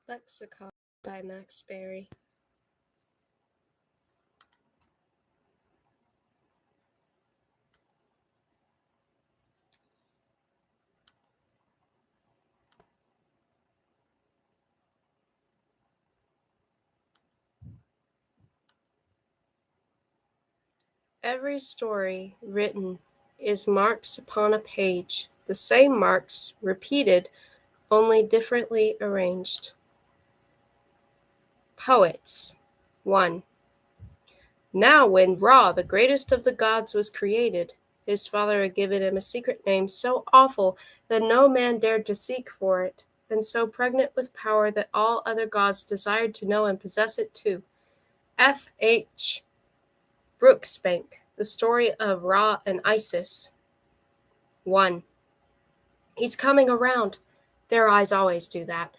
Lexicon by Max Berry. Every story written is marks upon a page, the same marks repeated, only differently arranged. Poets 1. Now when Ra, the greatest of the gods, was created, his father had given him a secret name so awful that no man dared to seek for it, and so pregnant with power that all other gods desired to know and possess it too. F. H. Brooksbank, The Story of Ra and Isis. 1. He's coming around. Their eyes always do that.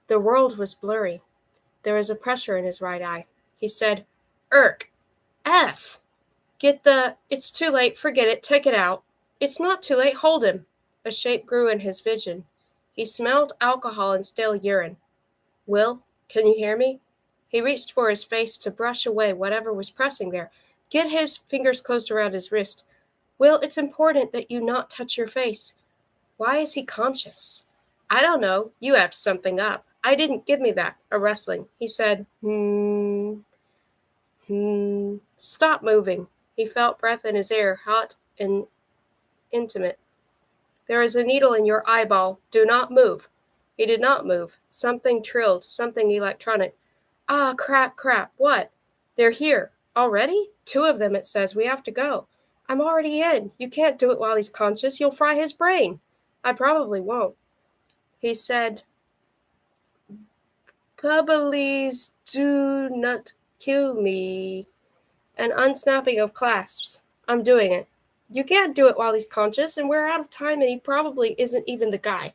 The world was blurry. There was a pressure in his right eye. He said, Irk, F. It's too late, forget it, take it out. It's not too late, hold him. A shape grew in his vision. He smelled alcohol and stale urine. Will, can you hear me? He reached for his face to brush away whatever was pressing there. Get his fingers closed around his wrist. Will, it's important that you not touch your face. Why is he conscious? I don't know. You effed something up. I didn't give me that. A rustling. He said, Stop moving. He felt breath in his ear, hot and intimate. There is a needle in your eyeball. Do not move. He did not move. Something trilled, something electronic. Ah, crap. What? They're here. Already? 2 of them, it says. We have to go. I'm already in. You can't do it while he's conscious. You'll fry his brain. I probably won't. He said, Please do not kill me. An unsnapping of clasps. I'm doing it. You can't do it while he's conscious, and we're out of time, and he probably isn't even the guy.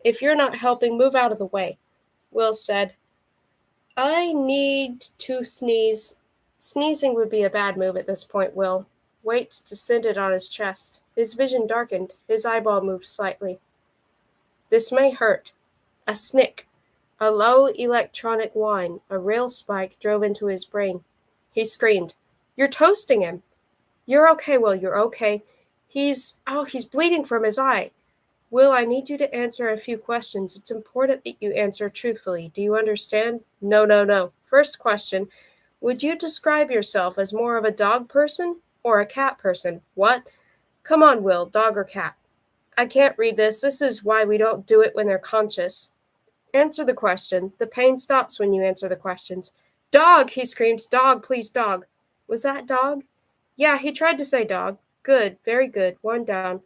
If you're not helping, move out of the way. Will said, I need to sneeze. Sneezing would be a bad move at this point, Will. Weight descended on his chest. His vision darkened. His eyeball moved slightly. This may hurt. A snick. A low electronic whine, a rail spike drove into his brain. He screamed, You're toasting him. You're okay, Will, you're okay. He's bleeding from his eye. Will, I need you to answer a few questions. It's important that you answer truthfully. Do you understand? No. First question, would you describe yourself as more of a dog person or a cat person? What? Come on, Will, dog or cat? I can't read this. This is why we don't do it when they're conscious. Answer the question. The pain stops when you answer the questions. Dog, he screamed. Dog, please, dog. Was that dog? Yeah, he tried to say dog. Good, very good. 1 down.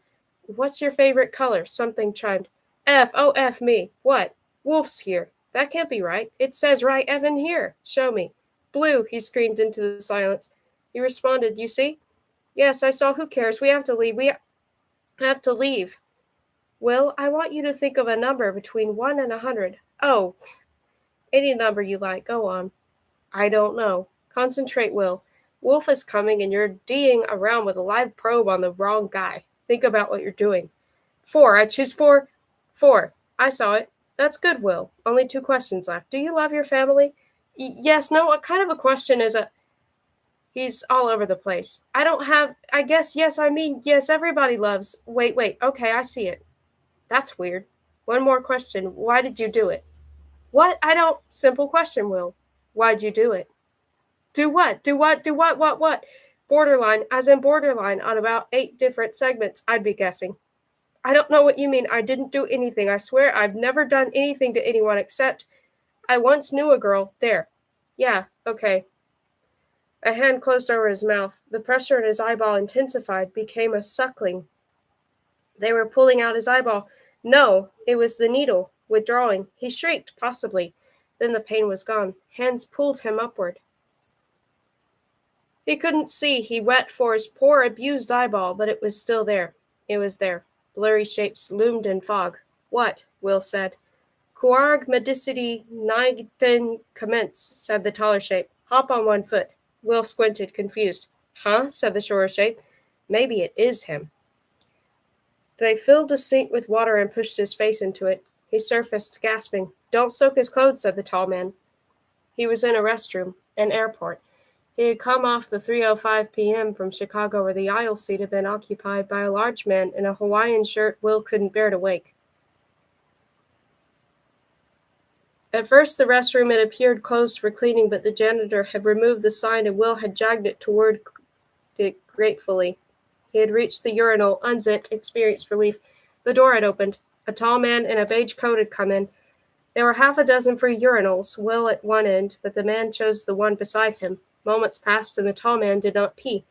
What's your favorite color? Something chimed. F, oh, F me. What? Wolf's here. That can't be right. It says right Evan here. Show me. Blue, he screamed into the silence. He responded, You see? Yes, I saw. Who cares? We have to leave. We have to leave. Will, I want you to think of a number between 1 and 100. Oh, any number you like. Go on. I don't know. Concentrate, Will. Wolf is coming and you're D'ing around with a live probe on the wrong guy. Think about what you're doing. 4. I choose 4. 4. I saw it. That's good, Will. Only 2 questions left. Do you love your family? Yes, no, what kind of a question is a... He's all over the place. I guess, yes, yes, everybody loves... Wait, okay, I see it. That's weird. 1 more question. Why did you do it? What? I don't... Simple question, Will. Why'd you do it? Do what? What? Borderline, as in borderline, on about 8 different segments, I'd be guessing. I don't know what you mean. I didn't do anything. I swear I've never done anything to anyone except I once knew a girl. There. Yeah, okay. A hand closed over his mouth. The pressure in his eyeball intensified, became a suckling. They were pulling out his eyeball. No, it was the needle, withdrawing. He shrieked, possibly. Then the pain was gone. Hands pulled him upward. He couldn't see. He wet for his poor, abused eyeball, but it was still there. It was there. Blurry shapes loomed in fog. What? Will said. Kuarg medicity nigden commence, said the taller shape. Hop on 1 foot. Will squinted, confused. Huh? Said the shorter shape. Maybe it is him. They filled a sink with water and pushed his face into it. He surfaced, gasping. Don't soak his clothes, said the tall man. He was in a restroom, an airport. He had come off the 3:05 p.m. from Chicago where the aisle seat had been occupied by a large man in a Hawaiian shirt Will couldn't bear to wake. At first the restroom had appeared closed for cleaning, but the janitor had removed the sign and Will had dragged it toward it gratefully. He had reached the urinal, unzipped, experienced relief. The door had opened. A tall man in a beige coat had come in. There were half a dozen free urinals, Will at one end, but the man chose the one beside him. Moments passed and the tall man did not pee.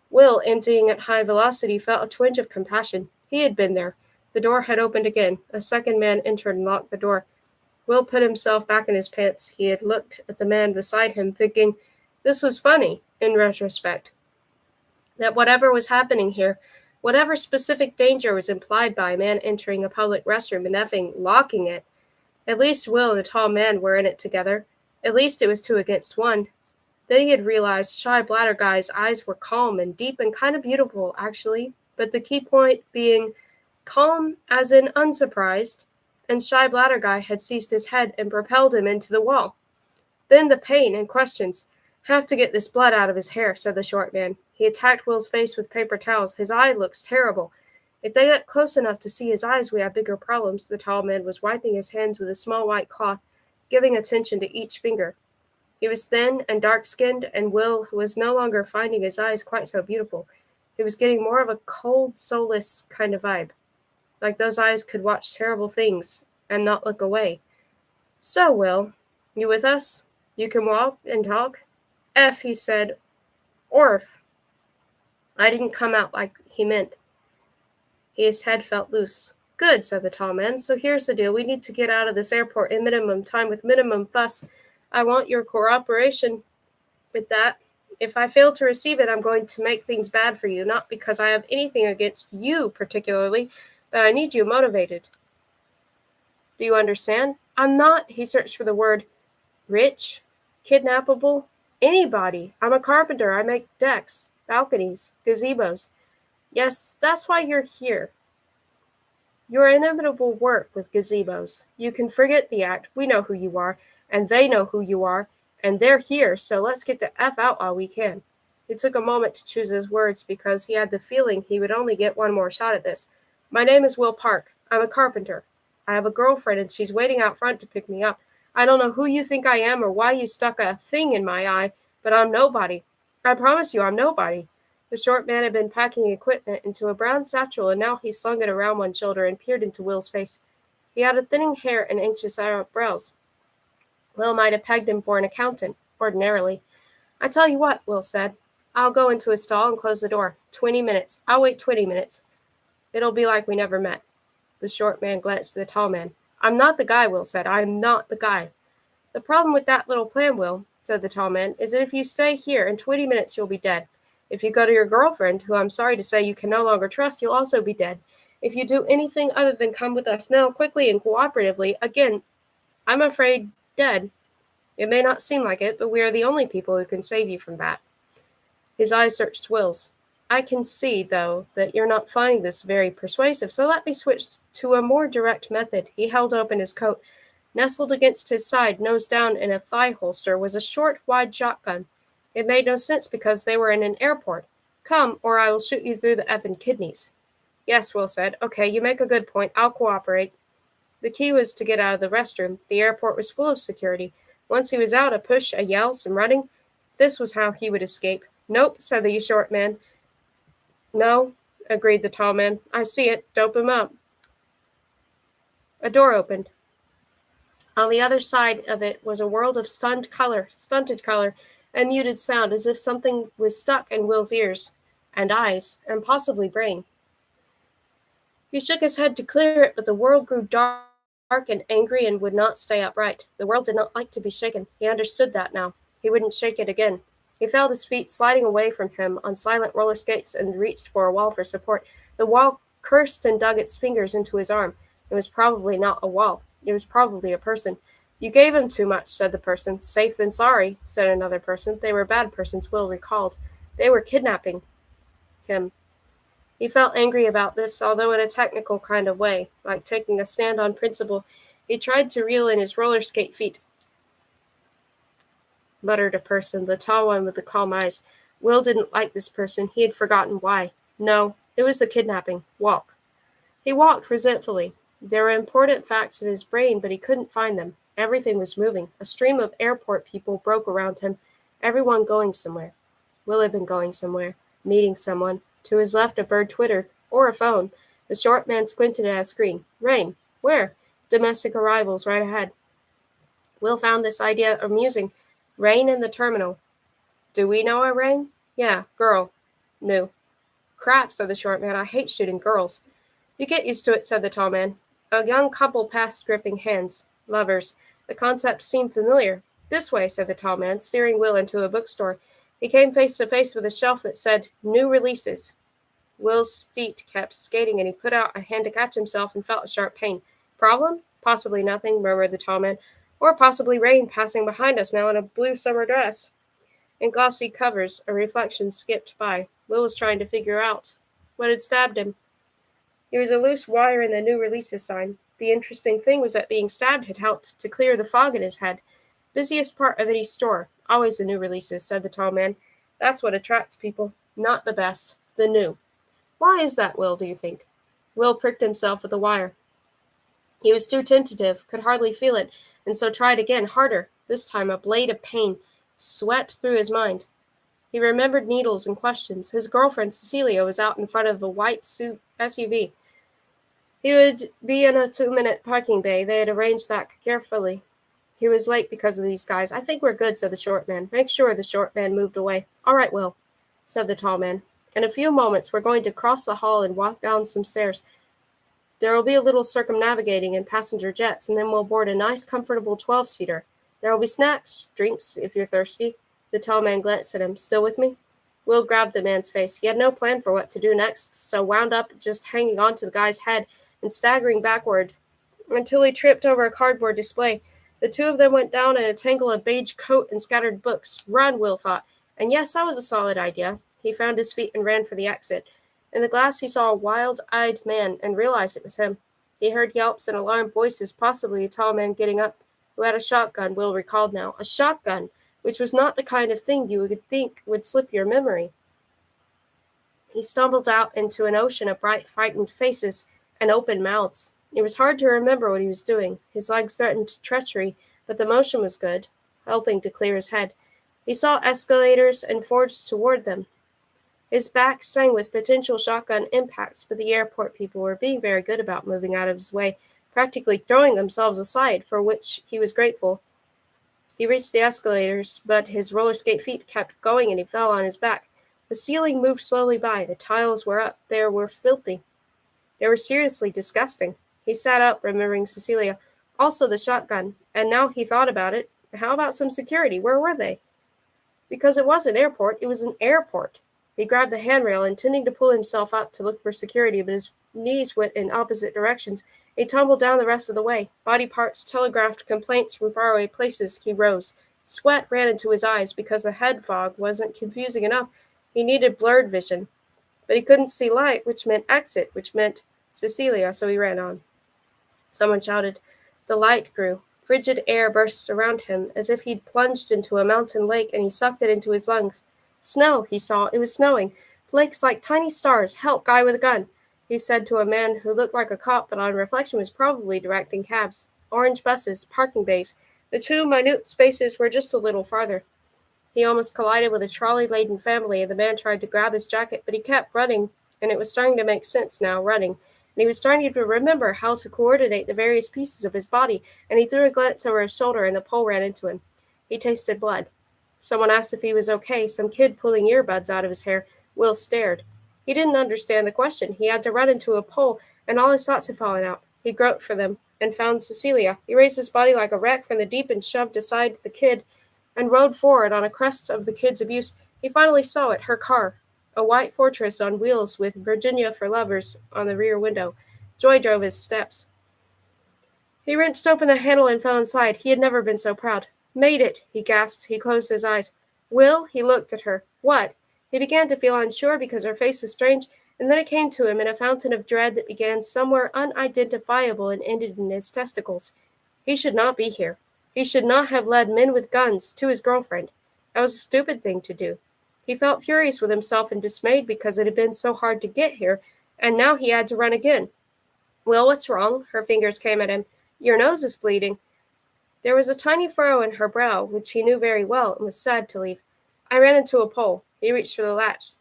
Will, emptying at high velocity, felt a twinge of compassion. He had been there. The door had opened again. A second man entered and locked the door. Will put himself back in his pants. He had looked at the man beside him, thinking this was funny, in retrospect. That whatever was happening here, whatever specific danger was implied by a man entering a public restroom and effing locking it, at least Will and the tall man were in it together. At least it was 2 against 1. Then he had realized Shy Bladderguy's eyes were calm and deep and kind of beautiful, actually, but the key point being calm as in unsurprised, and Shy Bladderguy had seized his head and propelled him into the wall. Then the pain and questions. Have to get this blood out of his hair, said the short man. He attacked Will's face with paper towels. His eye looks terrible. If they get close enough to see his eyes, we have bigger problems. The tall man was wiping his hands with a small white cloth, giving attention to each finger. He was thin and dark-skinned, and Will was no longer finding his eyes quite so beautiful. He was getting more of a cold, soulless kind of vibe. Like those eyes could watch terrible things and not look away. So, Will, you with us? You can walk and talk? F, he said. Orf. I didn't come out like he meant. His head felt loose. Good, said the tall man. So here's the deal. We need to get out of this airport in minimum time with minimum fuss. I want your cooperation with that. If I fail to receive it, I'm going to make things bad for you, not because I have anything against you particularly, but I need you motivated. Do you understand? I'm not, he searched for the word, rich, kidnappable, anybody. I'm a carpenter. I make decks, balconies, gazebos. Yes, that's why you're here. Your inevitable work with gazebos. You can forget the act. We know who you are, and they know who you are, and they're here, so let's get the F out while we can. He took a moment to choose his words because he had the feeling he would only get one more shot at this. My name is Will Park. I'm a carpenter. I have a girlfriend, and she's waiting out front to pick me up. I don't know who you think I am or why you stuck a thing in my eye, but I'm nobody. I promise you I'm nobody. The short man had been packing equipment into a brown satchel, and now he slung it around one shoulder and peered into Will's face. He had a thinning hair and anxious eyebrows. Will might have pegged him for an accountant, ordinarily. I tell you what, Will said. I'll go into his stall and close the door. 20 minutes. I'll wait 20 minutes. It'll be like we never met. The short man glanced at the tall man. I'm not the guy, Will said. I'm not the guy. The problem with that little plan, Will, said the tall man, is that if you stay here, in 20 minutes you'll be dead. If you go to your girlfriend, who I'm sorry to say you can no longer trust, you'll also be dead. If you do anything other than come with us now, quickly and cooperatively, again, I'm afraid dead. It may not seem like it, but we are the only people who can save you from that. His eyes searched Will's. I can see, though, that you're not finding this very persuasive, so let me switch to a more direct method. He held open his coat. Nestled against his side, nose down in a thigh holster, was a short, wide shotgun. It made no sense because they were in an airport. Come, or I will shoot you through the effing kidneys. Yes, Will said. Okay, you make a good point. I'll cooperate. The key was to get out of the restroom. The airport was full of security. Once he was out, a push, a yell, some running. This was how he would escape. Nope, said the short man. No, agreed the tall man. I see it. Dope him up. A door opened. On the other side of it was a world of stunted color, and muted sound, as if something was stuck in Will's ears, and eyes, and possibly brain. He shook his head to clear it, but the world grew dark and angry and would not stay upright. The world did not like to be shaken. He understood that now. He wouldn't shake it again. He felt his feet sliding away from him on silent roller skates and reached for a wall for support. The wall cursed and dug its fingers into his arm. It was probably not a wall. It was probably a person. You gave him too much, said the person. Safe than sorry, said another person. They were bad persons, Will recalled. They were kidnapping him. He felt angry about this, although in a technical kind of way, like taking a stand on principle. He tried to reel in his roller skate feet, muttered a person, the tall one with the calm eyes. Will didn't like this person. He had forgotten why. No, it was the kidnapping. Walk. He walked resentfully. There were important facts in his brain, but he couldn't find them. Everything was moving. A stream of airport people broke around him, everyone going somewhere. Will had been going somewhere, meeting someone. To his left, a bird twittered, or a phone. The short man squinted at a screen. Rain. Where? Domestic arrivals right ahead. Will found this idea amusing. Rain in the terminal. Do we know a Rain? Yeah, girl. New. Crap, said the short man. I hate shooting girls. You get used to it, said the tall man. A young couple passed, gripping hands. Lovers. The concept seemed familiar. This way, said the tall man, steering Will into a bookstore. He came face to face with a shelf that said, New Releases. Will's feet kept skating, and he put out a hand to catch himself and felt a sharp pain. Problem? Possibly nothing, murmured the tall man. Or possibly Rain passing behind us now in a blue summer dress. In glossy covers, a reflection skipped by. Will was trying to figure out what had stabbed him. There was a loose wire in the New Releases sign. The interesting thing was that being stabbed had helped to clear the fog in his head. Busiest part of any store. Always the New Releases, said the tall man. That's what attracts people. Not the best. The new. Why is that, Will, do you think? Will pricked himself with the wire. He was too tentative, could hardly feel it, and so tried again, harder. This time a blade of pain swept through his mind. He remembered needles and questions. His girlfriend, Cecilia, was out in front of a white SUV. He would be in a 2-minute parking bay. They had arranged that carefully. He was late because of these guys. I think we're good, said the short man. Make sure, the short man moved away. All right, Will, said the tall man. In a few moments, we're going to cross the hall and walk down some stairs. There will be a little circumnavigating in passenger jets, and then we'll board a nice, comfortable 12-seater. There will be snacks, drinks, if you're thirsty. The tall man glanced at him. Still with me? Will grabbed the man's face. He had no plan for what to do next, so wound up just hanging on to the guy's head and staggering backward until he tripped over a cardboard display. The two of them went down in a tangle of beige coat and scattered books. Run, Will thought. And yes, that was a solid idea. He found his feet and ran for the exit. In the glass he saw a wild-eyed man and realized it was him. He heard yelps and alarmed voices, possibly a tall man getting up, who had a shotgun, Will recalled now. A shotgun, which was not the kind of thing you would think would slip your memory. He stumbled out into an ocean of bright, frightened faces and open mouths. It was hard to remember what he was doing. His legs threatened treachery, but the motion was good, helping to clear his head. He saw escalators and forged toward them. His back sang with potential shotgun impacts, but the airport people were being very good about moving out of his way, practically throwing themselves aside, for which he was grateful. He reached the escalators, but his roller skate feet kept going and he fell on his back. The ceiling moved slowly by. The tiles were up. They were filthy. They were seriously disgusting. He sat up, remembering Cecilia. Also the shotgun. And now he thought about it. How about some security? Where were they? Because it was an airport. It was an airport. He grabbed the handrail, intending to pull himself up to look for security, but his knees went in opposite directions. He tumbled down the rest of the way. Body parts telegraphed complaints from faraway places. He rose. Sweat ran into his eyes because the head fog wasn't confusing enough. He needed blurred vision. But he couldn't see light, which meant exit, which meant Cecilia, so he ran on. Someone shouted. The light grew. Frigid air burst around him, as if he'd plunged into a mountain lake, and he sucked it into his lungs. Snow, he saw. It was snowing. Flakes like tiny stars. Help, guy with a gun, he said to a man who looked like a cop, but on reflection was probably directing cabs. Orange buses, parking bays. The two minute spaces were just a little farther. He almost collided with a trolley-laden family, and the man tried to grab his jacket, but he kept running, and it was starting to make sense now, running. And he was starting to remember how to coordinate the various pieces of his body, and he threw a glance over his shoulder, and the pole ran into him. He tasted blood. Someone asked if he was okay, some kid pulling earbuds out of his hair. Will stared. He didn't understand the question. He had to run into a pole, and all his thoughts had fallen out. He groped for them, and found Cecilia. He raised his body like a wreck from the deep and shoved aside the kid, and rode forward on a crest of the kid's abuse. He finally saw it, her car, a white fortress on wheels with Virginia for Lovers on the rear window. Joy drove his steps. He wrenched open the handle and fell inside. He had never been so proud. Made it, he gasped. He closed his eyes. Will, he looked at her. What? He began to feel unsure because her face was strange, and then it came to him in a fountain of dread that began somewhere unidentifiable and ended in his testicles. He should not be here. He should not have led men with guns to his girlfriend. That was a stupid thing to do. He felt furious with himself and dismayed because it had been so hard to get here, and now he had to run again. Will, what's wrong? Her fingers came at him. Your nose is bleeding. There was a tiny furrow in her brow, which he knew very well and was sad to leave. I ran into a pole. He reached for the latch.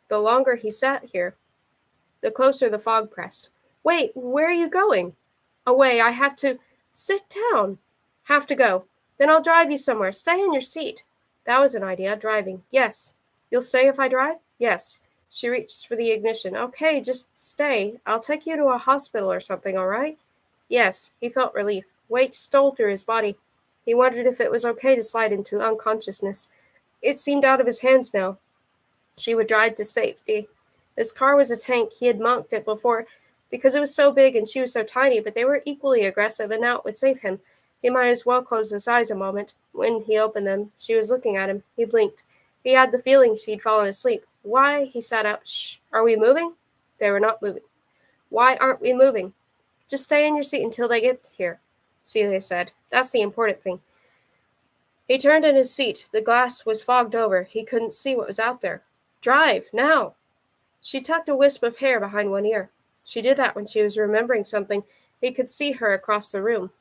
The longer he sat here, the closer the fog pressed. Wait, where are you going? Away, I have to. Sit down. Have to go. Then I'll drive you somewhere. Stay in your seat. That was an idea, driving. Yes. You'll stay if I drive? Yes. She reached for the ignition. Okay, just stay. I'll take you to a hospital or something, all right? Yes. He felt relief. Weight stole through his body. He wondered if it was okay to slide into unconsciousness. It seemed out of his hands now. She would drive to safety. This car was a tank. He had mocked it before because it was so big and she was so tiny, but they were equally aggressive, and now it would save him. He might as well close his eyes a moment. When he opened them, she was looking at him. He blinked. He had the feeling she'd fallen asleep. Why? He sat up. Shh. Are we moving? They were not moving. Why aren't we moving? Just stay in your seat until they get here, Celia said. That's the important thing. He turned in his seat. The glass was fogged over. He couldn't see what was out there. Drive, now! She tucked a wisp of hair behind one ear. She did that when she was remembering something. He could see her across the room,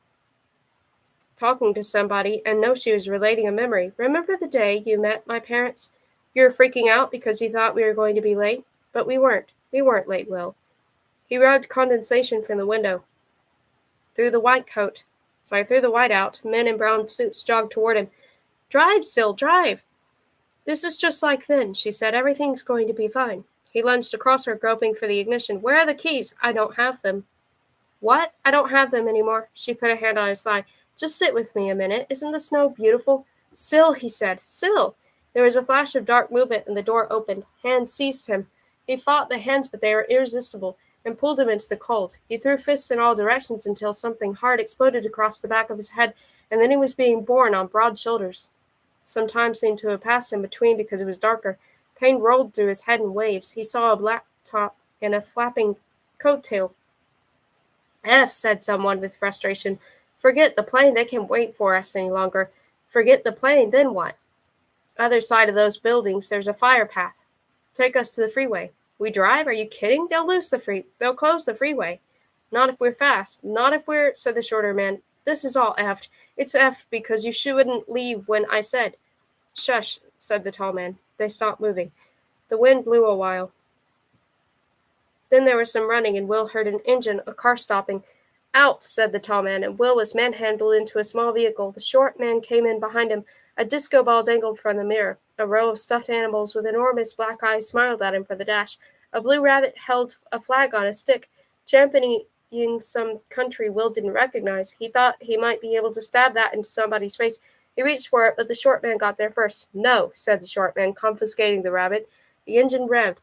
talking to somebody, and know she was relating a memory. Remember the day you met my parents? You were freaking out because you thought we were going to be late? But we weren't. We weren't late, Will. He rubbed condensation from the window. Through the whiteout, men in brown suits jogged toward him. Drive, Sil, drive! This is just like then, she said. Everything's going to be fine. He lunged across her, groping for the ignition. Where are the keys? I don't have them. What? I don't have them anymore. She put a hand on his thigh. Just sit with me a minute. Isn't the snow beautiful? Sil, he said. Sil! There was a flash of dark movement, and the door opened. Hands seized him. He fought the hands, but they were irresistible, and pulled him into the cold. He threw fists in all directions until something hard exploded across the back of his head, and then he was being borne on broad shoulders. Some time seemed to have passed in between because it was darker. Pain rolled through his head in waves. He saw a black top and a flapping coat tail. F, said someone with frustration. Forget the plane. They can't wait for us any longer. Forget the plane, then what? Other side of those buildings, there's a fire path. Take us to the freeway. We drive? Are you kidding? They'll close the freeway. Not if we're fast. Not if we're, said the shorter man. This is all effed. It's effed because you shouldn't leave when I said. Shush, said the tall man. They stopped moving. The wind blew a while. Then there was some running, and Will heard an engine, a car stopping. Out, said the tall man, and Will was manhandled into a small vehicle. The short man came in behind him. A disco ball dangled from the mirror. A row of stuffed animals with enormous black eyes smiled at him for the dash. A blue rabbit held a flag on a stick, championing some country Will didn't recognize. He thought he might be able to stab that into somebody's face. He reached for it, but the short man got there first. No, said the short man, confiscating the rabbit. The engine revved.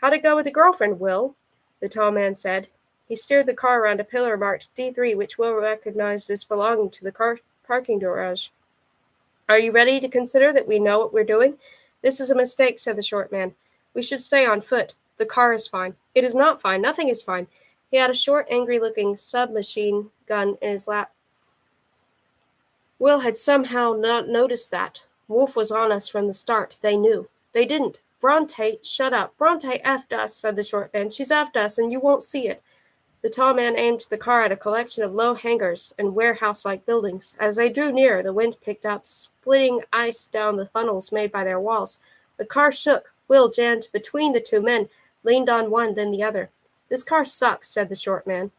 How'd it go with the girlfriend, Will? The tall man said. He steered the car around a pillar marked D3, which Will recognized as belonging to the parking garage. Are you ready to consider that we know what we're doing? This is a mistake, said the short man. We should stay on foot. The car is fine. It is not fine. Nothing is fine. He had a short, angry-looking submachine gun in his lap. Will had somehow not noticed that. Wolf was on us from the start. They knew. They didn't. Bronte, shut up. Bronte effed us, said the short man. She's effed us, and you won't see it. The tall man aimed the car at a collection of low hangars and warehouse-like buildings. As they drew near, the wind picked up, splitting ice down the funnels made by their walls. The car shook. Will jammed between the two men, leaned on one, then the other. This car sucks, said the short man.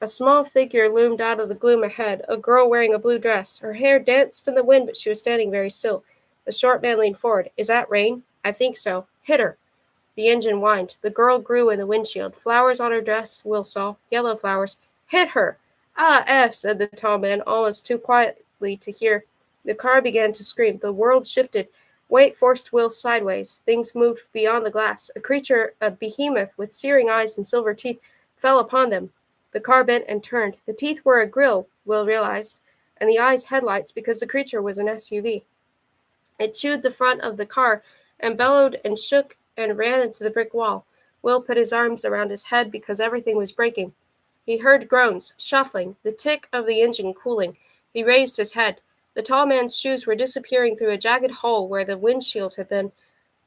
A small figure loomed out of the gloom ahead, a girl wearing a blue dress. Her hair danced in the wind, but she was standing very still. The short man leaned forward. Is that rain? I think so. Hit her. The engine whined. The girl grew in the windshield. Flowers on her dress, Will saw. Yellow flowers. Hit her! Ah, F, said the tall man, almost too quietly to hear. The car began to scream. The world shifted. Weight forced Will sideways. Things moved beyond the glass. A creature, a behemoth with searing eyes and silver teeth, fell upon them. The car bent and turned. The teeth were a grill, Will realized, and the eyes headlights because the creature was an SUV. It chewed the front of the car and bellowed and shook and ran into the brick wall. Will put his arms around his head because everything was breaking. He heard groans, shuffling, the tick of the engine cooling. He raised his head. The tall man's shoes were disappearing through a jagged hole where the windshield had been.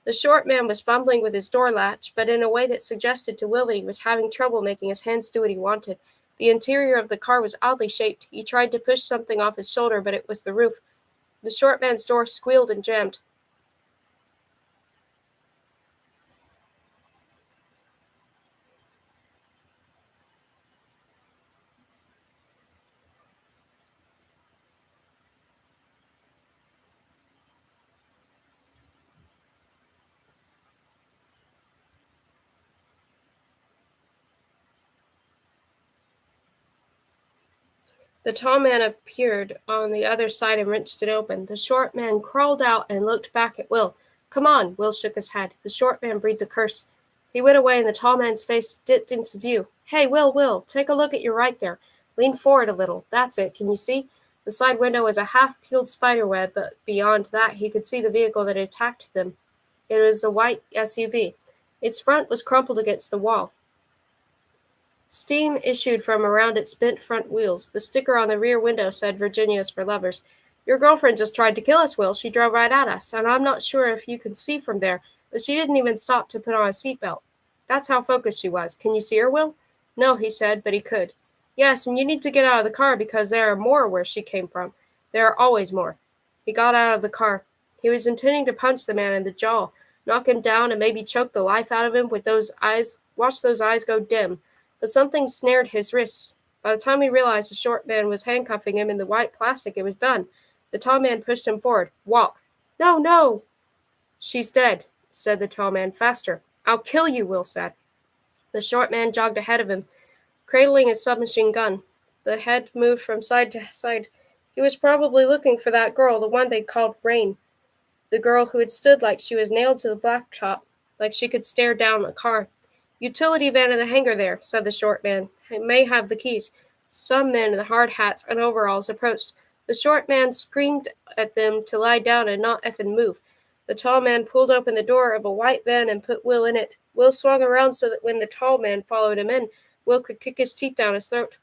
The short man was fumbling with his door latch, but in a way that suggested to Will that he was having trouble making his hands do what he wanted. The interior of the car was oddly shaped. He tried to push something off his shoulder, but it was the roof. The short man's door squealed and jammed. The tall man appeared on the other side and wrenched it open. The short man crawled out and looked back at Will. "Come on," Will shook his head. The short man breathed a curse. He went away and the tall man's face dipped into view. "Hey, Will, take a look at your right there. Lean forward a little. That's it. Can you see?" The side window was a half-peeled spiderweb, but beyond that he could see the vehicle that had attacked them. It was a white SUV. Its front was crumpled against the wall. Steam issued from around its bent front wheels. The sticker on the rear window said "Virginia's for lovers." "Your girlfriend just tried to kill us, Will. She drove right at us, and I'm not sure if you can see from there, but she didn't even stop to put on a seatbelt. That's how focused she was. Can you see her, Will?" "No," he said, but he could. "Yes, and you need to get out of the car because there are more where she came from. There are always more." He got out of the car. He was intending to punch the man in the jaw, knock him down, and maybe choke the life out of him with those eyes, watch those eyes go dim. But something snared his wrists. By the time he realized the short man was handcuffing him in the white plastic, it was done. The tall man pushed him forward. "Walk." "No, no." "She's dead," said the tall man. "Faster." "I'll kill you," Will said. The short man jogged ahead of him, cradling his submachine gun. The head moved from side to side. He was probably looking for that girl, the one they'd called Rain. The girl who had stood like she was nailed to the blacktop, like she could stare down a car. "Utility van in the hangar there," said the short man. "It may have the keys." Some men in hard hats and overalls approached. The short man screamed at them to lie down and not effing move. The tall man pulled open the door of a white van and put Will in it. Will swung around so that when the tall man followed him in, Will could kick his teeth down his throat.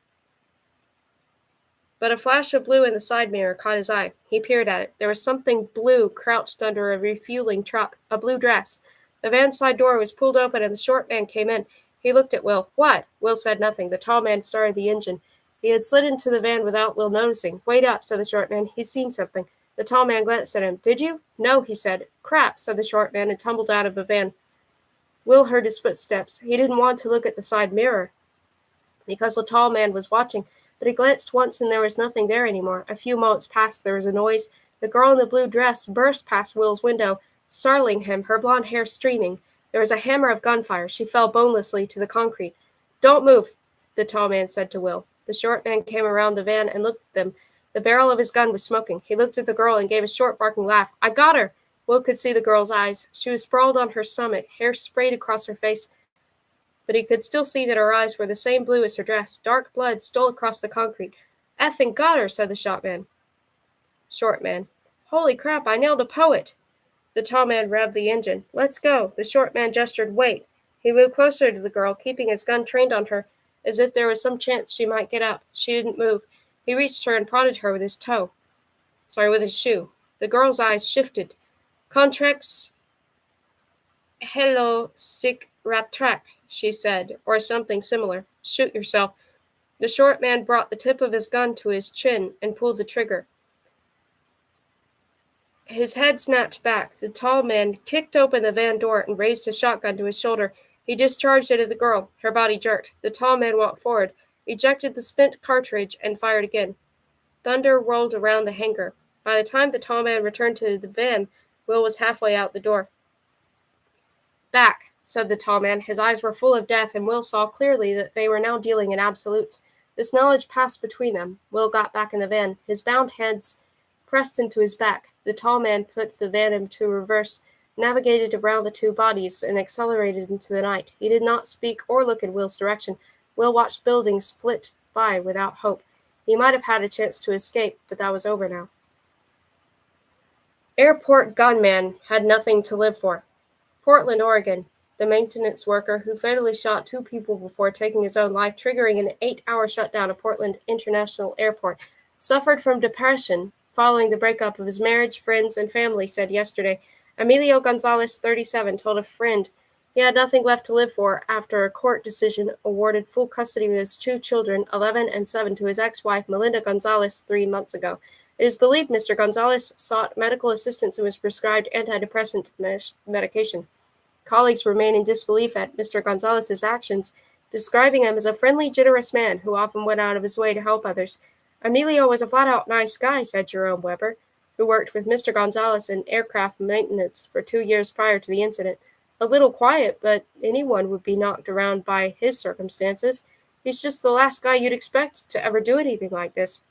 But a flash of blue in the side mirror caught his eye. He peered at it. There was something blue crouched under a refueling truck, a blue dress. The van's side door was pulled open and the short man came in. He looked at Will. "What?" Will said nothing. The tall man started the engine. He had slid into the van without Will noticing. "Wait up," said the short man. "He's seen something." The tall man glanced at him. "Did you?" "No," he said. "Crap," said the short man and tumbled out of the van. Will heard his footsteps. He didn't want to look at the side mirror because the tall man was watching, but he glanced once and there was nothing there anymore. A few moments passed. There was a noise. The girl in the blue dress burst past Will's window, startling him, her blonde hair streaming. There was a hammer of gunfire. She fell bonelessly to the concrete. "Don't move," the tall man said to Will. The short man came around the van and looked at them. The barrel of his gun was smoking. He looked at the girl and gave a short barking laugh. "I got her!" Will could see the girl's eyes. She was sprawled on her stomach, hair sprayed across her face, but he could still see that her eyes were the same blue as her dress. Dark blood stole across the concrete. "Effing got her," said the short man. "Holy crap, I nailed a poet." The tall man revved the engine. "Let's go." The short man gestured. "Wait." He moved closer to the girl, keeping his gun trained on her, as if there was some chance she might get up. She didn't move. He reached her and prodded her with with his shoe. The girl's eyes shifted. "Contracts hello sick rattrack," she said, or something similar. "Shoot yourself." The short man brought the tip of his gun to his chin and pulled the trigger. His head snapped back. The tall man kicked open the van door and raised his shotgun to his shoulder. He discharged it at the girl. Her body jerked. The tall man walked forward, ejected the spent cartridge, and fired again. Thunder rolled around the hangar. By the time the tall man returned to the van, Will was halfway out the door. "Back," said the tall man. His eyes were full of death, and Will saw clearly that they were now dealing in absolutes. This knowledge passed between them. Will got back in the van. His bound hands pressed into his back. The tall man put the van into reverse, navigated around the two bodies, and accelerated into the night. He did not speak or look in Will's direction. Will watched buildings flit by without hope. He might have had a chance to escape, but that was over now. Airport gunman had nothing to live for. Portland, Oregon. the maintenance worker who fatally shot 2 people before taking his own life, triggering an 8-hour shutdown of Portland International Airport, suffered from depression following the breakup of his marriage. Friends and family said yesterday. Emilio Gonzalez, 37, told a friend he had nothing left to live for after a court decision awarded full custody of his 2 children, 11 and 7, to his ex-wife, Melinda Gonzalez, 3 months ago. It is believed Mr. Gonzalez sought medical assistance and was prescribed antidepressant medication. Colleagues remain in disbelief at Mr. Gonzalez's actions, describing him as a friendly, generous man who often went out of his way to help others. Emilio was a flat-out nice guy, said Jerome Weber, who worked with Mr. Gonzalez in aircraft maintenance for 2 years prior to the incident. A little quiet, but anyone would be knocked around by his circumstances. He's just the last guy you'd expect to ever do anything like this.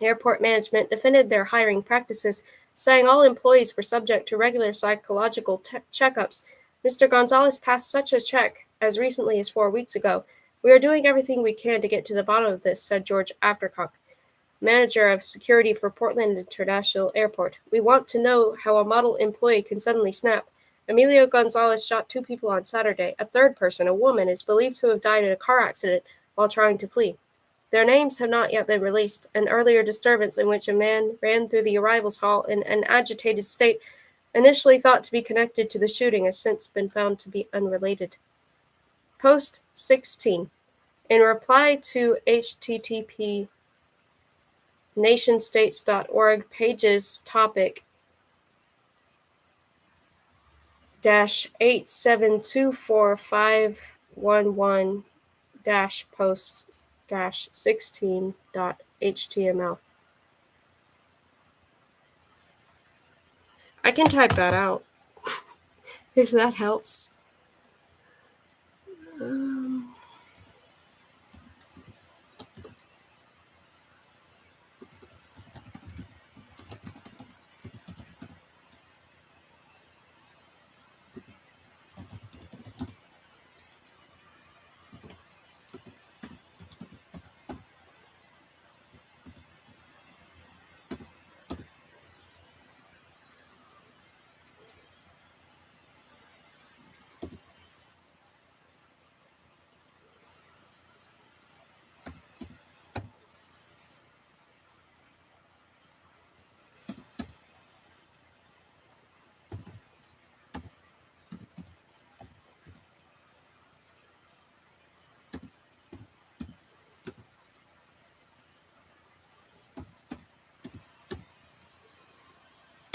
Airport management defended their hiring practices, saying all employees were subject to regular psychological checkups. Mr. Gonzalez passed such a check as recently as 4 weeks ago. We are doing everything we can to get to the bottom of this, said George Aftercock, manager of security for Portland International Airport. We want to know how a model employee can suddenly snap. Emilio Gonzalez shot 2 people on Saturday. A third person, a woman, is believed to have died in a car accident while trying to flee. Their names have not yet been released. An earlier disturbance in which a man ran through the arrivals hall in an agitated state, initially thought to be connected to the shooting, has since been found to be unrelated. Post 16. In reply to http nationstates.org pages topic -8724511 posts 16.html. I can type that out if that helps.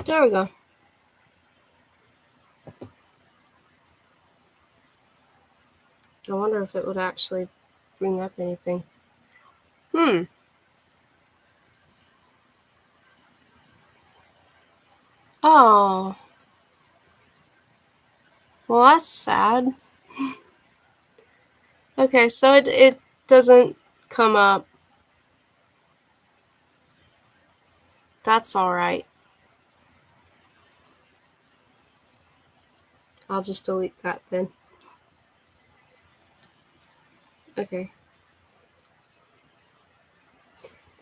There we go. I wonder if it would actually bring up anything. Oh. Well, that's sad. Okay, so it doesn't come up. That's alright. I'll just delete that then. Okay.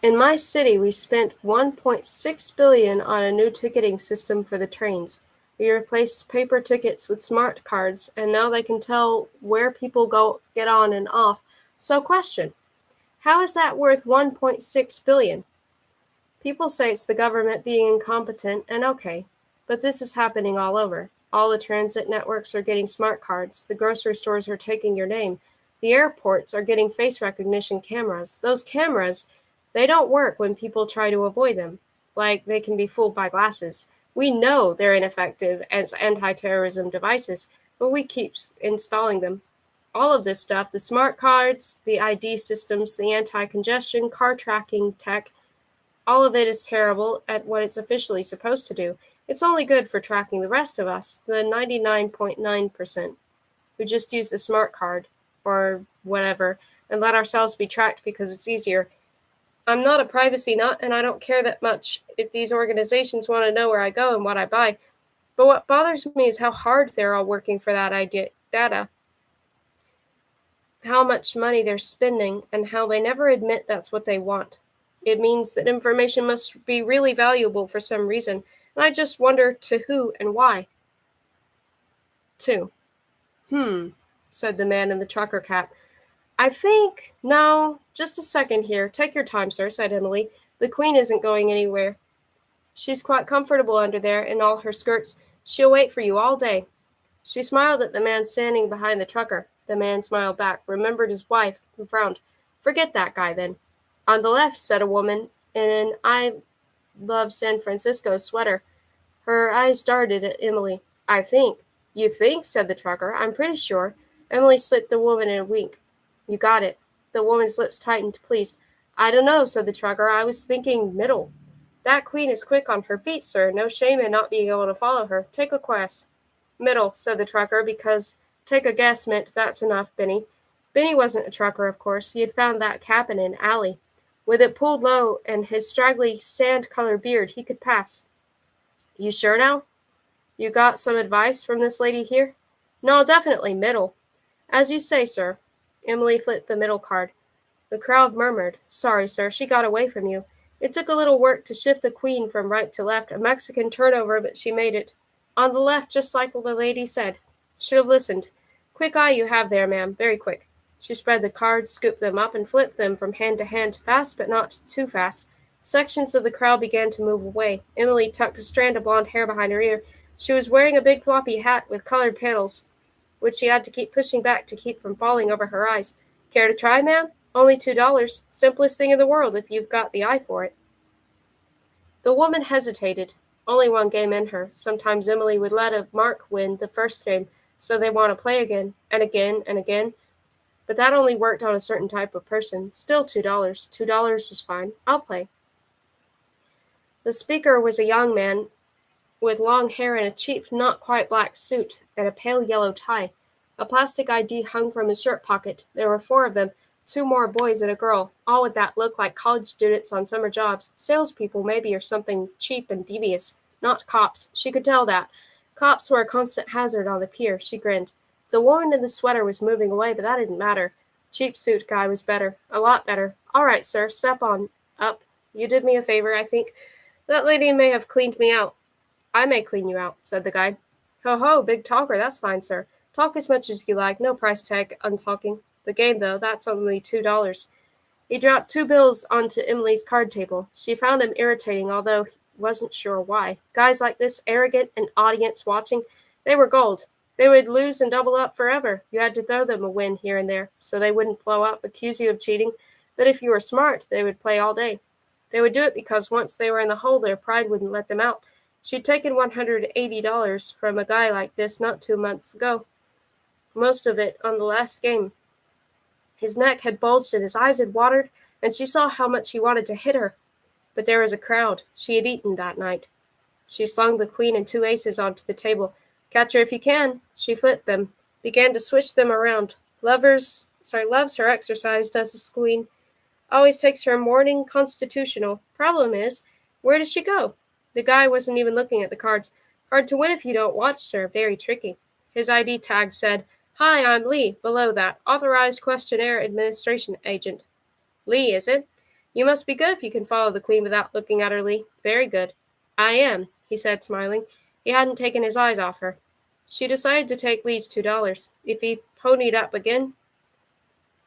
In my city, we spent $1.6 billion on a new ticketing system for the trains. We replaced paper tickets with smart cards, and now they can tell where people get on and off. So question, how is that worth $1.6 billion? People say it's the government being incompetent, and okay, but this is happening all over. All the transit networks are getting smart cards. The grocery stores are taking your name. The airports are getting face recognition cameras. Those cameras, they don't work when people try to avoid them, like they can be fooled by glasses. We know they're ineffective as anti-terrorism devices, but we keep installing them. All of this stuff, the smart cards, the ID systems, the anti-congestion, car tracking tech, all of it is terrible at what it's officially supposed to do. It's only good for tracking the rest of us, the 99.9%, who just use the smart card or whatever and let ourselves be tracked because it's easier. I'm not a privacy nut, and I don't care that much if these organizations want to know where I go and what I buy. But what bothers me is how hard they're all working for that data, how much money they're spending, and how they never admit that's what they want. It means that information must be really valuable for some reason, and I just wonder to who and why. 2. Hmm, said the man in the trucker cap. I think. No, just a second here. Take your time, sir, said Emily. The queen isn't going anywhere. She's quite comfortable under there in all her skirts. She'll wait for you all day. She smiled at the man standing behind the trucker. The man smiled back, remembered his wife, and frowned. Forget that guy, then. On the left, said a woman in an I love San Francisco sweater. Her eyes darted at Emily. I think. You think? Said the trucker. I'm pretty sure. Emily slipped the woman a wink. You got it. The woman's lips tightened, pleased. I don't know, said the trucker. I was thinking middle. That queen is quick on her feet, sir. No shame in not being able to follow her. Take a guess. Middle, said the trucker, because take a guess meant that's enough, Benny. Benny wasn't a trucker, of course. He had found that cap in an alley. With it pulled low and his straggly sand-colored beard, he could pass. You sure now? You got some advice from this lady here? No, definitely middle. As you say, sir. Emily flipped the middle card. The crowd murmured. Sorry, sir, she got away from you. It took a little work to shift the queen from right to left, a Mexican turnover, but she made it. On the left, just like the lady said. Should have listened. Quick eye you have there, ma'am, very quick. She spread the cards, scooped them up, and flipped them from hand to hand, fast but not too fast. Sections of the crowd began to move away. Emily tucked a strand of blonde hair behind her ear. She was wearing a big floppy hat with colored panels, which she had to keep pushing back to keep from falling over her eyes. Care to try, ma'am? Only $2. Simplest thing in the world if you've got the eye for it. The woman hesitated. Only one game in her. Sometimes Emily would let a mark win the first game, so they want to play again, and again, and again. But that only worked on a certain type of person. Still $2. $2 is fine. I'll play. The speaker was a young man with long hair and a cheap, not quite black suit, and a pale yellow tie. A plastic ID hung from his shirt pocket. There were 4 of them, 2 more boys and a girl, all with that look like college students on summer jobs, salespeople maybe, or something cheap and devious. Not cops. She could tell that. Cops were a constant hazard on the pier. She grinned. The woman in the sweater was moving away, but that didn't matter. Cheap suit guy was better. A lot better. All right, sir, step on up. You did me a favor, I think. That lady may have cleaned me out. I may clean you out, said the guy. Ho ho, big talker, that's fine, sir. Talk as much as you like, no price tag on talking. The game, though, that's only $2. He dropped 2 bills onto Emily's card table. She found him irritating, although he wasn't sure why. Guys like this, arrogant, and audience watching, they were gold. They would lose and double up forever. You had to throw them a win here and there, so they wouldn't blow up, accuse you of cheating. But if you were smart, they would play all day. They would do it because once they were in the hole, their pride wouldn't let them out. She'd taken $180 from a guy like this not 2 months ago. Most of it on the last game. His neck had bulged and his eyes had watered, and she saw how much he wanted to hit her. But there was a crowd. She had eaten that night. She slung the queen and 2 aces onto the table. Catch her if you can. She flipped them, began to swish them around. Loves her exercise, does the queen. Always takes her morning constitutional. Problem is, where does she go? The guy wasn't even looking at the cards. Hard to win if you don't watch, sir. Very tricky. His ID tag said, Hi, I'm Lee. Below that, Authorized Questionnaire Administration Agent. Lee, is it? You must be good if you can follow the queen without looking at her, Lee. Very good. I am, he said, smiling. He hadn't taken his eyes off her. She decided to take Lee's $2. If he ponied up again,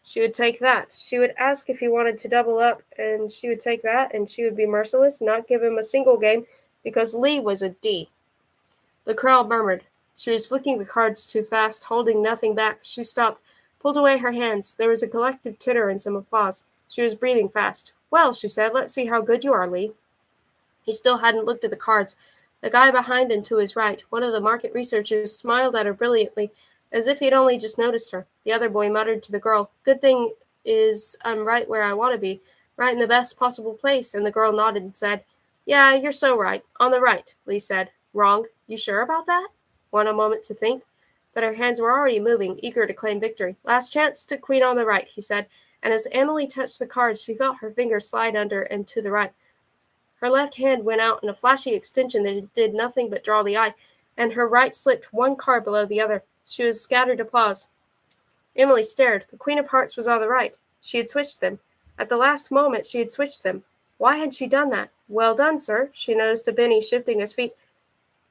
she would take that. She would ask if he wanted to double up, and she would take that, and she would be merciless, not give him a single game, because Lee was a D. The crowd murmured. She was flicking the cards too fast, holding nothing back. She stopped, pulled away her hands. There was a collective titter and some applause. She was breathing fast. Well, she said, let's see how good you are, Lee. He still hadn't looked at the cards. The guy behind and to his right, one of the market researchers, smiled at her brilliantly, as if he'd only just noticed her. The other boy muttered to the girl, Good thing is I'm right where I want to be, right in the best possible place, and the girl nodded and said, Yeah, you're so right. On the right, Lee said. Wrong. You sure about that? Want a moment to think? But her hands were already moving, eager to claim victory. Last chance to queen on the right, he said, and as Emily touched the cards, she felt her fingers slide under and to the right. Her left hand went out in a flashy extension that did nothing but draw the eye, and her right slipped 1 card below the other. She was scattered applause. Emily stared. The queen of hearts was on the right. She had switched them. At the last moment she had switched them. Why had she done that? Well done, sir. She noticed a Benny shifting his feet.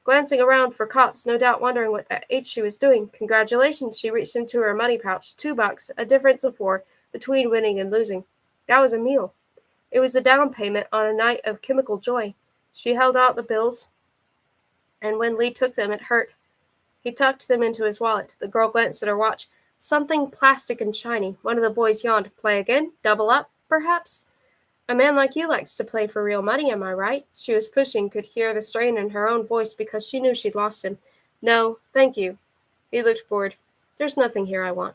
glancing around for cops, no doubt wondering what the H she was doing. Congratulations, she reached into her money pouch. $2, a difference of 4 between winning and losing. That was a meal. It was a down payment on a night of chemical joy. She held out the bills, and when Lee took them, it hurt. He tucked them into his wallet. The girl glanced at her watch. Something plastic and shiny. One of the boys yawned. Play again? Double up, perhaps? A man like you likes to play for real money, am I right? She was pushing, could hear the strain in her own voice because she knew she'd lost him. No, thank you. He looked bored. There's nothing here I want.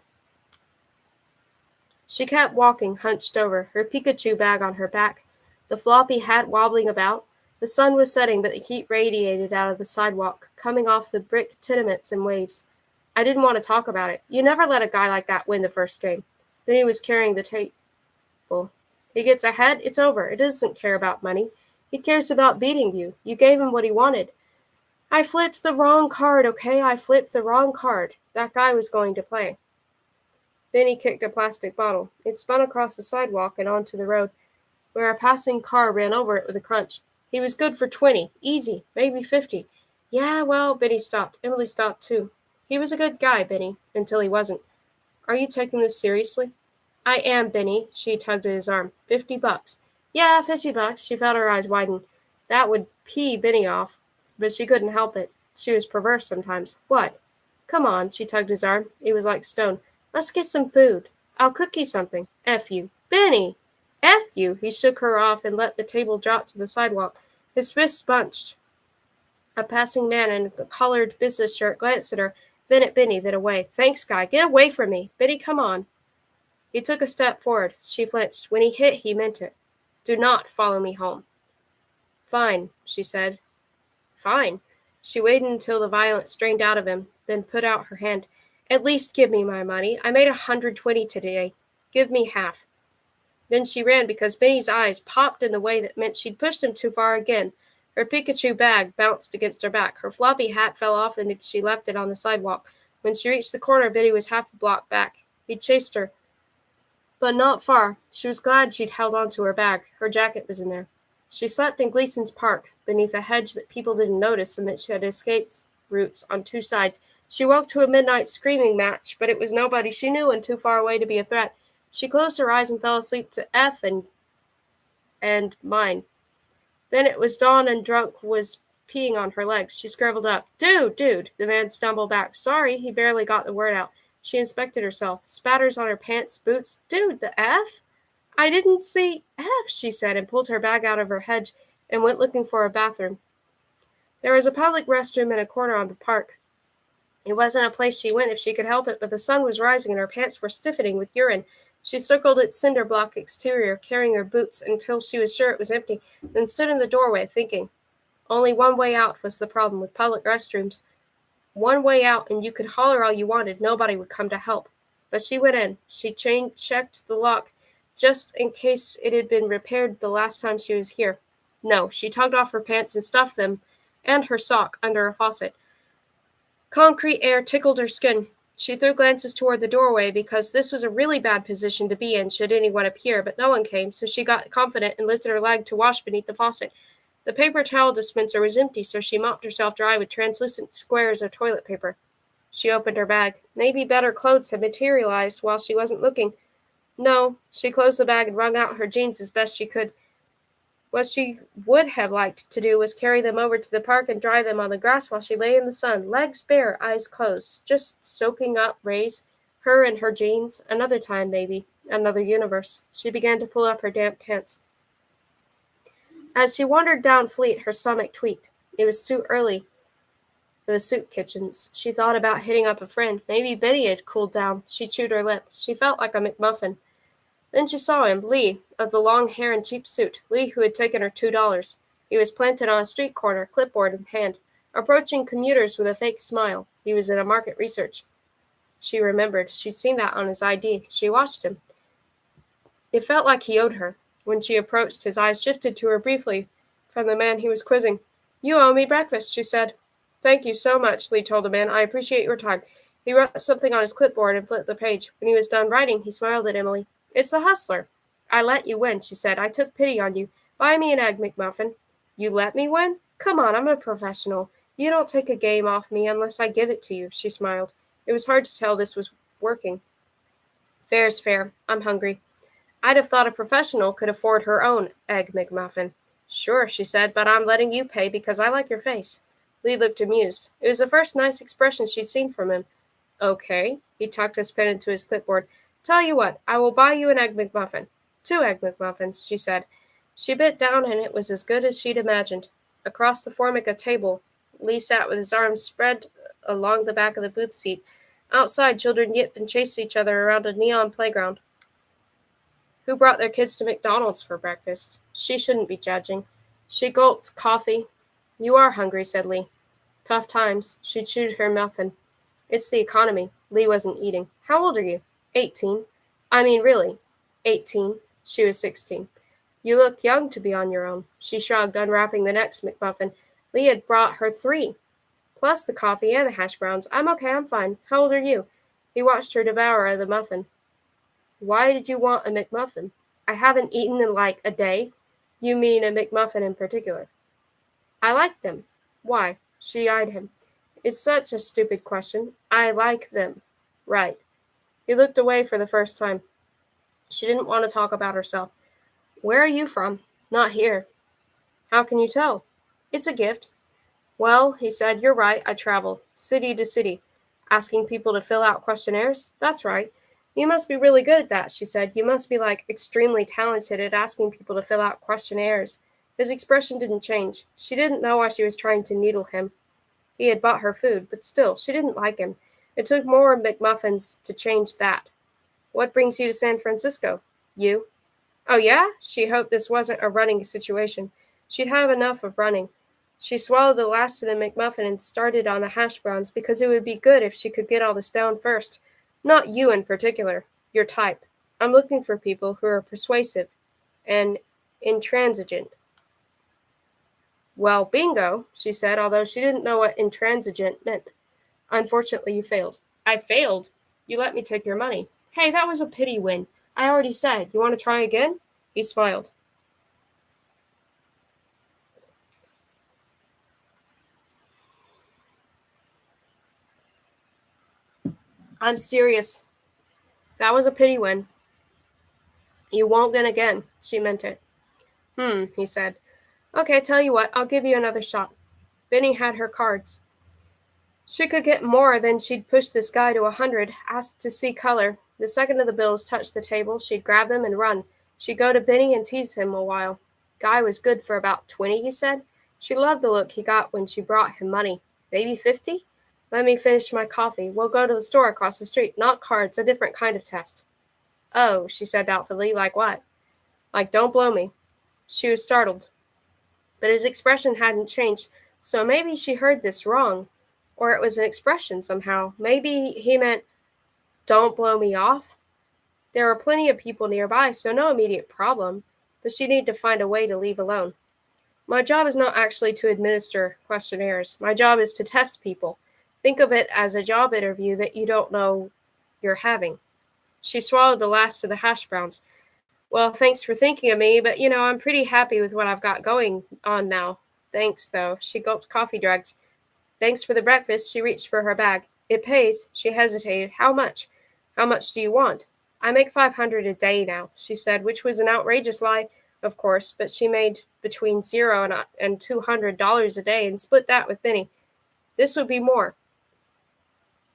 She kept walking, hunched over, her Pikachu bag on her back, the floppy hat wobbling about. The sun was setting, but the heat radiated out of the sidewalk, coming off the brick tenements in waves. I didn't want to talk about it. You never let a guy like that win the first game. Then he was carrying the table. He gets ahead, it's over. It doesn't care about money. He cares about beating you. You gave him what he wanted. I flipped the wrong card, okay? I flipped the wrong card. That guy was going to play. Benny kicked a plastic bottle. It spun across the sidewalk and onto the road, where a passing car ran over it with a crunch. He was good for 20. Easy. Maybe 50. Yeah, well, Benny stopped. Emily stopped, too. He was a good guy, Benny, until he wasn't. Are you taking this seriously? I am, Benny. She tugged at his arm. $50. Yeah, $50. She felt her eyes widen. That would pee Benny off, but she couldn't help it. She was perverse sometimes. What? Come on, she tugged his arm. He was like stone. Let's get some food. I'll cook you something. F you. Benny! F you! He shook her off and let the table drop to the sidewalk. His fists bunched. A passing man in a collared business shirt glanced at her, then at Benny, then away. Thanks, guy. Get away from me. Benny, come on. He took a step forward. She flinched. When he hit, he meant it. Do not follow me home. Fine, she said. Fine. She waited until the violence drained out of him, then put out her hand. At least give me my money. I made 120 today. Give me half. Then she ran because Benny's eyes popped in the way that meant she'd pushed him too far again. Her Pikachu bag bounced against her back. Her floppy hat fell off and she left it on the sidewalk. When she reached the corner, Benny was half a block back. He'd chased her, but not far. She was glad she'd held on to her bag. Her jacket was in there. She slept in Gleason's Park, beneath a hedge that people didn't notice and that she had escape routes on 2 sides. She woke to a midnight screaming match, but it was nobody she knew and too far away to be a threat. She closed her eyes and fell asleep to F and mine. Then it was dawn and Drunk was peeing on her legs. She scribbled up, Dude. The man stumbled back. Sorry, he barely got the word out. She inspected herself. Spatters on her pants, boots. Dude, the F? I didn't see F, she said, and pulled her bag out of her hedge and went looking for a bathroom. There was a public restroom in a corner on the park. It wasn't a place she went if she could help it, but the sun was rising and her pants were stiffening with urine. She circled its cinder block exterior, carrying her boots until she was sure it was empty, then stood in the doorway, thinking. Only one way out was the problem with public restrooms. One way out, and you could holler all you wanted. Nobody would come to help. But she went in. She checked the lock, just in case it had been repaired the last time she was here. No, she tugged off her pants and stuffed them, and her sock, under a faucet. Concrete air tickled her skin. She threw glances toward the doorway because this was a really bad position to be in should anyone appear, but no one came, so she got confident and lifted her leg to wash beneath the faucet. The paper towel dispenser was empty, so she mopped herself dry with translucent squares of toilet paper. She opened her bag. Maybe better clothes had materialized while she wasn't looking. No, she closed the bag and wrung out her jeans as best she could. What she would have liked to do was carry them over to the park and dry them on the grass while she lay in the sun, legs bare, eyes closed, just soaking up rays, her and her jeans. Another time, maybe. Another universe. She began to pull up her damp pants. As she wandered down Fleet, her stomach tweaked. It was too early for the soup kitchens. She thought about hitting up a friend. Maybe Betty had cooled down. She chewed her lip. She felt like a McMuffin. Then she saw him, Lee, of the long hair and cheap suit, Lee who had taken her $2. He was planted on a street corner, clipboard in hand, approaching commuters with a fake smile. He was in a market research. She remembered. She'd seen that on his ID. She watched him. It felt like he owed her. When she approached, his eyes shifted to her briefly from the man he was quizzing. You owe me breakfast, she said. Thank you so much, Lee told the man. I appreciate your time. He wrote something on his clipboard and flipped the page. When he was done writing, he smiled at Emily. It's the hustler. I let you win, she said. I took pity on you. Buy me an egg, McMuffin. You let me win? Come on, I'm a professional. You don't take a game off me unless I give it to you, she smiled. It was hard to tell this was working. Fair's fair. I'm hungry. I'd have thought a professional could afford her own Egg McMuffin. Sure, she said, but I'm letting you pay because I like your face. Lee looked amused. It was the first nice expression she'd seen from him. Okay. He tucked his pen into his clipboard. Tell you what, I will buy you an Egg McMuffin. 2 Egg McMuffins, she said. She bit down, and it was as good as she'd imagined. Across the Formica table, Lee sat with his arms spread along the back of the booth seat. Outside, children yipped and chased each other around a neon playground. Who brought their kids to McDonald's for breakfast? She shouldn't be judging. She gulped coffee. You are hungry, said Lee. Tough times. She chewed her muffin. It's the economy. Lee wasn't eating. How old are you? 18. I mean, really. 18. She was 16. You look young to be on your own. She shrugged, unwrapping the next McMuffin. Lee had brought her 3, plus the coffee and the hash browns. I'm okay, I'm fine. How old are you? He watched her devour the muffin. Why did you want a McMuffin? I haven't eaten in like a day. You mean a McMuffin in particular? I like them. Why? She eyed him. It's such a stupid question. I like them. Right. He looked away for the first time. She didn't want to talk about herself. Where are you from? Not here. How can you tell? It's a gift. Well, he said, you're right, I travel, city to city, asking people to fill out questionnaires. That's right. You must be really good at that, she said. You must be like extremely talented at asking people to fill out questionnaires. His expression didn't change. She didn't know why she was trying to needle him. He had bought her food, but still, she didn't like him. It took more McMuffins to change that. What brings you to San Francisco? You. Oh, yeah? She hoped this wasn't a running situation. She'd have enough of running. She swallowed the last of the McMuffin and started on the hash browns because it would be good if she could get all this down first. Not you in particular. Your type. I'm looking for people who are persuasive and intransigent. Well, bingo, she said, although she didn't know what intransigent meant. Unfortunately, you failed. I failed? You let me take your money. Hey, that was a pity win. I already said. You want to try again? He smiled. I'm serious. That was a pity win. You won't win again. She meant it. He said. Okay, tell you what, I'll give you another shot. Benny had her cards. She could get more than she'd push this guy to 100, asked to see color. The second of the bills touched the table, she'd grab them and run. She'd go to Benny and tease him a while. Guy was good for about 20, he said. She loved the look he got when she brought him money. Maybe 50? Let me finish my coffee. We'll go to the store across the street. Not cards, a different kind of test. Oh, she said doubtfully, like what? Like don't blow me. She was startled. But his expression hadn't changed, so maybe she heard this wrong. Or it was an expression somehow. Maybe he meant, don't blow me off. There were plenty of people nearby, so no immediate problem, but she needed to find a way to leave alone. My job is not actually to administer questionnaires. My job is to test people. Think of it as a job interview that you don't know you're having. She swallowed the last of the hash browns. Well, thanks for thinking of me, but I'm pretty happy with what I've got going on now. Thanks, though. She gulped coffee dregs. Thanks for the breakfast. She reached for her bag. It pays. She hesitated. How much? How much do you want? I make 500 a day now, she said, which was an outrageous lie, of course, but she made between $0 and $200 a day and split that with Benny. This would be more.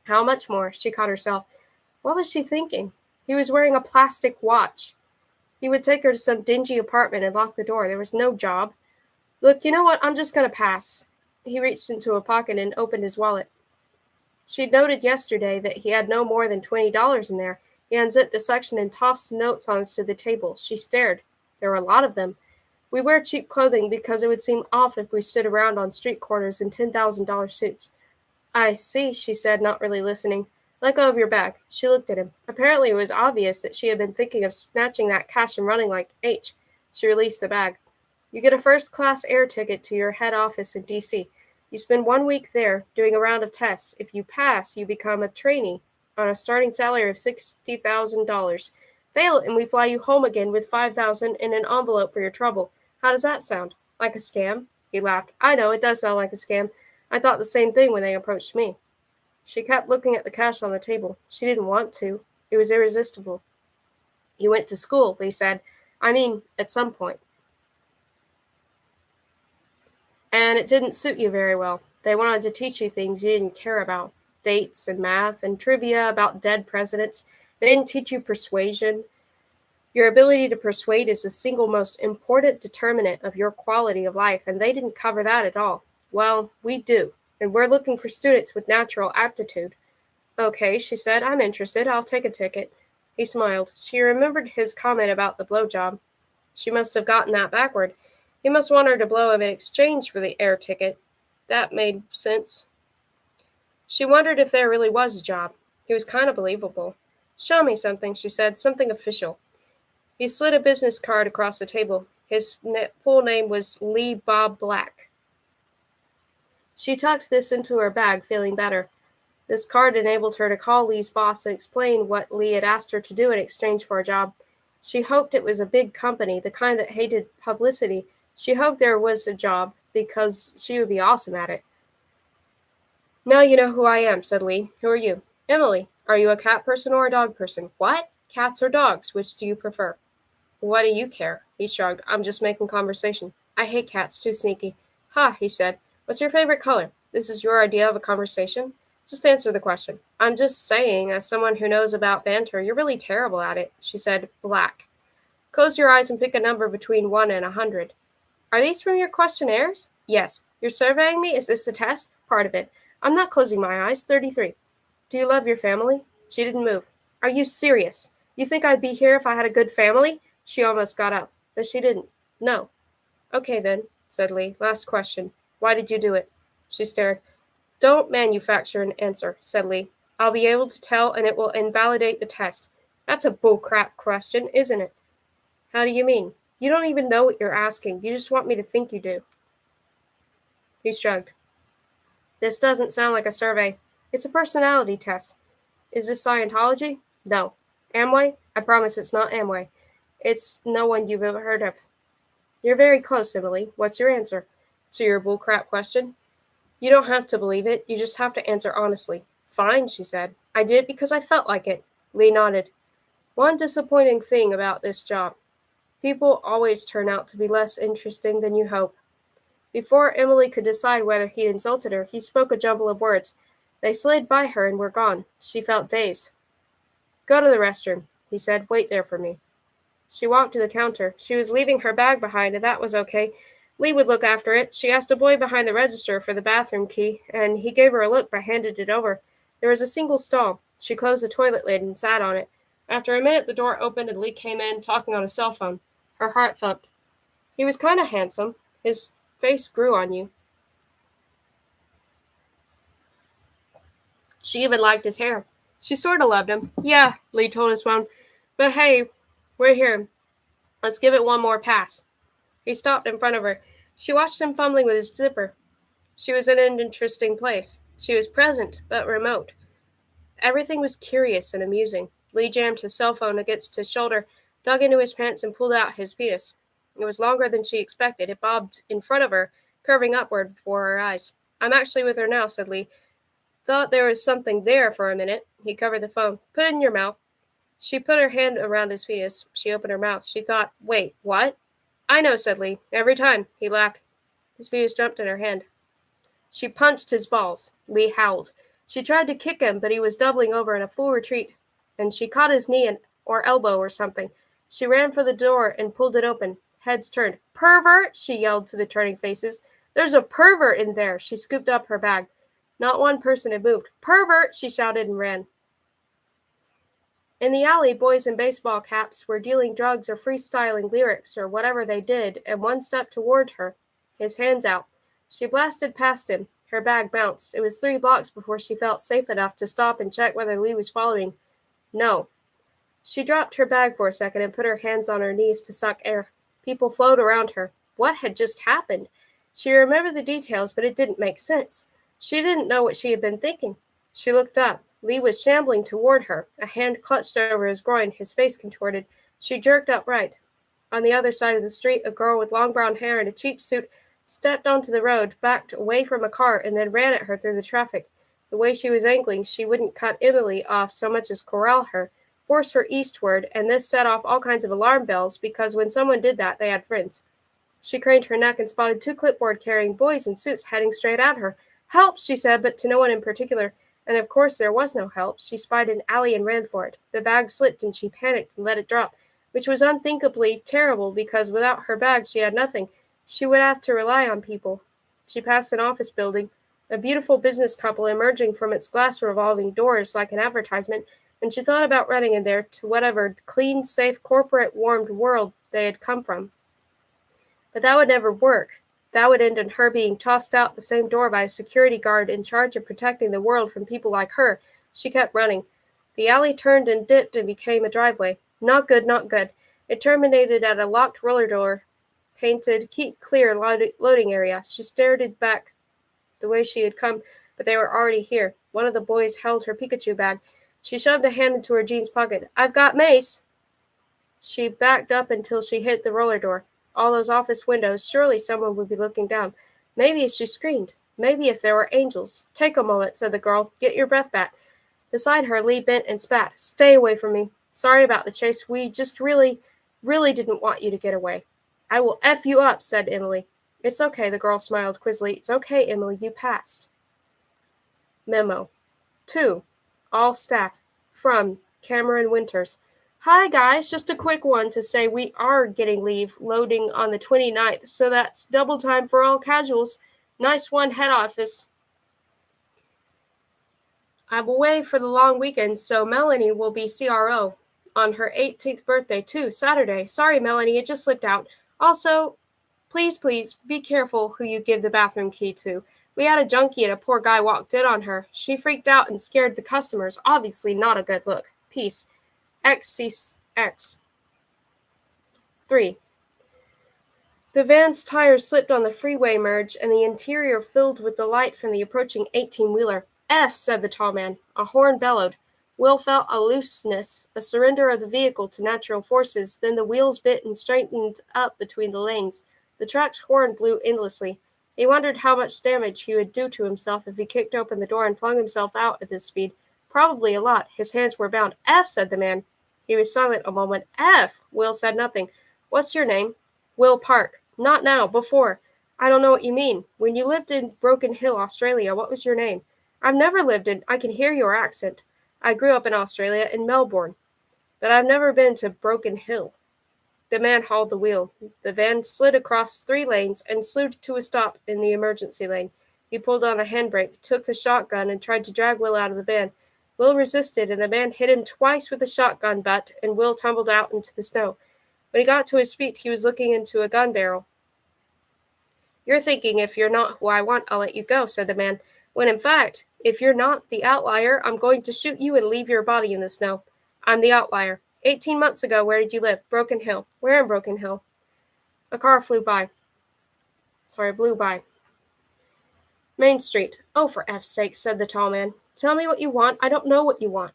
How much more? She caught herself. What was she thinking? He was wearing a plastic watch. He would take her to some dingy apartment and lock the door. There was no job. Look, you know what? I'm just going to pass. He reached into a pocket and opened his wallet. She'd noted yesterday that he had no more than $20 in there. He unzipped a section and tossed notes onto the table. She stared. There were a lot of them. We wear cheap clothing because it would seem off if we stood around on street corners in $10,000 suits. I see, she said, not really listening. Let go of your bag. She looked at him. Apparently it was obvious that she had been thinking of snatching that cash and running like H. She released the bag. You get a first-class air ticket to your head office in D.C. You spend 1 week there, doing a round of tests. If you pass, you become a trainee on a starting salary of $60,000. Fail, and we fly you home again with $5,000 in an envelope for your trouble. How does that sound? Like a scam? He laughed. I know, it does sound like a scam, I thought the same thing when they approached me. She kept looking at the cash on the table. She didn't want to. It was irresistible. You went to school, Lee said. I mean, at some point. And it didn't suit you very well. They wanted to teach you things you didn't care about, dates and math and trivia about dead presidents. They didn't teach you persuasion. Your ability to persuade is the single most important determinant of your quality of life, and they didn't cover that at all. Well, we do, and we're looking for students with natural aptitude. Okay, she said, I'm interested. I'll take a ticket. He smiled. She remembered his comment about the blowjob. She must have gotten that backward. He must want her to blow him in exchange for the air ticket. That made sense. She wondered if there really was a job. He was kind of believable. Show me something, she said, something official. He slid a business card across the table. His full name was Lee Bob Black. She tucked this into her bag, feeling better. This card enabled her to call Lee's boss and explain what Lee had asked her to do in exchange for a job. She hoped it was a big company, the kind that hated publicity. She hoped there was a job because she would be awesome at it. Now you know who I am, said Lee. Who are you? Emily. Are you a cat person or a dog person? What? Cats or dogs? Which do you prefer? What do you care? He shrugged. I'm just making conversation. I hate cats, too sneaky. Ha, he said. What's your favorite color? This is your idea of a conversation? Just answer the question. I'm just saying, as someone who knows about banter, you're really terrible at it, she said. Black. Close your eyes and pick a number between 1 and 100. Are these from your questionnaires? Yes. You're surveying me? Is this the test? Part of it. I'm not closing my eyes. 33. Do you love your family? She didn't move. Are you serious? You think I'd be here if I had a good family? She almost got up, but she didn't. No. Okay then, said Lee. Last question. Why did you do it? She stared. Don't manufacture an answer, said Lee. I'll be able to tell and it will invalidate the test. That's a bullcrap question, isn't it? How do you mean? You don't even know what you're asking. You just want me to think you do. He shrugged. This doesn't sound like a survey. It's a personality test. Is this Scientology? No. Amway? I promise it's not Amway. It's no one you've ever heard of. You're very close, Emily. What's your answer? To your bullcrap question? You don't have to believe it. You just have to answer honestly. Fine, she said. I did it because I felt like it. Lee nodded. One disappointing thing about this job. People always turn out to be less interesting than you hope. Before Emily could decide whether he'd insulted her, he spoke a jumble of words. They slid by her and were gone. She felt dazed. Go to the restroom, he said. Wait there for me. She walked to the counter. She was leaving her bag behind, and that was okay. Lee would look after it. She asked a boy behind the register for the bathroom key, and he gave her a look but handed it over. There was a single stall. She closed the toilet lid and sat on it. After a minute, the door opened and Lee came in, talking on a cell phone. Her heart thumped. He was kind of handsome. His face grew on you. She even liked his hair. She sort of loved him. Yeah, Lee told his phone. But hey, we're here. Let's give it one more pass. He stopped in front of her. She watched him fumbling with his zipper. She was in an interesting place. She was present, but remote. Everything was curious and amusing. Lee jammed his cell phone against his shoulder, dug into his pants, and pulled out his penis. It was longer than she expected. It bobbed in front of her, curving upward before her eyes. I'm actually with her now, said Lee. Thought there was something there for a minute. He covered the phone. Put it in your mouth. She put her hand around his fetus. She opened her mouth. She thought, wait, what? I know, said Lee. Every time. He laughed. His fetus jumped in her hand. She punched his balls. Lee howled. She tried to kick him, but he was doubling over in a full retreat, and she caught his knee or elbow or something. She ran for the door and pulled it open. Heads turned. Pervert! She yelled to the turning faces. There's a pervert in there! She scooped up her bag. Not one person had moved. Pervert! She shouted and ran. In the alley, boys in baseball caps were dealing drugs or freestyling lyrics or whatever they did, and one stepped toward her, his hands out. She blasted past him. Her bag bounced. It was 3 blocks before she felt safe enough to stop and check whether Lee was following. No. She dropped her bag for a second and put her hands on her knees to suck air. People flowed around her. What had just happened? She remembered the details, but it didn't make sense. She didn't know what she had been thinking. She looked up. Lee was shambling toward her, a hand clutched over his groin, his face contorted. She jerked upright. On the other side of the street, a girl with long brown hair and a cheap suit stepped onto the road, backed away from a car, and then ran at her through the traffic. The way she was angling, she wouldn't cut Emily off so much as corral her, force her eastward, and this set off all kinds of alarm bells because when someone did that, they had friends. She craned her neck and spotted two clipboard-carrying boys in suits heading straight at her. "Help!" she said, but to no one in particular. And of course there was no help. She spied an alley and ran for it. The bag slipped and she panicked and let it drop, which was unthinkably terrible because without her bag she had nothing. She would have to rely on people. She passed an office building, a beautiful business couple emerging from its glass revolving doors like an advertisement, and she thought about running in there to whatever clean, safe, corporate-warmed world they had come from. But that would never work. That would end in her being tossed out the same door by a security guard in charge of protecting the world from people like her. She kept running. The alley turned and dipped and became a driveway. Not good, not good. It terminated at a locked roller door, painted "Keep Clear" loading area. She started back the way she had come, but they were already here. One of the boys held her Pikachu bag. She shoved a hand into her jeans pocket. "I've got mace." She backed up until she hit the roller door. All those office windows, surely someone would be looking down. Maybe she screamed. Maybe if there were angels. "Take a moment," said the girl. "Get your breath back." Beside her, Lee bent and spat. "Stay away from me. Sorry about the chase. We just really didn't want you to get away." "I will F you up," said Emily. "It's okay," the girl smiled quizzly. "It's okay, Emily. You passed." Memo. 2. All staff. From Cameron Winters. "Hi guys, just a quick one to say we are getting leave loading on the 29th, so that's double time for all casuals. Nice one, head office. I'm away for the long weekend, so Melanie will be CRO on her 18th birthday too, Saturday. Sorry, Melanie, it just slipped out. Also, please, be careful who you give the bathroom key to. We had a junkie and a poor guy walked in on her. She freaked out and scared the customers. Obviously not a good look. Peace. XCX. 3. The van's tires slipped on the freeway merge, and the interior filled with the light from the approaching 18-wheeler. "F," said the tall man. A horn bellowed. Will felt a looseness, a surrender of the vehicle to natural forces, then the wheels bit and straightened up between the lanes. The truck's horn blew endlessly. He wondered how much damage he would do to himself if he kicked open the door and flung himself out at this speed. Probably a lot. His hands were bound. "F," said the man. He was silent a moment. "F." Will said nothing. "What's your name?" "Will Park." "Not now. Before." "I don't know what you mean. When you lived in Broken Hill, Australia, what was your name?" "I've never lived in. I can hear your accent." "I grew up in Australia, in Melbourne. But I've never been to Broken Hill." The man hauled the wheel. The van slid across 3 lanes and slewed to a stop in the emergency lane. He pulled on the handbrake, took the shotgun, and tried to drag Will out of the van. Will resisted, and the man hit him twice with the shotgun butt, and Will tumbled out into the snow. When he got to his feet, he was looking into a gun barrel. "You're thinking if you're not who I want, I'll let you go," said the man, "when in fact, if you're not the outlier, I'm going to shoot you and leave your body in the snow." "I'm the outlier." 18 months ago, where did you live?" "Broken Hill." "Where in Broken Hill?" A car blew by. "Main Street." "Oh, for F's sake," said the tall man. "Tell me what you want. I don't know what you want."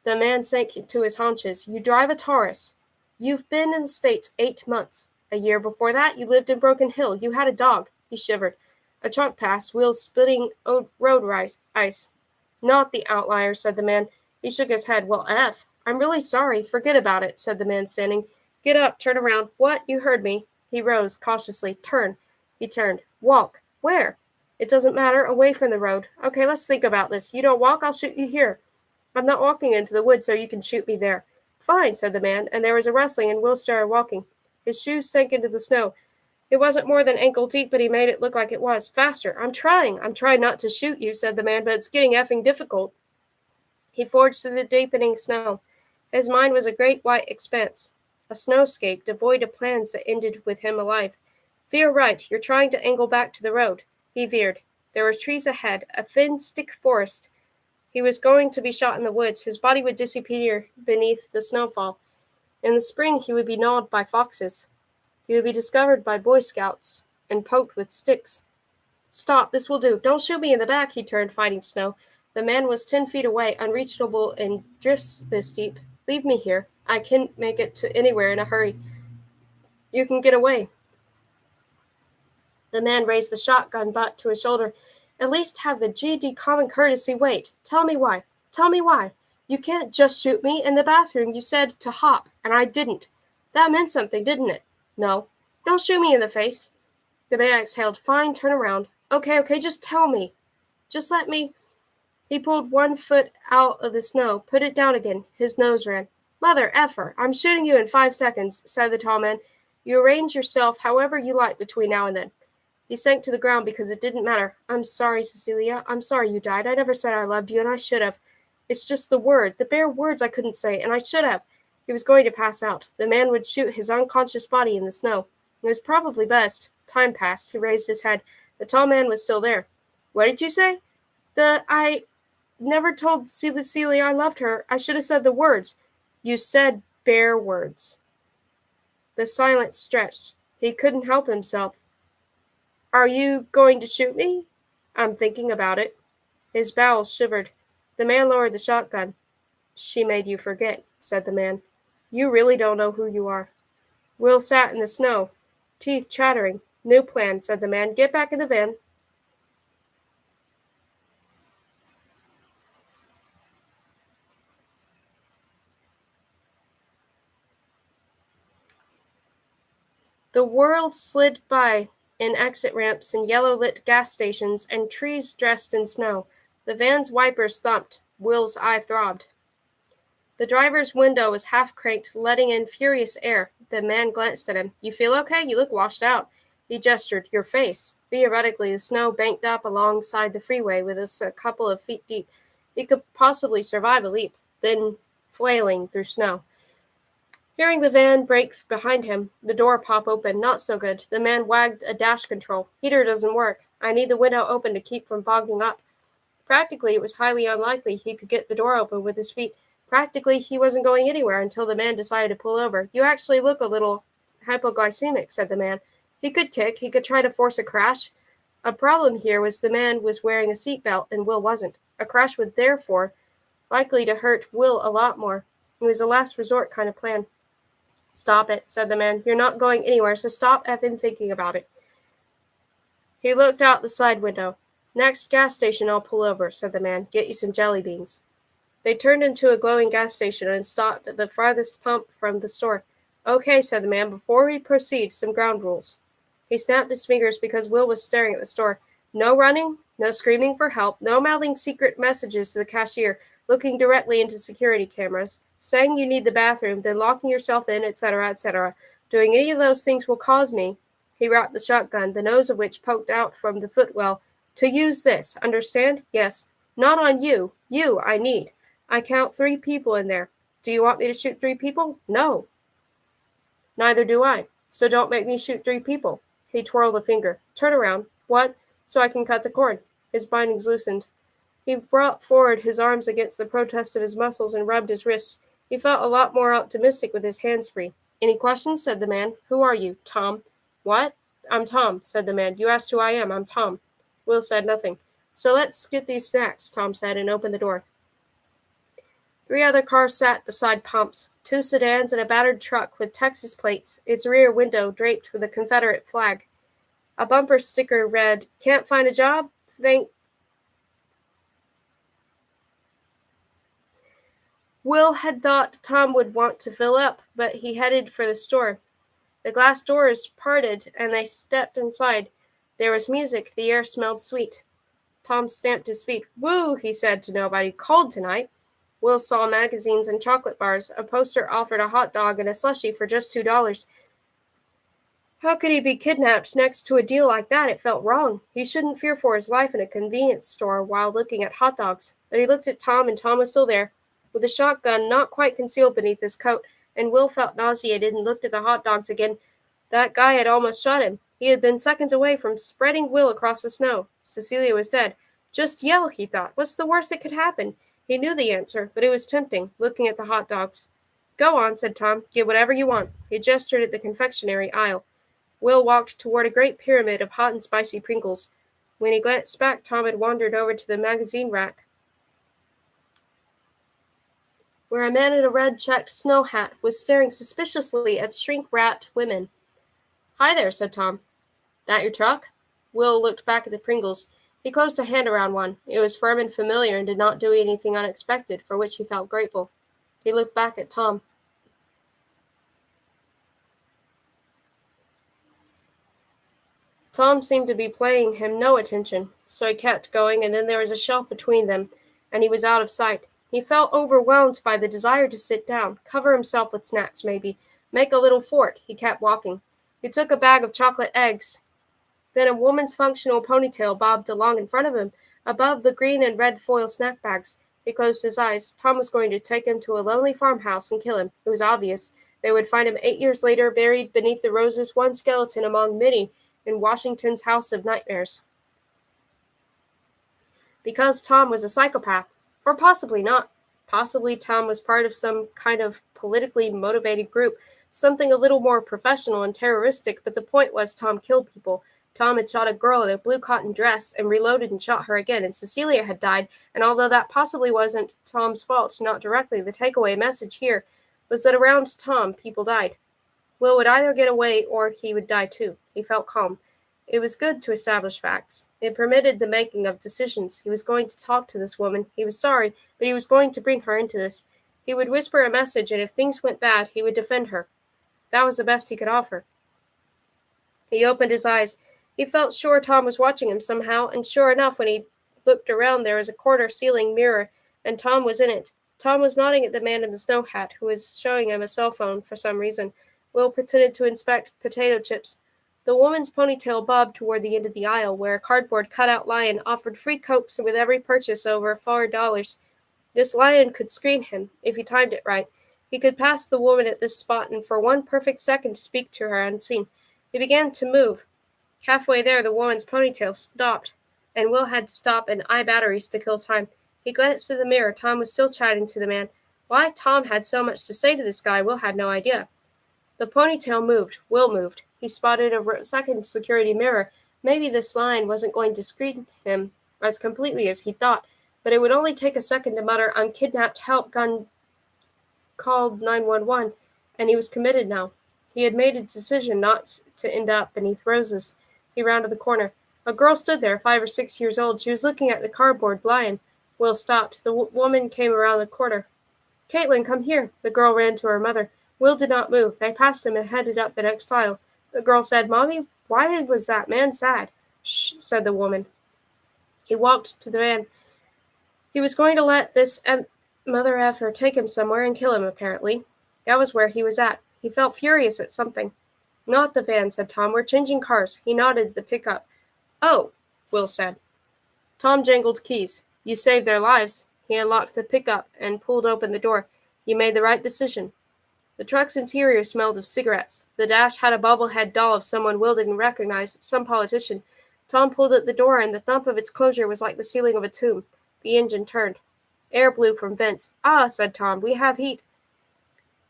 The man sank to his haunches. "You drive a Taurus. You've been in the States 8 months. A year before that, you lived in Broken Hill. You had a dog." He shivered. A truck passed, wheels spitting road ice. "Not the outlier," said the man. He shook his head. "Well, F. I'm really sorry. Forget about it," said the man standing. "Get up. Turn around." "What? You heard me." He rose cautiously. "Turn." He turned. "Walk." "Where?" "It doesn't matter. Away from the road." "Okay, let's think about this. You don't walk, I'll shoot you here." "I'm not walking into the woods so you can shoot me there." "Fine," said the man, and there was a rustling and Will started walking. His shoes sank into the snow. It wasn't more than ankle deep, but he made it look like it was. "Faster. I'm trying not to shoot you," said the man, "but it's getting effing difficult." He forged through the deepening snow. His mind was a great white expanse, a snowscape devoid of plans that ended with him alive. "Veer right. You're trying to angle back to the road." He veered. There were trees ahead, a thin, thick forest. He was going to be shot in the woods. His body would disappear beneath the snowfall. In the spring he would be gnawed by foxes. He would be discovered by Boy Scouts and poked with sticks. "Stop, this will do. Don't shoot me in the back," he turned, fighting snow. The man was 10 feet away, unreachable in drifts this deep. "Leave me here. I can't make it to anywhere in a hurry. You can get away." The man raised the shotgun butt to his shoulder. At least have the GD common courtesy wait. Tell me why. Tell me why. You can't just shoot me. In the bathroom you said to hop, and I didn't. That meant something, didn't it? No. Don't shoot me in the face. The man exhaled. Fine, turn around. Okay, just tell me. Just let me. He pulled one foot out of the snow, put it down again. His nose ran. Mother effer, I'm shooting you in 5 seconds, said the tall man. You arrange yourself however you like between now and then. He sank to the ground because it didn't matter. I'm sorry, Cecilia. I'm sorry you died. I never said I loved you, and I should have. It's just the bare words I couldn't say, and I should have. He was going to pass out. The man would shoot his unconscious body in the snow. It was probably best. Time passed. He raised his head. The tall man was still there. What did you say? I never told Cecilia I loved her. I should have said the words. You said bare words. The silence stretched. He couldn't help himself. Are you going to shoot me? I'm thinking about it. His bowels shivered. The man lowered the shotgun. She made you forget, said the man. You really don't know who you are. Will sat in the snow, teeth chattering. New plan, said the man. Get back in the van. The world slid by in exit ramps and yellow-lit gas stations and trees dressed in snow. The van's wipers thumped. Will's eye throbbed. The driver's window was half-cranked, letting in furious air. The man glanced at him. You feel okay? You look washed out. He gestured. Your face. Theoretically, the snow banked up alongside the freeway with us a couple of feet deep. He could possibly survive a leap, then flailing through snow. Hearing the van brake behind him, the door pop open. Not so good. The man wagged a dash control. Heater doesn't work. I need the window open to keep from fogging up. Practically, it was highly unlikely he could get the door open with his feet. Practically, he wasn't going anywhere until the man decided to pull over. You actually look a little hypoglycemic, said the man. He could kick. He could try to force a crash. A problem here was the man was wearing a seatbelt and Will wasn't. A crash would therefore likely to hurt Will a lot more. It was a last resort kind of plan. Stop it, said the man. You're not going anywhere, so stop effing thinking about it. He looked out the side window. Next gas station I'll pull over, said the man. Get you some jelly beans. They turned into a glowing gas station and stopped at the farthest pump from the store. Okay, said the man. Before we proceed, some ground rules. He snapped his fingers because Will was staring at the store. No running, no screaming for help, no mouthing secret messages to the cashier, looking directly into security cameras, saying you need the bathroom, then locking yourself in, etc., etc. Doing any of those things will cause me, he rapped the shotgun, the nose of which poked out from the footwell, to use this, understand? Yes. Not on you. You, I need. I count 3 people in there. Do you want me to shoot 3 people? No. Neither do I. So don't make me shoot 3 people. He twirled a finger. Turn around. What? So I can cut the cord. His bindings loosened. He brought forward his arms against the protest of his muscles and rubbed his wrists. He felt a lot more optimistic with his hands free. Any questions? Said the man. Who are you? Tom. What? I'm Tom, said the man. You asked who I am. I'm Tom. Will said nothing. So let's get these snacks, Tom said, and opened the door. 3 other cars sat beside pumps, 2 sedans and a battered truck with Texas plates, its rear window draped with a Confederate flag. A bumper sticker read, Can't find a job? Will had thought Tom would want to fill up, but he headed for the store. The glass doors parted, and they stepped inside. There was music. The air smelled sweet. Tom stamped his feet. Woo, he said to nobody. Cold tonight. Will saw magazines and chocolate bars. A poster offered a hot dog and a slushie for just $2. How could he be kidnapped next to a deal like that? It felt wrong. He shouldn't fear for his life in a convenience store while looking at hot dogs. But he looked at Tom, and Tom was still there, with a shotgun not quite concealed beneath his coat, and Will felt nauseated and looked at the hot dogs again. That guy had almost shot him. He had been seconds away from spreading Will across the snow. Cecilia was dead. Just yell, he thought. What's the worst that could happen? He knew the answer, but it was tempting, looking at the hot dogs. Go on, said Tom. Get whatever you want. He gestured at the confectionery aisle. Will walked toward a great pyramid of hot and spicy Pringles. When he glanced back, Tom had wandered over to the magazine rack, where a man in a red-checked snow hat was staring suspiciously at shrink-wrapped women. Hi there, said Tom. That your truck? Will looked back at the Pringles. He closed a hand around one. It was firm and familiar and did not do anything unexpected, for which he felt grateful. He looked back at Tom. Tom seemed to be paying him no attention, so he kept going, and then there was a shelf between them, and he was out of sight. He felt overwhelmed by the desire to sit down, cover himself with snacks maybe, make a little fort. He kept walking. He took a bag of chocolate eggs. Then a woman's functional ponytail bobbed along in front of him, above the green and red foil snack bags. He closed his eyes. Tom was going to take him to a lonely farmhouse and kill him. It was obvious. They would find him 8 years later, buried beneath the roses, one skeleton among many, in Washington's House of Nightmares. Because Tom was a psychopath. Or possibly not. Possibly Tom was part of some kind of politically motivated group, something a little more professional and terroristic, but the point was Tom killed people. Tom had shot a girl in a blue cotton dress and reloaded and shot her again, and Cecilia had died, and although that possibly wasn't Tom's fault, not directly, the takeaway message here was that around Tom, people died. Will would either get away or he would die too. He felt calm. It was good to establish facts. It permitted the making of decisions. He was going to talk to this woman. He was sorry, but he was going to bring her into this. He would whisper a message, and if things went bad, he would defend her. That was the best he could offer. He opened his eyes. He felt sure Tom was watching him somehow, and sure enough, when he looked around, there was a corner-ceiling mirror, and Tom was in it. Tom was nodding at the man in the snow hat, who was showing him a cell phone for some reason. Will pretended to inspect potato chips. The woman's ponytail bobbed toward the end of the aisle, where a cardboard cutout lion offered free Cokes with every purchase over $4. This lion could screen him, if he timed it right. He could pass the woman at this spot and for one perfect second speak to her unseen. He began to move. Halfway there, the woman's ponytail stopped, and Will had to stop and eye batteries to kill time. He glanced in the mirror. Tom was still chatting to the man. Why Tom had so much to say to this guy, Will had no idea. The ponytail moved. Will moved. He spotted a second security mirror. Maybe this line wasn't going to screen him as completely as he thought, but it would only take a second to mutter, "I'm kidnapped, help, gun called 911," and he was committed now. He had made a decision not to end up beneath roses. He rounded the corner. A girl stood there, 5 or 6 years old. She was looking at the cardboard lion. Will stopped. The woman came around the corner. "Caitlin, come here." The girl ran to her mother. Will did not move. They passed him and headed up the next aisle. The girl said, "Mommy, why was that man sad?" "Shh," said the woman. He walked to the man. He was going to let this mother effer take him somewhere and kill him, apparently. That was where he was at. He felt furious at something. "Not the van," said Tom. "We're changing cars." He nodded the pickup. "Oh," Will said. Tom jangled keys. "You saved their lives." He unlocked the pickup and pulled open the door. "You made the right decision." The truck's interior smelled of cigarettes. The dash had a bobblehead doll of someone Will didn't recognize, some politician. Tom pulled at the door, and the thump of its closure was like the ceiling of a tomb. The engine turned. Air blew from vents. "Ah," said Tom, "we have heat."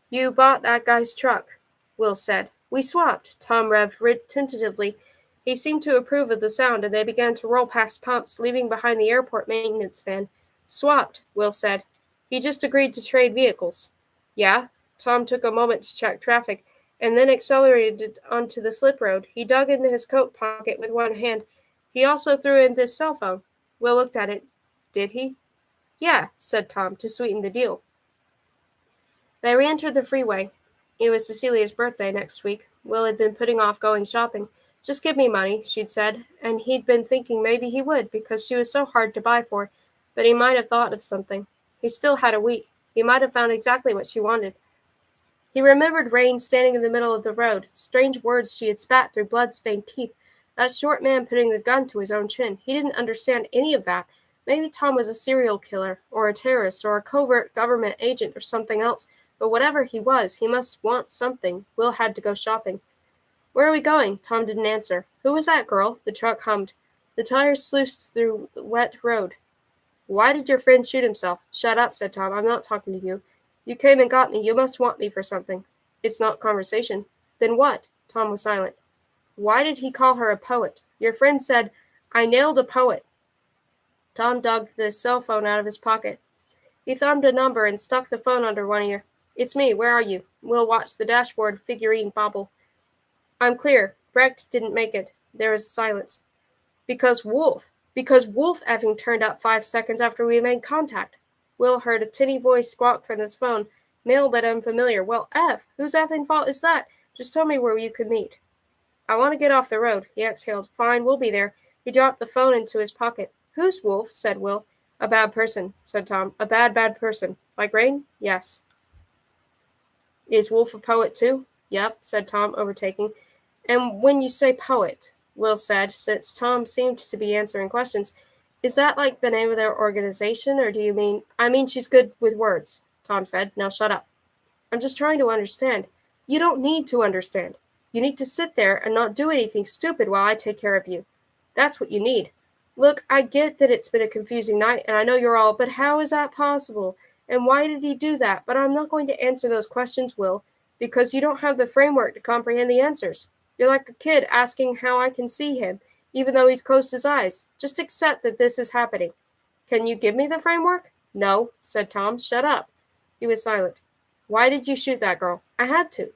"You bought that guy's truck," Will said. "We swapped." Tom revved tentatively. He seemed to approve of the sound, and they began to roll past pumps, leaving behind the airport maintenance van. "Swapped," Will said. "He just agreed to trade vehicles." "Yeah?" Tom took a moment to check traffic, and then accelerated onto the slip road. He dug into his coat pocket with one hand. He also threw in this cell phone. Will looked at it. "Did he?" "Yeah," said Tom, to sweeten the deal. They re-entered the freeway. It was Cecilia's birthday next week. Will had been putting off going shopping. "Just give me money," she'd said, and he'd been thinking maybe he would, because she was so hard to buy for, but he might have thought of something. He still had a week. He might have found exactly what she wanted. He remembered Rain standing in the middle of the road, strange words she had spat through blood-stained teeth, that short man putting the gun to his own chin. He didn't understand any of that. Maybe Tom was a serial killer, or a terrorist, or a covert government agent, or something else, but whatever he was, he must want something. Will had to go shopping. "Where are we going?" Tom didn't answer. "Who was that girl?" The truck hummed. The tires sluiced through the wet road. "Why did your friend shoot himself?" "Shut up," said Tom. "I'm not talking to you. You came and got me. You must want me for something." "It's not conversation." "Then what?" Tom was silent. "Why did he call her a poet? Your friend said, 'I nailed a poet.'" Tom dug the cell phone out of his pocket. He thumbed a number and stuck the phone under one ear. "It's me. Where are you?" Will watched the dashboard figurine bobble. "I'm clear. Brecht didn't make it." There was silence. Because Wolf effing turned up 5 seconds after we made contact. Will heard a tinny voice squawk from his phone, male but unfamiliar. Well, whose effing fault is that? Just tell me where you can meet. I want to get off the road, he exhaled. Fine, we'll be there. He dropped the phone into his pocket. Who's Wolf? Said Will. A bad person, said Tom. A bad, bad person. Like rain? Yes. Is Wolf a poet too? Yep, said Tom, overtaking. And when you say poet, Will said, since Tom seemed to be answering questions, is that like the name of their organization, or do you mean... I mean she's good with words, Tom said. Now shut up. I'm just trying to understand. You don't need to understand. You need to sit there and not do anything stupid while I take care of you. That's what you need. Look, I get that it's been a confusing night, and I know you're all, but how is that possible? And why did he do that? But I'm not going to answer those questions, Will, because you don't have the framework to comprehend the answers. You're like a kid asking how I can see him, even though he's closed his eyes. Just accept that this is happening. Can you give me the framework? No, said Tom. Shut up. He was silent. Why did you shoot that girl? I had to.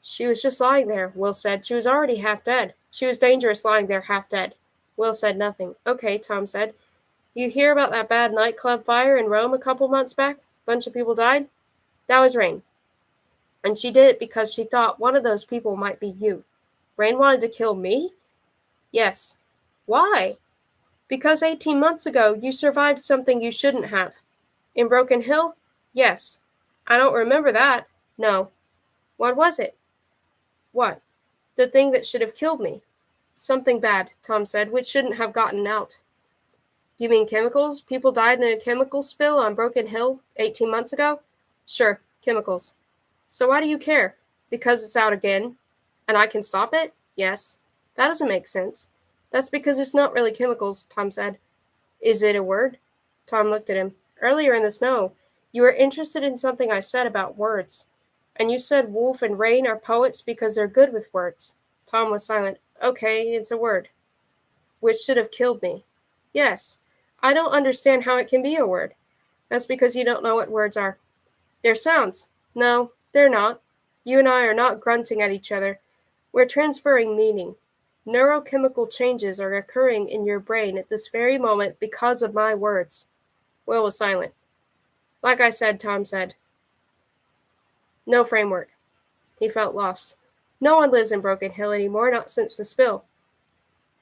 She was just lying there, Will said. She was already half dead. She was dangerous lying there half dead. Will said nothing. Okay, Tom said. You hear about that bad nightclub fire in Rome a couple months back? Bunch of people died? That was Rain. And she did it because she thought one of those people might be you. Rain wanted to kill me? Yes. Why? Because 18 months ago you survived something you shouldn't have. In Broken Hill? Yes. I don't remember that. No. What was it? What? The thing that should have killed me. Something bad, Tom said, which shouldn't have gotten out. You mean chemicals? People died in a chemical spill on Broken Hill 18 months ago? Sure, chemicals. So why do you care? Because it's out again. And I can stop it? Yes. That doesn't make sense. That's because it's not really chemicals, Tom said. Is it a word? Tom looked at him. Earlier in the snow, you were interested in something I said about words. And you said Wolf and Rain are poets because they're good with words. Tom was silent. Okay, it's a word. Which should have killed me. Yes. I don't understand how it can be a word. That's because you don't know what words are. They're sounds. No, they're not. You and I are not grunting at each other. We're transferring meaning. Neurochemical changes are occurring in your brain at this very moment because of my words. Will was silent. Like I said, Tom said. No framework. He felt lost. No one lives in Broken Hill anymore, not since the spill.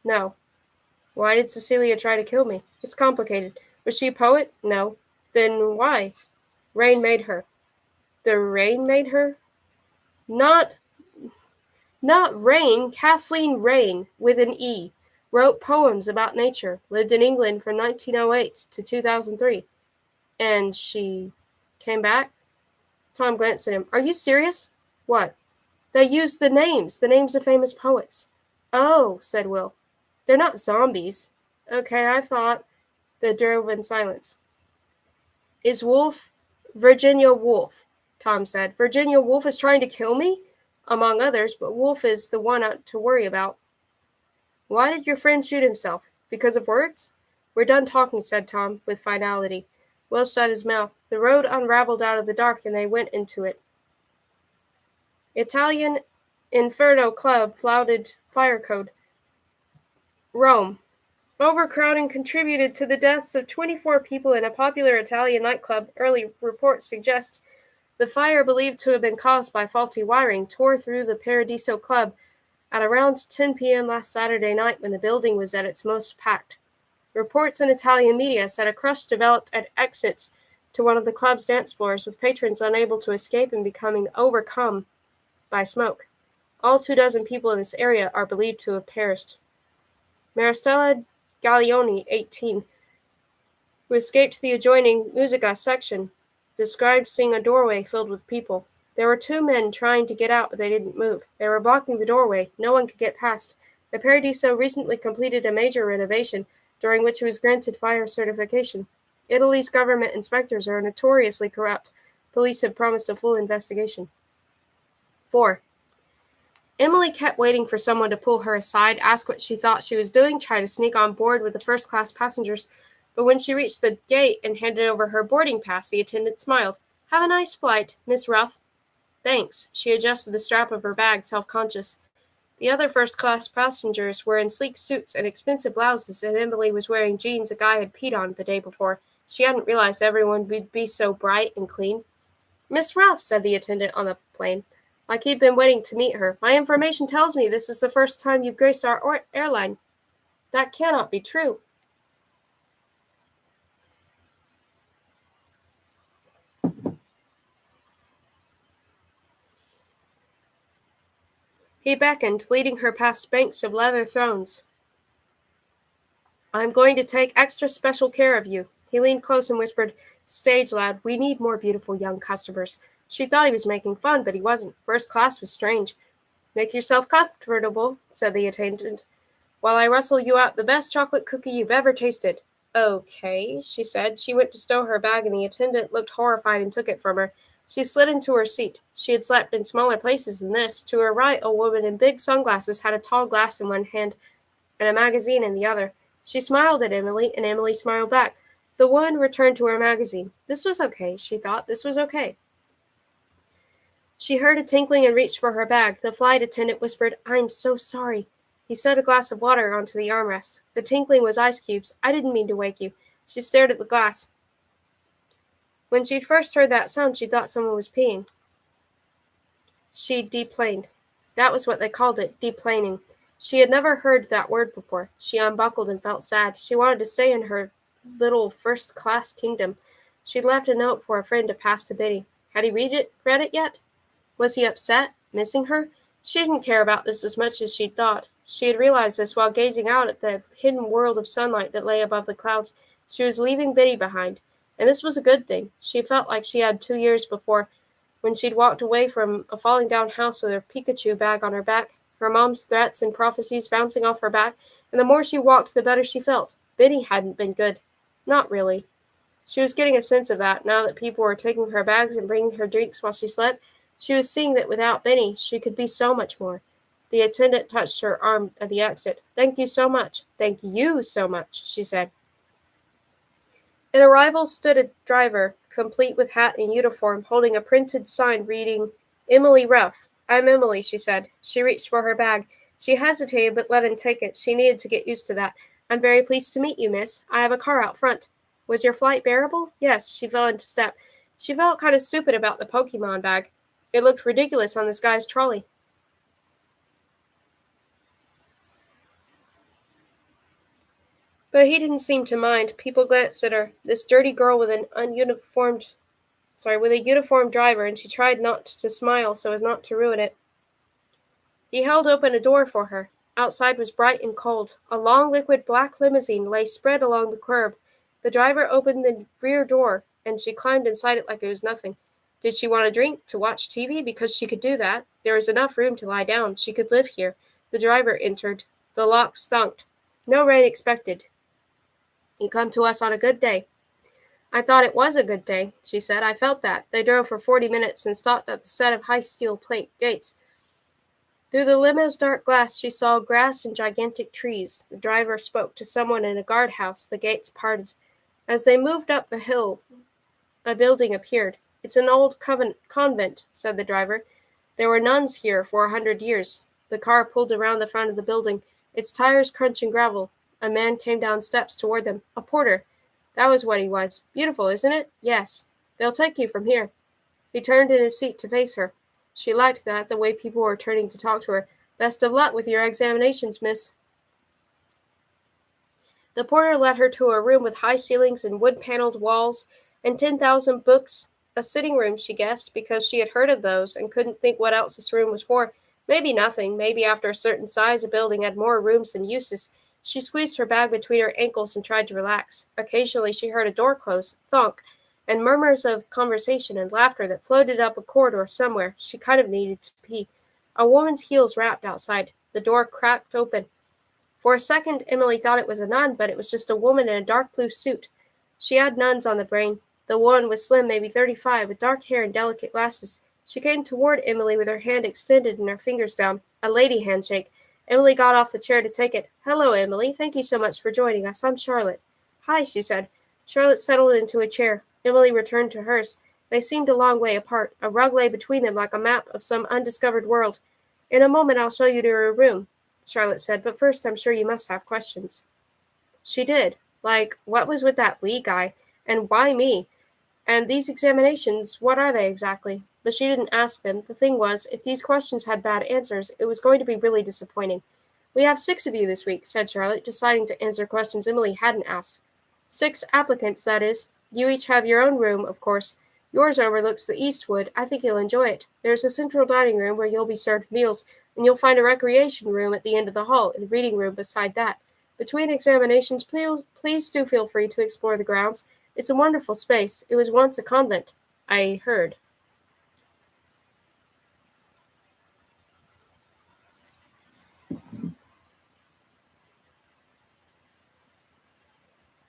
No. Why did Cecilia try to kill me? It's complicated. Was she a poet? No. Then why? Rain made her. The rain made her? Not Rain. Kathleen Rain, with an E. Wrote poems about nature. Lived in England from 1908 to 2003. And she came back? Tom glanced at him. Are you serious? What? They used the names of famous poets. Oh, said Will. They're not zombies. Okay, I thought. They drove in silence. Is Woolf? Virginia Woolf, Tom said. Virginia Woolf is trying to kill me? Among others, but Woolf is the one to worry about. Why did your friend shoot himself? Because of words? We're done talking, said Tom, with finality. Will shut his mouth. The road unraveled out of the dark, and they went into it. Italian Inferno Club flouted fire code. Rome. Overcrowding contributed to the deaths of 24 people in a popular Italian nightclub. Early reports suggest the fire, believed to have been caused by faulty wiring, tore through the Paradiso Club at around 10 p.m. last Saturday night when the building was at its most packed. Reports in Italian media said a crush developed at exits to one of the club's dance floors, with patrons unable to escape and becoming overcome by smoke. All 24 people in this area are believed to have perished. Maristella Gaglioni, 18, who escaped the adjoining Musica section, described seeing a doorway filled with people. There were 2 men trying to get out, but they didn't move. They were blocking the doorway. No one could get past. The Paradiso recently completed a major renovation, during which it was granted fire certification. Italy's government inspectors are notoriously corrupt. Police have promised a full investigation. 4. Emily kept waiting for someone to pull her aside, ask what she thought she was doing, try to sneak on board with the first-class passengers, but when she reached the gate and handed over her boarding pass, the attendant smiled. Have a nice flight, Miss Ruff. Thanks. She adjusted the strap of her bag, self-conscious. The other first-class passengers were in sleek suits and expensive blouses, and Emily was wearing jeans a guy had peed on the day before. She hadn't realized everyone would be so bright and clean. "Miss Ruff," said the attendant on the plane, like he'd been waiting to meet her. "My information tells me this is the first time you've graced our airline. That cannot be true." He beckoned, leading her past banks of leather thrones. "I'm going to take extra special care of you." He leaned close and whispered, stage loud, "We need more beautiful young customers." She thought he was making fun, but he wasn't. First class was strange. "Make yourself comfortable," said the attendant, "while I rustle you out the best chocolate cookie you've ever tasted." "Okay," she said. She went to stow her bag, and the attendant looked horrified and took it from her. She slid into her seat. She had slept in smaller places than this. To her right, a woman in big sunglasses had a tall glass in one hand and a magazine in the other. She smiled at Emily, and Emily smiled back. The woman returned to her magazine. This was okay, she thought. This was okay. She heard a tinkling and reached for her bag. The flight attendant whispered, "I'm so sorry." He set a glass of water onto the armrest. The tinkling was ice cubes. "I didn't mean to wake you." She stared at the glass. When she'd first heard that sound, she thought someone was peeing. She deplaned. That was what they called it, deplaning. She had never heard that word before. She unbuckled and felt sad. She wanted to stay in her little first-class kingdom. She'd left a note for a friend to pass to Biddy. Had he read it yet? Was he upset? Missing her? She didn't care about this as much as she'd thought. She had realized this while gazing out at the hidden world of sunlight that lay above the clouds. She was leaving Biddy behind, and this was a good thing. She felt like she had 2 years before, when she'd walked away from a falling down house with her Pikachu bag on her back, her mom's threats and prophecies bouncing off her back, and the more she walked, the better she felt. Biddy hadn't been good. Not really. She was getting a sense of that, now that people were taking her bags and bringing her drinks while she slept. She was seeing that without Benny, she could be so much more. The attendant touched her arm at the exit. "Thank you so much." "Thank you so much," she said. In arrival stood a driver, complete with hat and uniform, holding a printed sign reading, "Emily Ruff." "I'm Emily," she said. She reached for her bag. She hesitated, but let him take it. She needed to get used to that. "I'm very pleased to meet you, miss. I have a car out front." "Was your flight bearable?" "Yes." She fell into step. She felt kind of stupid about the Pokemon bag. It looked ridiculous on this guy's trolley. But he didn't seem to mind. People glanced at her. This dirty girl with with a uniformed driver, and she tried not to smile so as not to ruin it. He held open a door for her. Outside was bright and cold. A long liquid black limousine lay spread along the curb. The driver opened the rear door, and she climbed inside it like it was nothing. Did she want a drink? To watch TV? Because she could do that. There was enough room to lie down. She could live here. The driver entered. The locks thunked. "No rain expected. You come to us on a good day." "I thought it was a good day," she said. "I felt that." They drove for 40 minutes and stopped at the set of high steel plate gates. Through the limo's dark glass, she saw grass and gigantic trees. The driver spoke to someone in a guardhouse. The gates parted. As they moved up the hill, a building appeared. "It's an old convent," said the driver. "There were nuns here for 100 years." The car pulled around the front of the building, its tires crunching gravel. A man came down steps toward them. A porter. That was what he was. "Beautiful, isn't it?" "Yes." "They'll take you from here." He turned in his seat to face her. She liked that, the way people were turning to talk to her. "Best of luck with your examinations, miss." The porter led her to a room with high ceilings and wood-paneled walls and 10,000 books. A sitting room, she guessed, because she had heard of those and couldn't think what else this room was for. Maybe nothing. Maybe after a certain size a building had more rooms than uses. She squeezed her bag between her ankles and tried to relax. Occasionally she heard a door close, thunk, and murmurs of conversation and laughter that floated up a corridor somewhere. She kind of needed to pee. A woman's heels rapped outside. The door cracked open. For a second, Emily thought it was a nun, but it was just a woman in a dark blue suit. She had nuns on the brain. The one was slim, maybe 35, with dark hair and delicate glasses. She came toward Emily with her hand extended and her fingers down. A lady handshake. Emily got off the chair to take it. "Hello, Emily. Thank you so much for joining us. I'm Charlotte." "Hi," she said. Charlotte settled into a chair. Emily returned to hers. They seemed a long way apart. A rug lay between them like a map of some undiscovered world. In a moment I'll show you to your room, Charlotte said, but first I'm sure you must have questions. She did. Like, what was with that Lee guy? And why me? And these examinations, what are they exactly? But she didn't ask them. The thing was, if these questions had bad answers, it was going to be really disappointing. We have 6 of you this week, said Charlotte, deciding to answer questions Emily hadn't asked. 6 applicants, that is. You each have your own room, of course. Yours overlooks the Eastwood. I think you'll enjoy it. There's a central dining room where you'll be served meals, and you'll find a recreation room at the end of the hall, and a reading room beside that. Between examinations, please do feel free to explore the grounds. It's a wonderful space. It was once a convent, I heard.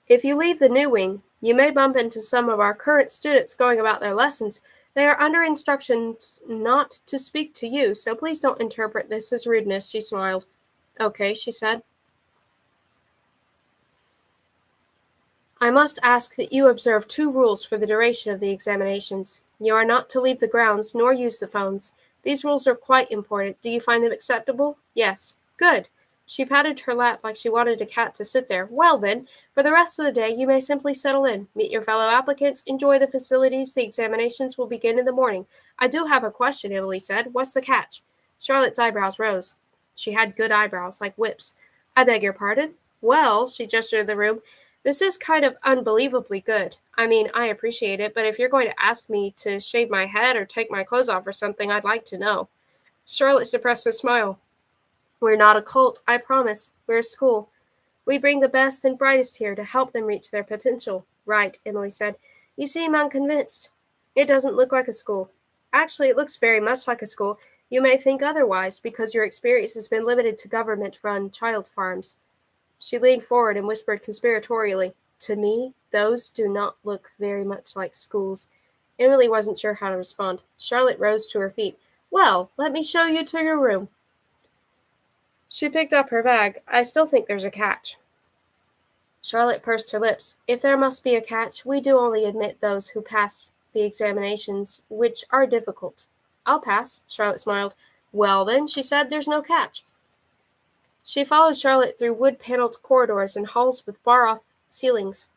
If you leave the new wing, you may bump into some of our current students going about their lessons. They are under instructions not to speak to you, so please don't interpret this as rudeness, she smiled. Okay, she said. I must ask that you observe 2 rules for the duration of the examinations. You are not to leave the grounds nor use the phones. These rules are quite important. Do you find them acceptable? Yes. Good. She patted her lap like she wanted a cat to sit there. Well then, for the rest of the day you may simply settle in, meet your fellow applicants, enjoy the facilities. The examinations will begin in the morning. I do have a question, Emily said. What's the catch? Charlotte's eyebrows rose. She had good eyebrows, like whips. I beg your pardon? Well, she gestured to the room. This is kind of unbelievably good. I mean, I appreciate it, but if you're going to ask me to shave my head or take my clothes off or something, I'd like to know. Charlotte suppressed a smile. We're not a cult, I promise. We're a school. We bring the best and brightest here to help them reach their potential. Right, Emily said. You seem unconvinced. It doesn't look like a school. Actually, it looks very much like a school. You may think otherwise, because your experience has been limited to government-run child farms. She leaned forward and whispered conspiratorially, To me, those do not look very much like schools. Emily wasn't sure how to respond. Charlotte rose to her feet. Well, let me show you to your room. She picked up her bag. I still think there's a catch. Charlotte pursed her lips. If there must be a catch, we do only admit those who pass the examinations, which are difficult. I'll pass, Charlotte smiled. Well then, she said, there's no catch. She followed Charlotte through wood-paneled corridors and halls with bar-off ceilings.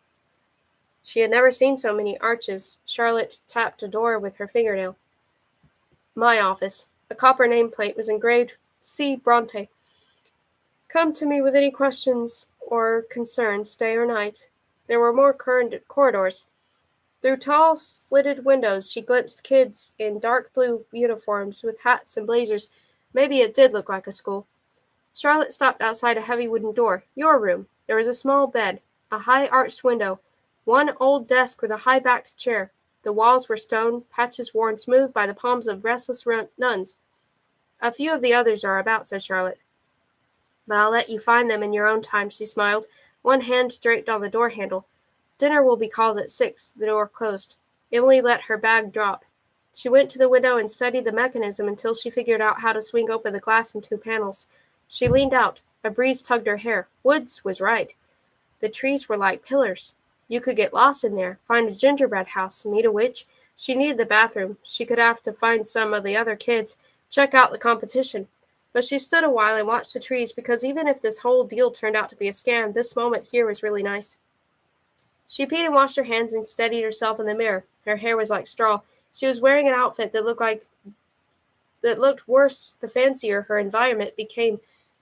She had never seen so many arches. Charlotte tapped a door with her fingernail. My office. A copper nameplate was engraved C. Bronte. Come to me with any questions or concerns, day or night. There were more corridors. Through tall, slitted windows she glimpsed kids in dark blue uniforms with hats and blazers. Maybe it did look like a school. Charlotte stopped outside a heavy wooden door. Your room. There was a small bed, a high arched window, one old desk with a high-backed chair. The walls were stone, patches worn smooth by the palms of restless nuns. A few of the others are about, said Charlotte. But I'll let you find them in your own time, she smiled, one hand draped on the door handle. Dinner will be called at 6. The door closed. Emily let her bag drop. She went to the window and studied the mechanism until she figured out how to swing open the glass in 2 panels. She leaned out. A breeze tugged her hair. Woods was right. The trees were like pillars. You could get lost in there, find a gingerbread house, meet a witch. She needed the bathroom. She could have to find some of the other kids, check out the competition. But she stood a while and watched the trees because even if this whole deal turned out to be a scam, this moment here was really nice. She peed and washed her hands and steadied herself in the mirror. Her hair was like straw. She was wearing an outfit that looked worse the fancier her environment became,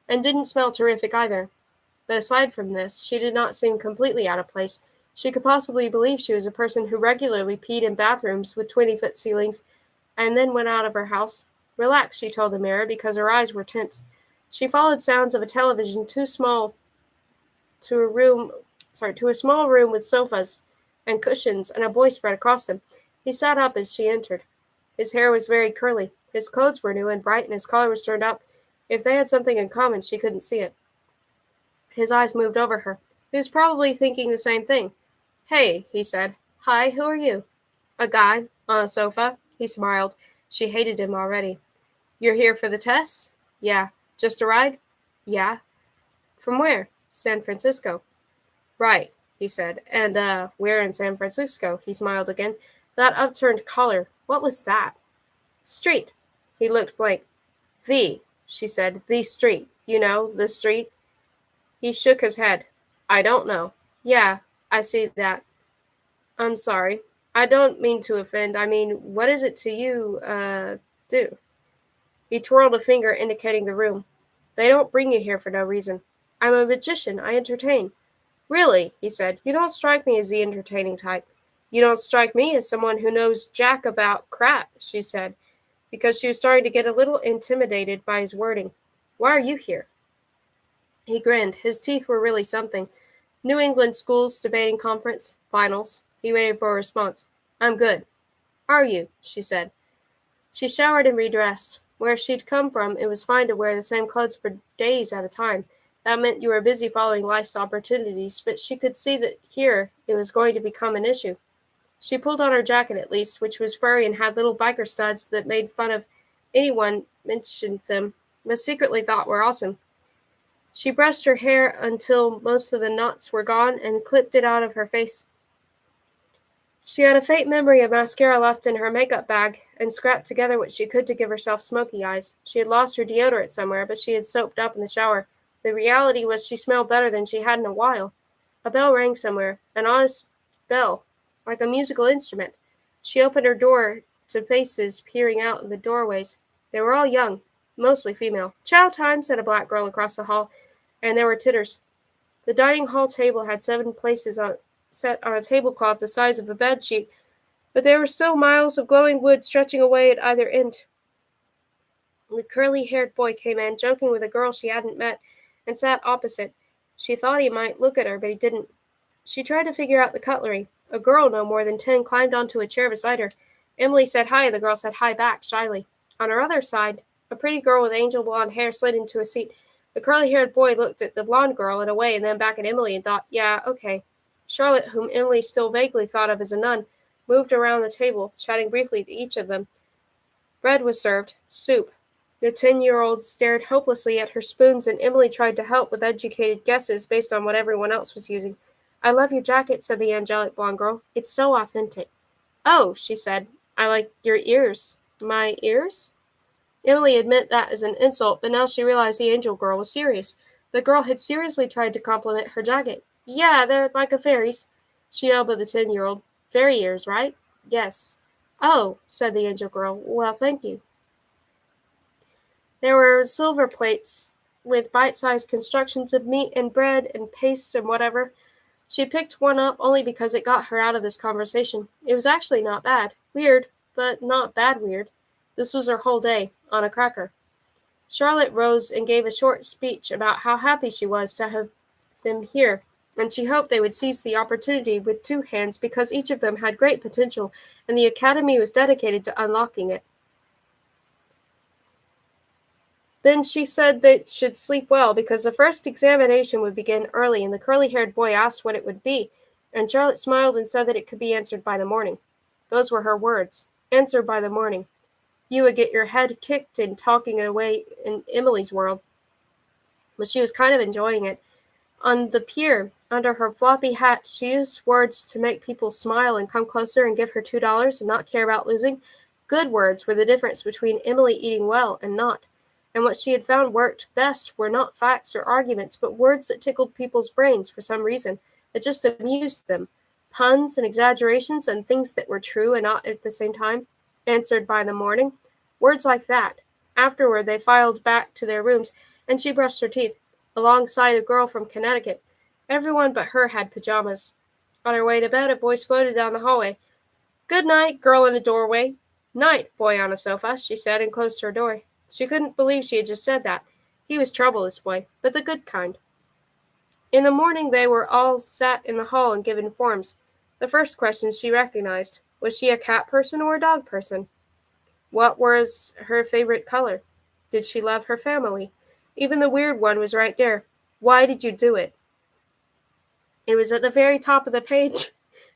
and didn't smell terrific either. But aside from this, she did not seem completely out of place. She could possibly believe she was a person who regularly peed in bathrooms with 20-foot ceilings and then went out of her house. Relax, she told the mirror, because her eyes were tense. She followed sounds of a television too small to a small room with sofas and cushions and a boy spread across them. He sat up as she entered. His hair was very curly. His clothes were new and bright, and his collar was turned up. If they had something in common, she couldn't see it. His eyes moved over her. He was probably thinking the same thing. Hey, he said. Hi, who are you? A guy, on a sofa. He smiled. She hated him already. You're here for the tests? Yeah. Just a ride? Yeah. From where? San Francisco. Right, he said. And, we're in San Francisco. He smiled again. That upturned collar. What was that? Street. He looked blank. V. she said. The street. You know, the street. He shook his head. I don't know. Yeah, I see that. I'm sorry. I don't mean to offend. I mean, what is it to you, do? He twirled a finger indicating the room. They don't bring you here for no reason. I'm a magician. I entertain. Really, he said, you don't strike me as the entertaining type. You don't strike me as someone who knows jack about crap, she said, because she was starting to get a little intimidated by his wording. Why are you here? He grinned. His teeth were really something. New England Schools Debating Conference, finals. He waited for a response. I'm good. Are you? She said. She showered and redressed. Where she'd come from, it was fine to wear the same clothes for days at a time. That meant you were busy following life's opportunities, but she could see that here it was going to become an issue. She pulled on her jacket at least, which was furry and had little biker studs that made fun of anyone mentioned them, but secretly thought were awesome. She brushed her hair until most of the knots were gone and clipped it out of her face. She had a faint memory of mascara left in her makeup bag and scrapped together what she could to give herself smoky eyes. She had lost her deodorant somewhere, but she had soaped up in the shower. The reality was she smelled better than she had in a while. A bell rang somewhere, an honest bell, like a musical instrument. She opened her door to faces peering out of the doorways. They were all young, mostly female. Chow time, said a black girl across the hall, and there were titters. The dining hall table had 7 places set on a tablecloth the size of a bedsheet, but there were still miles of glowing wood stretching away at either end. The curly-haired boy came in, joking with a girl she hadn't met, and sat opposite. She thought he might look at her, but he didn't. She tried to figure out the cutlery. A girl no more than 10 climbed onto a chair beside her. Emily said hi, and the girl said hi back, shyly. On her other side, a pretty girl with angel blonde hair slid into a seat. The curly-haired boy looked at the blonde girl and away and then back at Emily and thought, yeah, okay. Charlotte, whom Emily still vaguely thought of as a nun, moved around the table, chatting briefly to each of them. Bread was served, soup. The 10-year-old stared hopelessly at her spoons, and Emily tried to help with educated guesses based on what everyone else was using. I love your jacket, said the angelic blonde girl. It's so authentic. Oh, she said. I like your ears. My ears? Emily had meant that as an insult, but now she realized the angel girl was serious. The girl had seriously tried to compliment her jacket. Yeah, they're like a fairy's. She elbowed the 10-year-old. Fairy ears, right? Yes. Oh, said the angel girl. Well, thank you. There were silver plates with bite-sized constructions of meat and bread and paste and whatever. She picked one up only because it got her out of this conversation. It was actually not bad. Weird, but not bad weird. This was her whole day, on a cracker. Charlotte rose and gave a short speech about how happy she was to have them here, and she hoped they would seize the opportunity with 2 hands because each of them had great potential, and the Academy was dedicated to unlocking it. Then she said they should sleep well because the first examination would begin early, and the curly-haired boy asked what it would be, and Charlotte smiled and said that it could be answered by the morning. Those were her words. Answered by the morning. You would get your head kicked in talking away in Emily's world. But she was kind of enjoying it. On the pier, under her floppy hat, she used words to make people smile and come closer and give her $2 and not care about losing. Good words were the difference between Emily eating well and not. And what she had found worked best were not facts or arguments, but words that tickled people's brains for some reason, that just amused them. Puns and exaggerations and things that were true and not at the same time. Answered by the morning. Words like that. Afterward, they filed back to their rooms, and she brushed her teeth, alongside a girl from Connecticut. Everyone but her had pajamas. On her way to bed, a voice floated down the hallway. Good night, girl in the doorway. Night, boy on a sofa, she said, and closed her door. She couldn't believe she had just said that. He was trouble, this boy, but the good kind. In the morning, they were all sat in the hall and given forms. The first question she recognized. Was she a cat person or a dog person? What was her favorite color? Did she love her family? Even the weird one was right there. Why did you do it? It was at the very top of the page,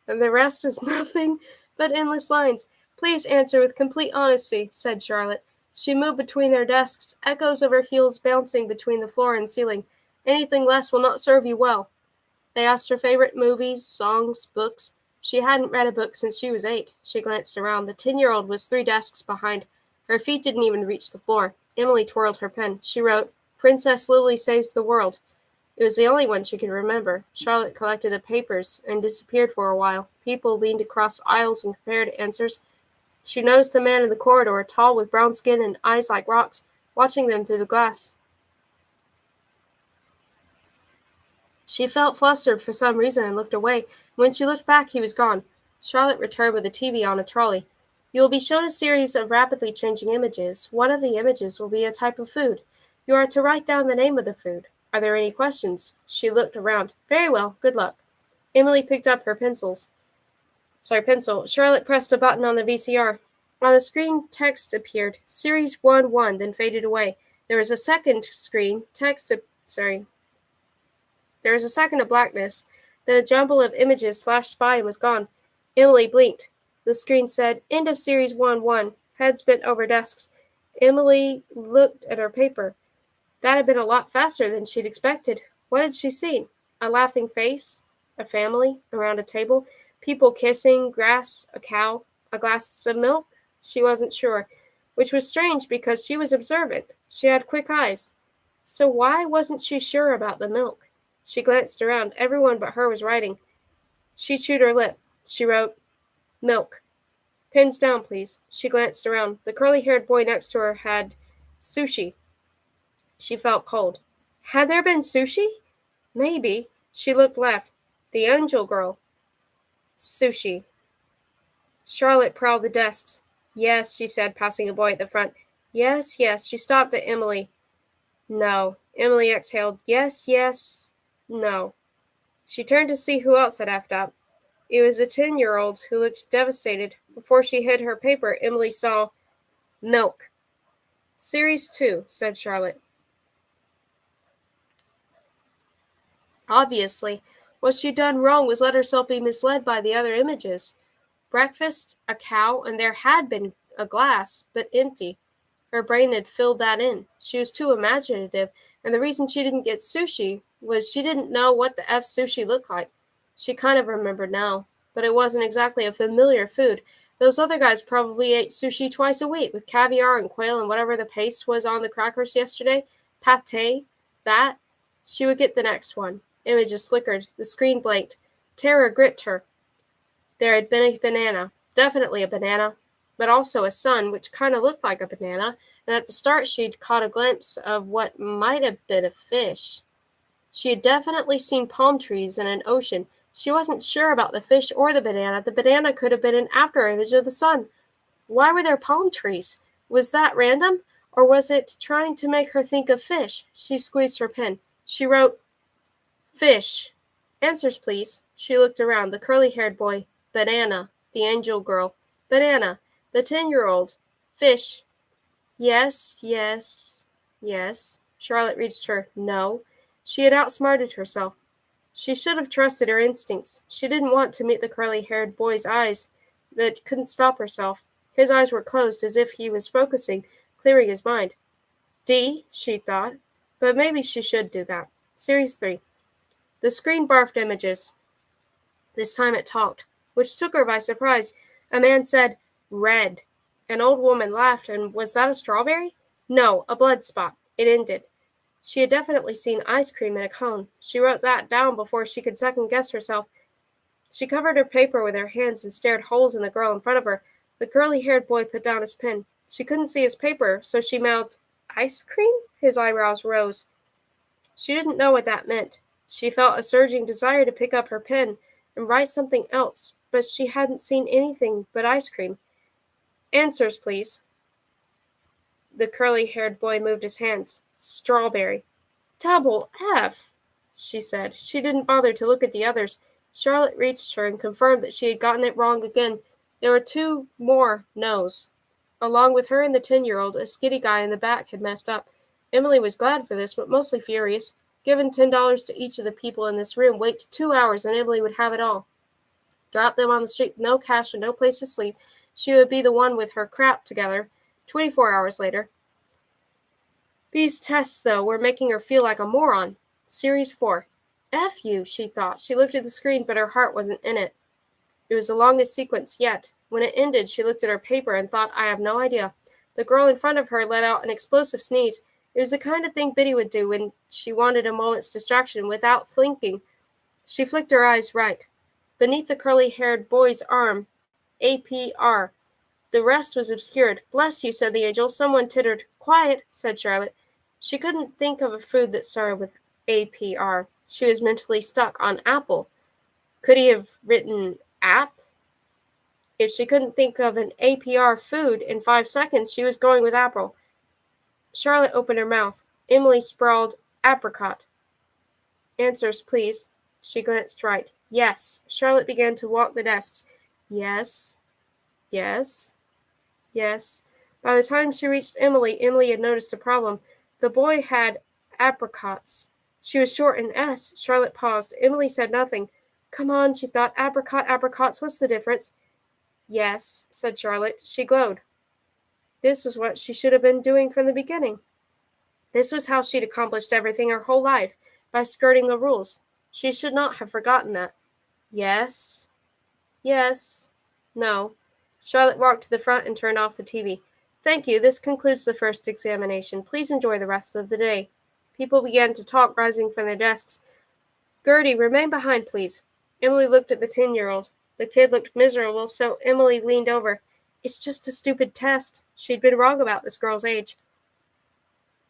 and the rest was nothing but endless lines. Please answer with complete honesty, said Charlotte. She moved between their desks, echoes of her heels bouncing between the floor and ceiling. Anything less will not serve you well. They asked her favorite movies, songs, books. She hadn't read a book since she was 8. She glanced around. The 10-year-old was 3 desks behind. Her feet didn't even reach the floor. Emily twirled her pen. She wrote, Princess Lily saves the world. It was the only one she could remember. Charlotte collected the papers and disappeared for a while. People leaned across aisles and compared answers. She noticed a man in the corridor, tall with brown skin and eyes like rocks, watching them through the glass. She felt flustered for some reason and looked away. When she looked back, he was gone. Charlotte returned with a TV on a trolley. You will be shown a series of rapidly changing images. One of the images will be a type of food. You are to write down the name of the food. Are there any questions? She looked around. Very well, good luck. Emily picked up her pencil. Charlotte pressed a button on the VCR. On the screen, text appeared. Series 1-1, then faded away. There was a second screen. There was a second of blackness. Then a jumble of images flashed by and was gone. Emily blinked. The screen said, End of Series 1-1. Heads bent over desks. Emily looked at her paper. That had been a lot faster than she'd expected. What had she seen? A laughing face? A family around a table? People kissing, grass, a cow, a glass of milk? She wasn't sure, which was strange because she was observant. She had quick eyes. So why wasn't she sure about the milk? She glanced around. Everyone but her was writing. She chewed her lip. She wrote, Milk. Pens down, please. She glanced around. The curly-haired boy next to her had sushi. She felt cold. Had there been sushi? Maybe. She looked left. The angel girl. Sushi. Charlotte prowled the desks. Yes, she said, passing a boy at the front. Yes, yes. She stopped at Emily. No. Emily exhaled. Yes, yes. No. She turned to see who else had effed up. It was a 10-year-old who looked devastated. Before she hid her paper, Emily saw milk. Series 2, said Charlotte. Obviously, what she'd done wrong was let herself be misled by the other images. Breakfast, a cow, and there had been a glass, but empty. Her brain had filled that in. She was too imaginative, and the reason she didn't get sushi was she didn't know what the F sushi looked like. She kind of remembered now, but it wasn't exactly a familiar food. Those other guys probably ate sushi twice a week with caviar and quail and whatever the paste was on the crackers yesterday. Pâté, that. She would get the next one. Images flickered. The screen blanked. Terror gripped her. There had been a banana. Definitely a banana. But also a sun, which kind of looked like a banana, and at the start she'd caught a glimpse of what might have been a fish. She had definitely seen palm trees and an ocean. She wasn't sure about the fish or the banana. The banana could have been an after image of the sun. Why were there palm trees? Was that random? Or was it trying to make her think of fish? She squeezed her pen. She wrote, Fish. Answers, please. She looked around. The curly-haired boy. Banana. The angel girl. Banana. The 10-year-old. Fish. Yes, yes, yes. Charlotte reached her no. She had outsmarted herself. She should have trusted her instincts. She didn't want to meet the curly-haired boy's eyes, but couldn't stop herself. His eyes were closed as if he was focusing, clearing his mind. D, she thought, but maybe she should do that. Series 3. The screen barfed images. This time it talked, which took her by surprise. A man said, Red. An old woman laughed, and was that a strawberry? No, a blood spot. It ended. She had definitely seen ice cream in a cone. She wrote that down before she could second-guess herself. She covered her paper with her hands and stared holes in the girl in front of her. The curly-haired boy put down his pen. She couldn't see his paper, so she mouthed, Ice cream? His eyebrows rose. She didn't know what that meant. She felt a surging desire to pick up her pen and write something else, but she hadn't seen anything but ice cream. Answers, please. The curly-haired boy moved his hands. Strawberry. Double F, she said. She didn't bother to look at the others. Charlotte reached her and confirmed that she had gotten it wrong again. There were 2 more no's. Along with her and the 10-year-old, a skinny guy in the back had messed up. Emily was glad for this, but mostly furious. Given $10 to each of the people in this room, wait 2 hours and Emily would have it all. Drop them on the street with no cash and no place to sleep. She would be the one with her crap together. 24 hours later. These tests, though, were making her feel like a moron. Series 4. F you, she thought. She looked at the screen, but her heart wasn't in it. It was the longest sequence yet. When it ended, she looked at her paper and thought, I have no idea. The girl in front of her let out an explosive sneeze. It was the kind of thing Biddy would do when she wanted a moment's distraction without thinking. She flicked her eyes right. Beneath the curly-haired boy's arm, APR. The rest was obscured. "Bless you," said the angel. Someone tittered. "Quiet," said Charlotte. She couldn't think of a food that started with APR. She was mentally stuck on apple. Could he have written app? If she couldn't think of an APR food in 5 seconds, she was going with apple. Charlotte opened her mouth. Emily sprawled, "Apricot." "Answers, please." She glanced right. "Yes." Charlotte began to walk the desks. "Yes, yes, yes." By the time she reached Emily, Emily had noticed a problem. The boy had apricots. She was short in S. Charlotte paused. Emily said nothing. "Come on," she thought. "Apricot, apricots, what's the difference?" "Yes," said Charlotte. She glowed. This was what she should have been doing from the beginning. This was how she'd accomplished everything her whole life, by skirting the rules. She should not have forgotten that. Yes. Yes. No. Charlotte walked to the front and turned off the TV. "Thank you. This concludes the first examination. Please enjoy the rest of the day." People began to talk, rising from their desks. "Gertie, remain behind, please." Emily looked at the 10-year-old. The kid looked miserable, so Emily leaned over. "It's just a stupid test." She'd been wrong about this girl's age.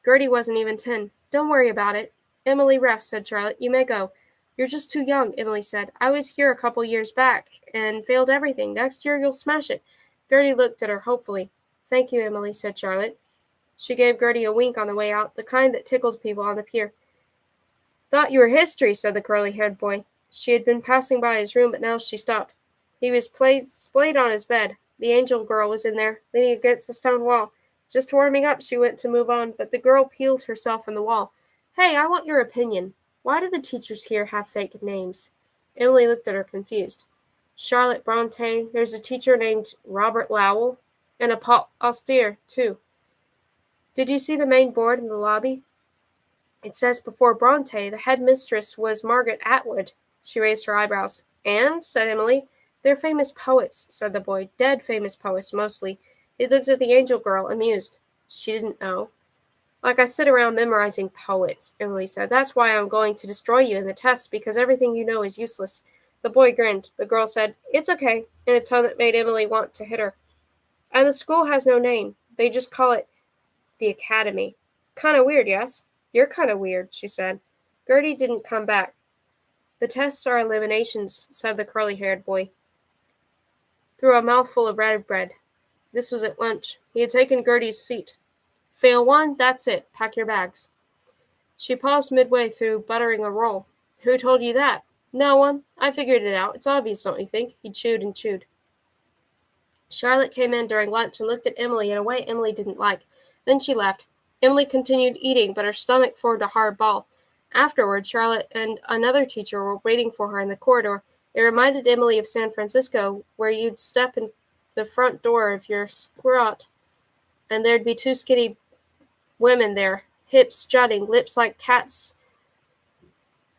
Gertie wasn't even 10. "Don't worry about it." "Emily Reff," said Charlotte. "You may go." "You're just too young," Emily said. "I was here a couple years back, and failed everything. Next year you'll smash it." Gertie looked at her hopefully. "Thank you, Emily," said Charlotte. She gave Gertie a wink on the way out, the kind that tickled people on the pier. "Thought you were history," said the curly-haired boy. She had been passing by his room, but now she stopped. He was splayed on his bed. The angel girl was in there, leaning against the stone wall. Just warming up, she went to move on, but the girl peeled herself from the wall. "Hey, I want your opinion. Why do the teachers here have fake names?" Emily looked at her, confused. "Charlotte Bronte, there's a teacher named Robert Lowell, and a Paul Auster, too. Did you see the main board in the lobby? It says before Bronte, the headmistress was Margaret Atwood." She raised her eyebrows. "And?" said Emily. "They're famous poets," said the boy. "Dead famous poets, mostly." He looked at the angel girl, amused. She didn't know. "Like I sit around memorizing poets," Emily said. "That's why I'm going to destroy you in the test, because everything you know is useless." The boy grinned. The girl said, "It's okay," in a tone that made Emily want to hit her. "And the school has no name. They just call it the Academy." "Kinda weird, yes?" "You're kinda weird," she said. Gertie didn't come back. "The tests are eliminations," said the curly-haired boy, through a mouthful of red bread. This was at lunch. He had taken Gertie's seat. "Fail one, that's it. Pack your bags." She paused midway through buttering a roll. "Who told you that?" "No one. I figured it out. It's obvious, don't you think?" He chewed and chewed. Charlotte came in during lunch and looked at Emily in a way Emily didn't like. Then she left. Emily continued eating, but her stomach formed a hard ball. Afterward, Charlotte and another teacher were waiting for her in the corridor. It reminded Emily of San Francisco, where you'd step in the front door of your squat, and there'd be two skinny women there, hips jutting, lips like cats,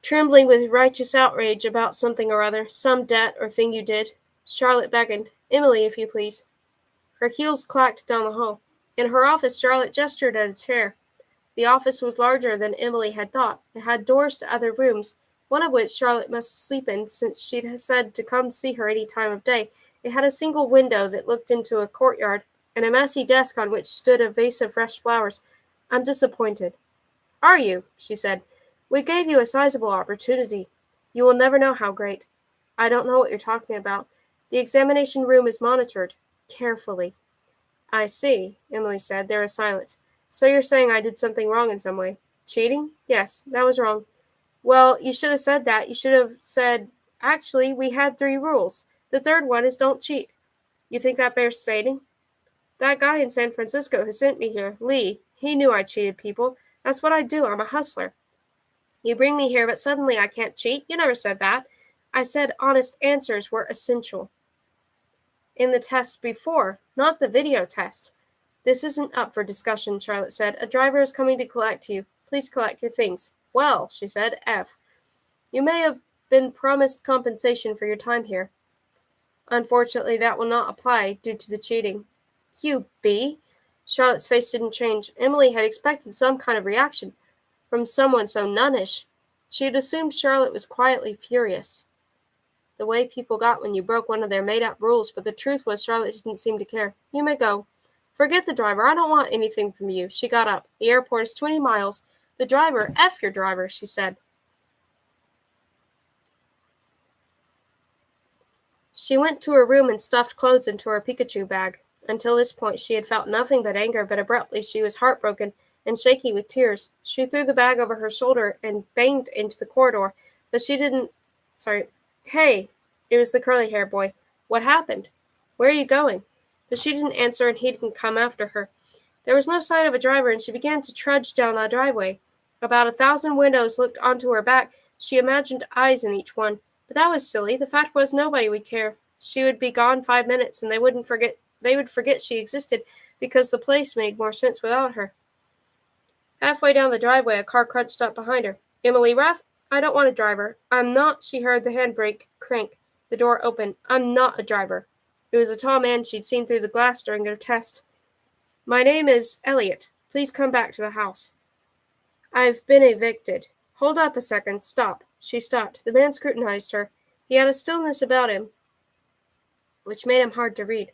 trembling with righteous outrage about something or other, some debt or thing you did. Charlotte beckoned. "Emily, if you please." Her heels clacked down the hall. In her office, Charlotte gestured at a chair. The office was larger than Emily had thought. It had doors to other rooms, one of which Charlotte must sleep in, since she'd said to come see her any time of day. It had a single window that looked into a courtyard, and a messy desk on which stood a vase of fresh flowers. "I'm disappointed." "Are you?" she said. "We gave you a sizable opportunity. You will never know how great." "I don't know what you're talking about." "The examination room is monitored. Carefully." "I see," Emily said. There was silence. "So you're saying I did something wrong in some way?" "Cheating? Yes, that was wrong." "Well, you should have said that. You should have said, actually, we had 3 rules. The third one is don't cheat." "You think that bears stating?" "That guy in San Francisco who sent me here, Lee, he knew I cheated people. That's what I do. I'm a hustler. You bring me here, but suddenly I can't cheat? You never said that." "I said honest answers were essential." "In the test before, not the video test." "This isn't up for discussion," Charlotte said. "A driver is coming to collect you. Please collect your things." "Well," she said, F. "You may have been promised compensation for your time here." "Unfortunately, that will not apply due to the cheating." "You B." Charlotte's face didn't change. Emily had expected some kind of reaction from someone so nunnish. She had assumed Charlotte was quietly furious, the way people got when you broke one of their made-up rules, but the truth was Charlotte didn't seem to care. "You may go. Forget the driver. I don't want anything from you." She got up. "The airport is 20 miles. The driver, F your driver," she said. She went to her room and stuffed clothes into her Pikachu bag. Until this point she had felt nothing but anger, but abruptly she was heartbroken and shaky with tears. She threw the bag over her shoulder and banged into the corridor, but she didn't... Sorry. "Hey!" It was the curly-haired boy. "What happened? Where are you going?" But she didn't answer, and he didn't come after her. There was no sign of a driver, and she began to trudge down the driveway. About 1,000 windows looked onto her back. She imagined eyes in each one. But that was silly. The fact was nobody would care. She would be gone 5 minutes, and they would forget she existed, because the place made more sense without her. Halfway down the driveway, a car crunched up behind her. "Emily Rath? I don't want a driver." "I'm not..." She heard the handbrake crank. The door opened. "I'm not a driver." It was a tall man she'd seen through the glass during their test. "My name is Elliot. Please come back to the house." "I've been evicted." "Hold up a second. Stop." She stopped. The man scrutinized her. He had a stillness about him which made him hard to read.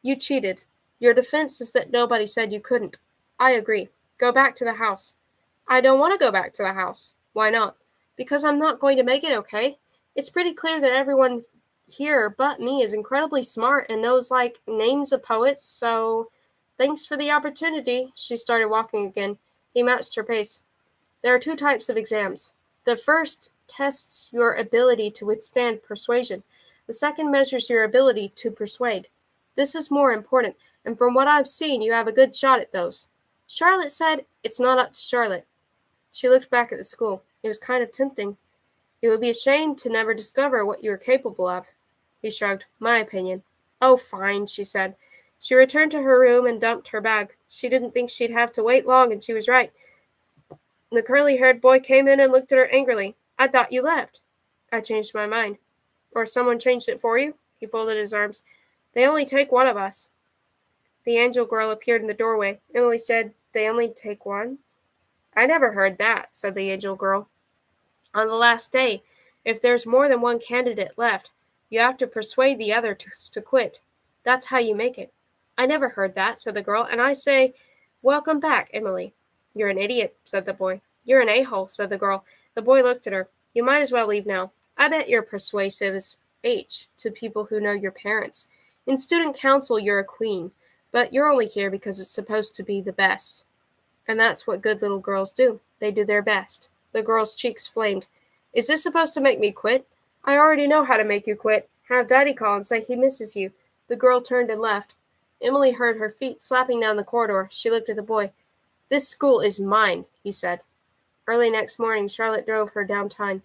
"You cheated. Your defense is that nobody said you couldn't." "I agree. Go back to the house." "I don't want to go back to the house." "Why not?" "Because I'm not going to make it, okay? It's pretty clear that everyone here but me is incredibly smart and knows, like, names of poets, so thanks for the opportunity." She started walking again. He matched her pace. "There are two types of exams. The first tests your ability to withstand persuasion. The second measures your ability to persuade. This is more important, and from what I've seen, you have a good shot at those." Charlotte said, "It's not up to Charlotte." She looked back at the school. It was kind of tempting. "It would be a shame to never discover what you were capable of." He shrugged. "My opinion." "Oh, fine," she said. She returned to her room and dumped her bag. She didn't think she'd have to wait long, and she was right. The curly-haired boy came in and looked at her angrily. "I thought you left." "I changed my mind." "Or someone changed it for you?" He folded his arms. "They only take one of us." The angel girl appeared in the doorway. Emily said, "They only take one?" "I never heard that," said the angel girl. "On the last day, if there's more than one candidate left, you have to persuade the other to quit. That's how you make it." "I never heard that," said the girl, "and I say, welcome back, Emily." "You're an idiot," said the boy. "You're an a-hole," said the girl. The boy looked at her. "You might as well leave now. I bet you're persuasive as H to people who know your parents. In student council, you're a queen, but you're only here because it's supposed to be the best. And that's what good little girls do. They do their best." The girl's cheeks flamed. "Is this supposed to make me quit?" "I already know how to make you quit. Have Daddy call and say he misses you." The girl turned and left. Emily heard her feet slapping down the corridor. She looked at the boy. "This school is mine," he said. Early next morning, Charlotte drove her downtown.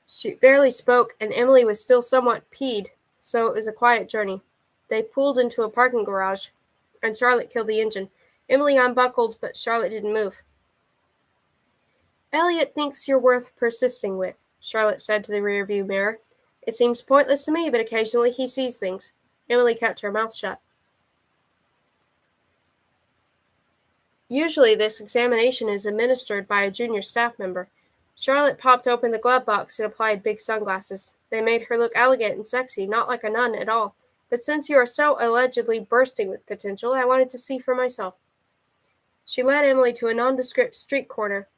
She barely spoke, and Emily was still somewhat peeved, so it was a quiet journey. They pulled into a parking garage, and Charlotte killed the engine. Emily unbuckled, but Charlotte didn't move. "Elliot thinks you're worth persisting with," Charlotte said to the rearview mirror. "It seems pointless to me, but occasionally he sees things." Emily kept her mouth shut. Usually this examination is administered by a junior staff member. Charlotte popped open the glove box and applied big sunglasses. They made her look elegant and sexy, not like a nun at all. "But since you are so allegedly bursting with potential, I wanted to see for myself." She led Emily to a nondescript street corner,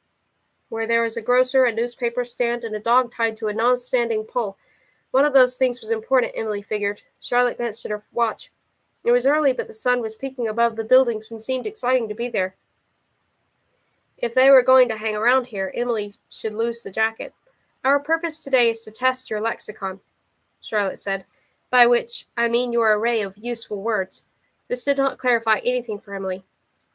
where there was a grocer, a newspaper stand, and a dog tied to a non-standing pole. One of those things was important, Emily figured. Charlotte glanced at her watch. It was early, but the sun was peeking above the buildings and seemed exciting to be there. If they were going to hang around here, Emily should lose the jacket. "Our purpose today is to test your lexicon," Charlotte said, "by which I mean your array of useful words." This did not clarify anything for Emily.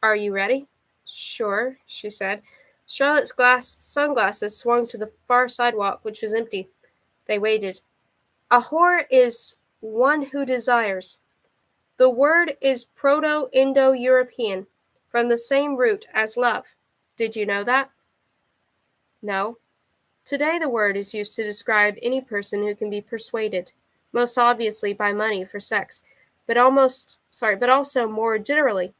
"Are you ready?" "Sure," she said. Charlotte's sunglasses swung to the far sidewalk, which was empty. They waited. "A whore is one who desires. The word is Proto-Indo-European, from the same root as love. Did you know that?" "No." Today the word is used to describe any person who can be persuaded, most obviously by money for sex. but also more generally.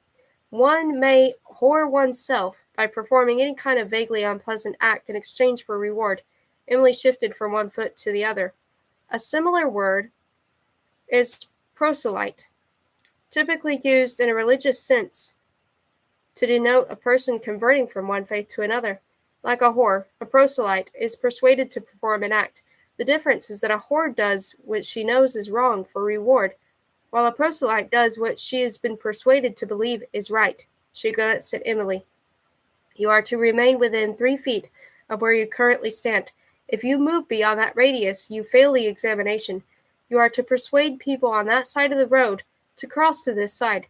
One may whore oneself by performing any kind of vaguely unpleasant act in exchange for reward. Emily shifted from one foot to the other. A similar word is proselyte, typically used in a religious sense to denote a person converting from one faith to another. Like a whore, a proselyte is persuaded to perform an act. The difference is that a whore does what she knows is wrong for reward, while a proselyte does what she has been persuaded to believe is right. She glanced at Emily. You are to remain within 3 feet of where you currently stand. If you move beyond that radius, you fail the examination. You are to persuade people on that side of the road to cross to this side.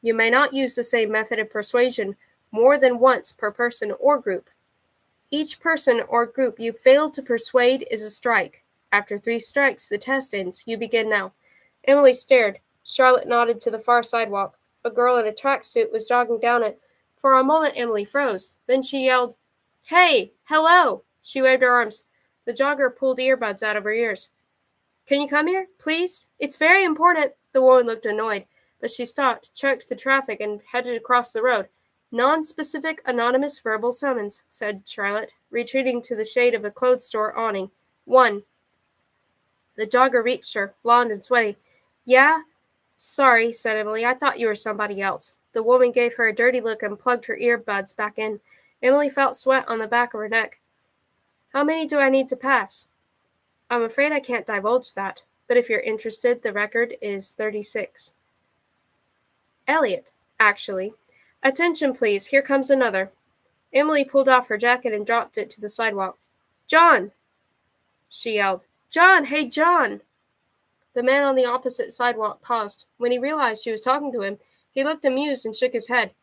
You may not use the same method of persuasion more than once per person or group. Each person or group you fail to persuade is a strike. After 3 strikes, the test ends. You begin now. Emily stared. Charlotte nodded to the far sidewalk. A girl in a tracksuit was jogging down it. For a moment, Emily froze. Then she yelled, "Hey! Hello!" She waved her arms. The jogger pulled earbuds out of her ears. "Can you come here, please? It's very important." The woman looked annoyed, but she stopped, checked the traffic, and headed across the road. "Non-specific anonymous verbal summons," said Charlotte, retreating to the shade of a clothes store awning. "1." The jogger reached her, blond and sweaty. "Yeah? Sorry," said Emily. "I thought you were somebody else." The woman gave her a dirty look and plugged her earbuds back in. Emily felt sweat on the back of her neck. "How many do I need to pass?" "I'm afraid I can't divulge that, but if you're interested, the record is 36. "Elliot, actually. Attention, please. Here comes another." Emily pulled off her jacket and dropped it to the sidewalk. "John!" she yelled. "John! Hey, John!" The man on the opposite sidewalk paused. When he realized she was talking to him, he looked amused and shook his head.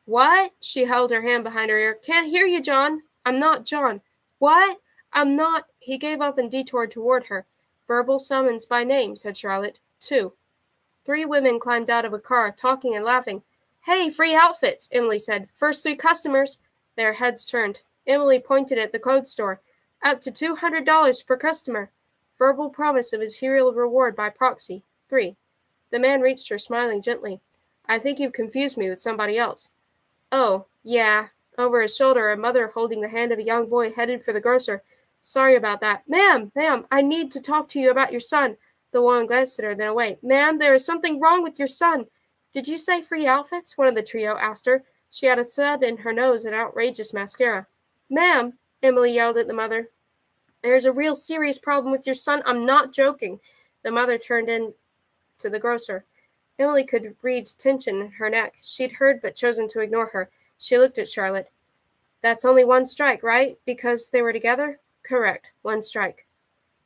"What?" She held her hand behind her ear. "Can't hear you, John. I'm not John." "What? I'm not—" He gave up and detoured toward her. "Verbal summons by name," said Charlotte. 2. 3 women climbed out of a car, talking and laughing. "Hey, free outfits," Emily said. "First 3 customers." Their heads turned. Emily pointed at the clothes store. "Up to $200 per customer. Verbal promise of material reward by proxy. 3. The man reached her, smiling gently. "I think you've confused me with somebody else." "Oh, yeah." Over his shoulder, a mother holding the hand of a young boy headed for the grocer. "Sorry about that." Ma'am, I need to talk to you about your son." The woman glanced at her, then away. "Ma'am, there is something wrong with your son." "Did you say free outfits?" one of the trio asked her. She had a stud in her nose and outrageous mascara. "Ma'am," Emily yelled at the mother, "there is a real serious problem with your son. I'm not joking." The mother turned in to the grocer. Emily could read tension in her neck. She'd heard but chosen to ignore her. She looked at Charlotte. "That's only 1 strike, right? Because they were together?" "Correct. 1 strike."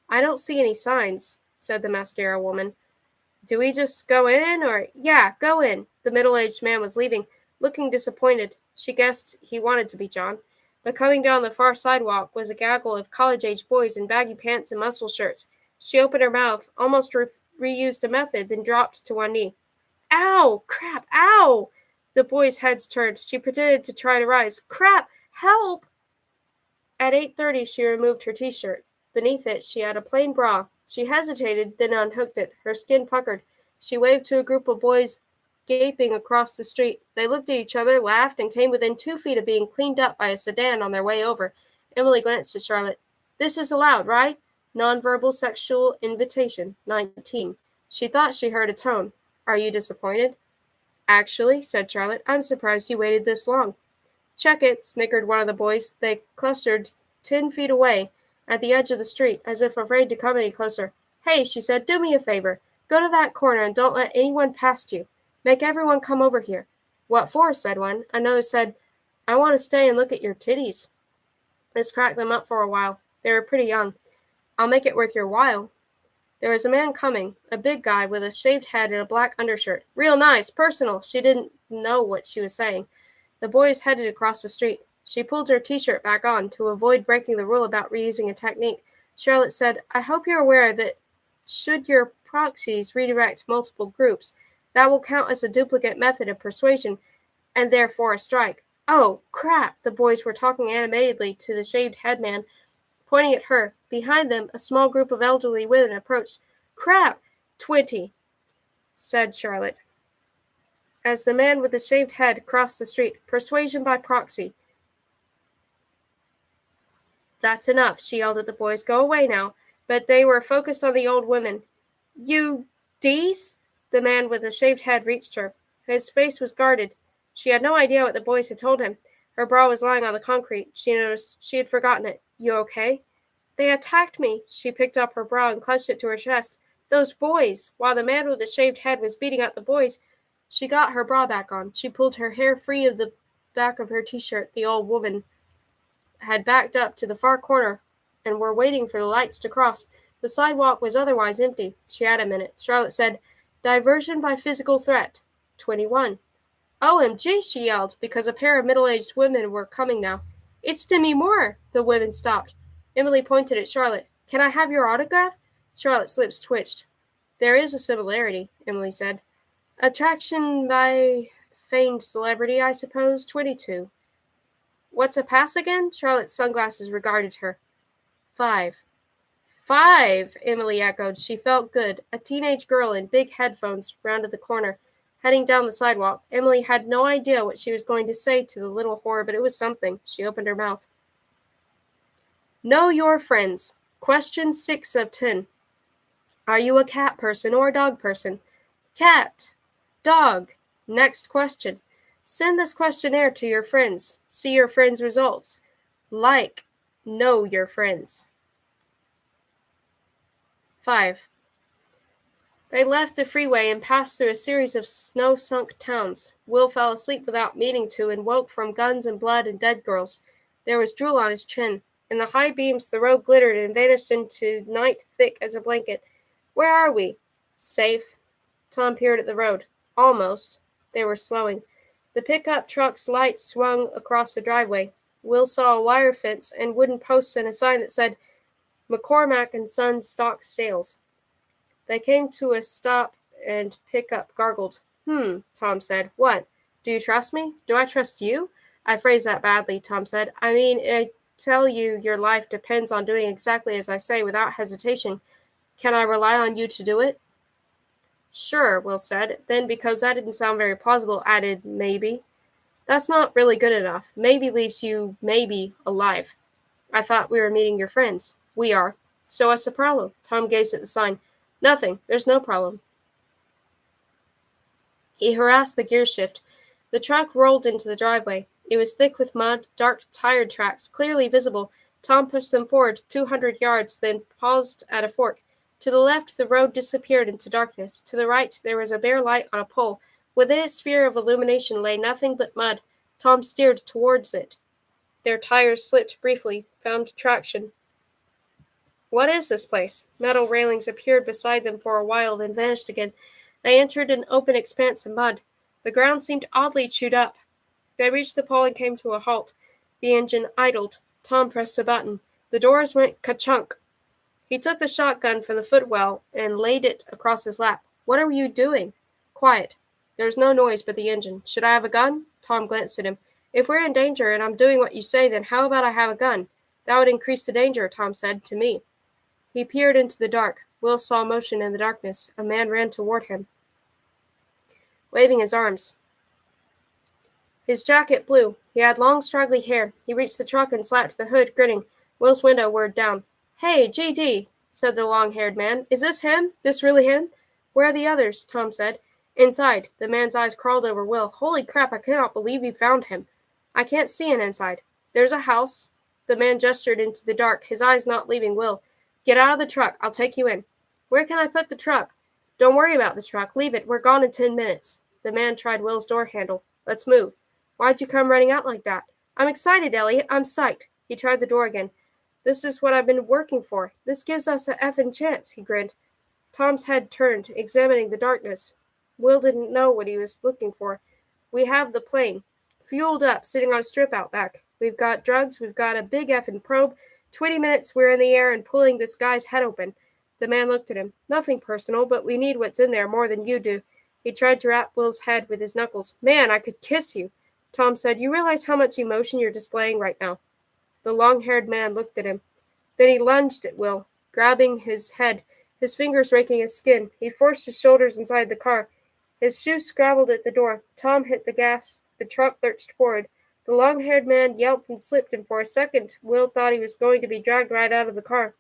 "I don't see any signs," said the mascara woman. "Do we just go in, or—" "Yeah, go in." The middle-aged man was leaving, looking disappointed. She guessed he wanted to be John. But coming down the far sidewalk was a gaggle of college-age boys in baggy pants and muscle shirts. She opened her mouth, almost reused a method, then dropped to one knee. "Ow! Crap! Ow!" The boys' heads turned. She pretended to try to rise. "Crap! Help!" At 8:30 she removed her t-shirt. Beneath it she had a plain bra. She hesitated, then unhooked it. Her skin puckered. She waved to a group of boys gaping across the street. They looked at each other, laughed, and came within 2 feet of being cleaned up by a sedan on their way over. Emily glanced at Charlotte. "This is allowed, right? Nonverbal sexual invitation, 19. She thought she heard a tone. "Are you disappointed?" "Actually," said Charlotte, "I'm surprised you waited this long." "Check it," snickered one of the boys. They clustered 10 feet away at the edge of the street, as if afraid to come any closer. "Hey," she said, "do me a favor. Go to that corner and don't let anyone past you. Make everyone come over here." "What for?" said one. Another said, "I want to stay and look at your titties." This cracked them up for a while. They were pretty young. "I'll make it worth your while." There was a man coming, a big guy with a shaved head and a black undershirt. "Real nice, personal." She didn't know what she was saying. The boys headed across the street. She pulled her t-shirt back on to avoid breaking the rule about reusing a technique. Charlotte said, "I hope you're aware that should your proxies redirect multiple groups, that will count as a duplicate method of persuasion, and therefore a strike." "Oh, crap!" The boys were talking animatedly to the shaved head man, pointing at her. Behind them, a small group of elderly women approached. "Crap! 20. said Charlotte, as the man with the shaved head crossed the street. Persuasion by proxy. That's enough, she yelled at the boys. Go away now. But they were focused on the old woman. You Dees? The man with the shaved head reached her. His face was guarded. She had no idea what the boys had told him. Her bra was lying on the concrete. She noticed she had forgotten it. You okay? They attacked me. She picked up her bra and clutched it to her chest. Those boys! While the man with the shaved head was beating up the boys, she got her bra back on. She pulled her hair free of the back of her t-shirt. The old woman had backed up to the far corner and were waiting for the lights to cross. The sidewalk was otherwise empty. She had a minute. Charlotte said, Diversion by physical threat. 21. OMG, she yelled, because a pair of middle-aged women were coming now. It's Demi Moore! The women stopped. Emily pointed at Charlotte. Can I have your autograph? Charlotte's lips twitched. There is a similarity, Emily said. Attraction by feigned celebrity, I suppose. 22. What's a pass again? Charlotte's sunglasses regarded her. 5. 5, Emily echoed. She felt good. A teenage girl in big headphones rounded the corner, heading down the sidewalk. Emily had no idea what she was going to say to the little whore, but it was something. She opened her mouth. Know your friends. Question 6 of 10. Are you a cat person or a dog person? Cat. Dog. Next question. Send this questionnaire to your friends. See your friends' results. Like. Know your friends. 5. They left the freeway and passed through a series of snow-sunk towns. Will fell asleep without meaning to and woke from guns and blood and dead girls. There was drool on his chin. In the high beams the road glittered and vanished into night thick as a blanket. Where are we? Safe. Tom peered at the road. Almost. They were slowing. The pickup truck's lights swung across the driveway. Will saw a wire fence and wooden posts and a sign that said, McCormack and Sons stock sales. They came to a stop and pickup gargled. Tom said. What? Do you trust me? Do I trust you? I phrased that badly, Tom said. I mean, I tell you your life depends on doing exactly as I say without hesitation. Can I rely on you to do it? Sure, Will said. Then, because that didn't sound very plausible, added, maybe. That's not really good enough. Maybe leaves you, maybe, alive. I thought we were meeting your friends. We are. So what's the problem? Tom gazed at the sign. Nothing. There's no problem. He harassed the gear shift. The truck rolled into the driveway. It was thick with mud, dark tire tracks, clearly visible. Tom pushed them forward 200 yards, then paused at a fork. To the left, the road disappeared into darkness. To the right, there was a bare light on a pole. Within its sphere of illumination lay nothing but mud. Tom steered towards it. Their tires slipped briefly, found traction. What is this place? Metal railings appeared beside them for a while, then vanished again. They entered an open expanse of mud. The ground seemed oddly chewed up. They reached the pole and came to a halt. The engine idled. Tom pressed a button. The doors went ka-chunk. He took the shotgun from the footwell and laid it across his lap. What are you doing? Quiet. There was no noise but the engine. Should I have a gun? Tom glanced at him. If we're in danger and I'm doing what you say, then how about I have a gun? That would increase the danger, Tom said, to me. He peered into the dark. Will saw motion in the darkness. A man ran toward him, waving his arms. His jacket blew. He had long, straggly hair. He reached the truck and slapped the hood, grinning. Will's window whirred down. Hey, G.D., said the long-haired man. Is this him? This really him? Where are the others? Tom said. Inside. The man's eyes crawled over Will. Holy crap, I cannot believe you found him. I can't see an inside. There's a house. The man gestured into the dark, his eyes not leaving Will. Get out of the truck. I'll take you in. Where can I put the truck? Don't worry about the truck. Leave it. We're gone in 10 minutes. The man tried Will's door handle. Let's move. Why'd you come running out like that? I'm excited, Elliot. I'm psyched. He tried the door again. This is what I've been working for. This gives us a effing chance, he grinned. Tom's head turned, examining the darkness. Will didn't know what he was looking for. We have the plane. Fueled up, sitting on a strip out back. We've got drugs. We've got a big effing probe. 20 minutes, we're in the air and pulling this guy's head open. The man looked at him. Nothing personal, but we need what's in there more than you do. He tried to wrap Will's head with his knuckles. Man, I could kiss you. Tom said, you realize how much emotion you're displaying right now? The long-haired man looked at him. Then he lunged at Will, grabbing his head, his fingers raking his skin. He forced his shoulders inside the car. His shoes scrabbled at the door. Tom hit the gas. The truck lurched forward. The long-haired man yelped and slipped, and for a second Will thought he was going to be dragged right out of the car.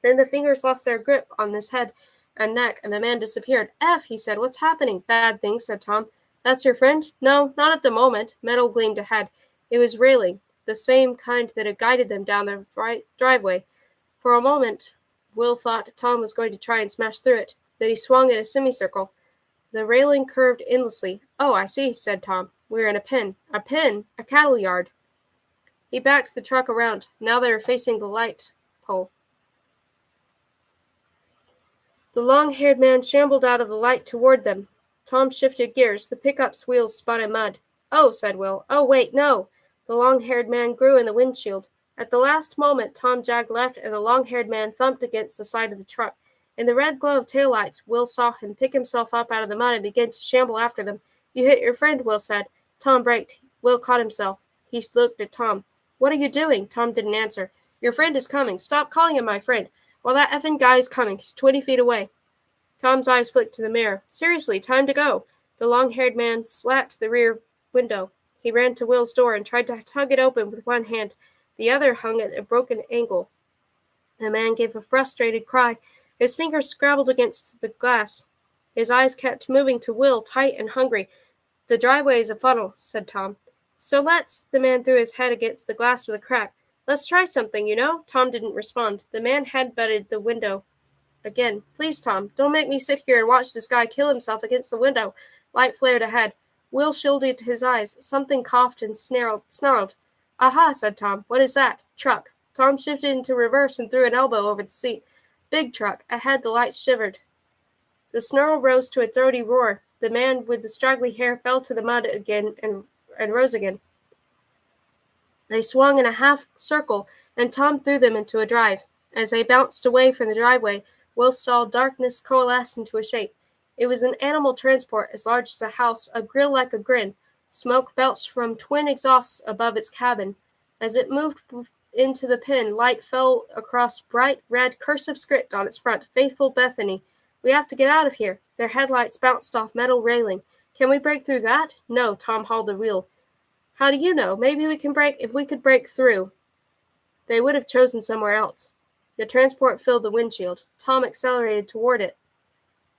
Then the fingers lost their grip on his head and neck, and the man disappeared. "F," he said. "What's happening?" "Bad things," said Tom. "That's your friend?" "No, not at the moment." Metal gleamed ahead. It was railing, the same kind that had guided them down the driveway. For a moment, Will thought Tom was going to try and smash through it. Then he swung in a semicircle. The railing curved endlessly. "Oh, I see," said Tom. "We're in a pen." "A pen? A cattle yard." He backed the truck around. Now they were facing the light pole. The long-haired man shambled out of the light toward them. Tom shifted gears. The pickup's wheels spun in mud. "Oh," said Will. "Oh, wait, no." The long-haired man grew in the windshield. At the last moment, Tom jagged left, and the long-haired man thumped against the side of the truck. In the red glow of taillights, Will saw him pick himself up out of the mud and begin to shamble after them. "You hit your friend," Will said. Tom braked. Will caught himself. He looked at Tom. "What are you doing?" Tom didn't answer. "Your friend is coming. Stop calling him my friend. Well, that effing guy is coming. He's 20 feet away." Tom's eyes flicked to the mirror. "Seriously, time to go." The long-haired man slapped the rear window. He ran to Will's door and tried to tug it open with one hand. The other hung at a broken angle. The man gave a frustrated cry. His fingers scrabbled against the glass. His eyes kept moving to Will, tight and hungry. "The driveway is a funnel," said Tom. "So let's—" The man threw his head against the glass with a crack. "Let's try something, you know." Tom didn't respond. The man head-butted the window again. "Please, Tom, don't make me sit here and watch this guy kill himself against the window." Light flared ahead. Will shielded his eyes. Something coughed and snarled. "Aha," said Tom. "What is that?" "Truck." Tom shifted into reverse and threw an elbow over the seat. "Big truck." Ahead, the lights shivered. The snarl rose to a throaty roar. The man with the straggly hair fell to the mud again and rose again. They swung in a half circle, and Tom threw them into a drive. As they bounced away from the driveway, Will saw darkness coalesce into a shape. It was an animal transport as large as a house, a grill like a grin. Smoke belched from twin exhausts above its cabin. As it moved into the pen, light fell across bright red cursive script on its front. "Faithful Bethany." "We have to get out of here." Their headlights bounced off metal railing. "Can we break through that?" "No." Tom hauled the wheel. "How do you know? Maybe we can break— If we could break through." They would have chosen somewhere else. The transport filled the windshield. Tom accelerated toward it.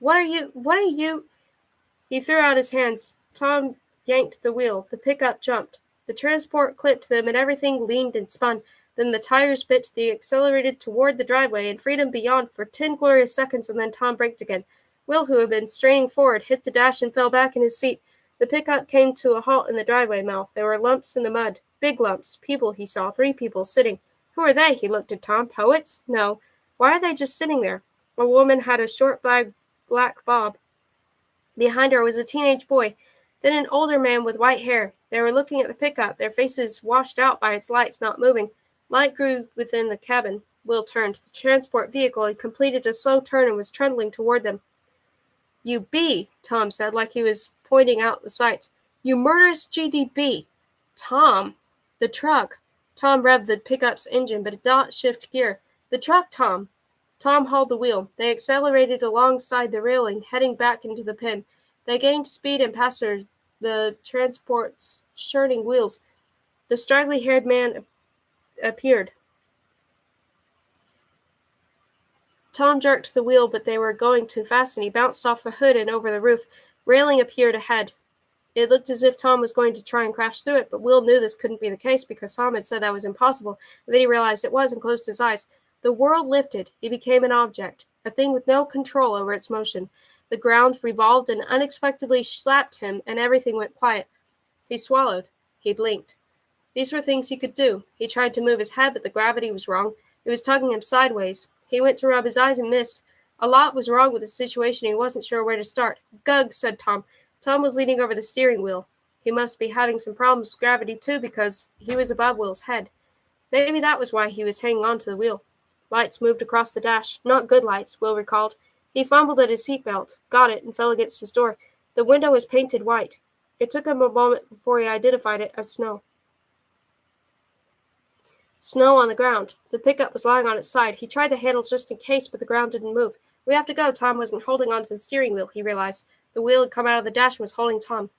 What are you? He threw out his hands. Tom yanked the wheel. The pickup jumped. The transport clipped them, and everything leaned and spun. Then the tires bit. They accelerated toward the driveway and freedom beyond for 10 glorious seconds, and then Tom braked again. Will, who had been straining forward, hit the dash and fell back in his seat. The pickup came to a halt in the driveway mouth. There were lumps in the mud. Big lumps. People, he saw. 3 people sitting. Who are they? He looked at Tom. Poets? No. Why are they just sitting there? A woman had a short black bob. Behind her was a teenage boy, then an older man with white hair. They were looking at the pickup, their faces washed out by its lights, not moving. Light grew within the cabin. Will turned. The transport vehicle had completed a slow turn and was trundling toward them. "You B," Tom said, like he was pointing out the sights. "You murderous GDB." "Tom." "The truck." Tom revved the pickup's engine, but did not shift gear. "The truck, Tom." Tom hauled the wheel. They accelerated alongside the railing, heading back into the pen. They gained speed and passed the transport's churning wheels. The straggly-haired man appeared. Tom jerked the wheel, but they were going too fast, and he bounced off the hood and over the roof. Railing appeared ahead. It looked as if Tom was going to try and crash through it, but Will knew this couldn't be the case because Tom had said that was impossible, and then he realized it was and closed his eyes. The world lifted. He became an object, a thing with no control over its motion. The ground revolved and unexpectedly slapped him, and everything went quiet. He swallowed. He blinked. These were things he could do. He tried to move his head, but the gravity was wrong. It was tugging him sideways. He went to rub his eyes and missed. A lot was wrong with the situation, and he wasn't sure where to start. "Gug," said Tom. Tom was leaning over the steering wheel. He must be having some problems with gravity, too, because he was above Will's head. Maybe that was why he was hanging on to the wheel. Lights moved across the dash. Not good lights, Will recalled. He fumbled at his seatbelt, got it, and fell against his door. The window was painted white. It took him a moment before he identified it as snow. Snow on the ground. The pickup was lying on its side. He tried the handle just in case, but the ground didn't move. "We have to go." Tom wasn't holding on to the steering wheel, he realized. The wheel had come out of the dash and was holding Tom.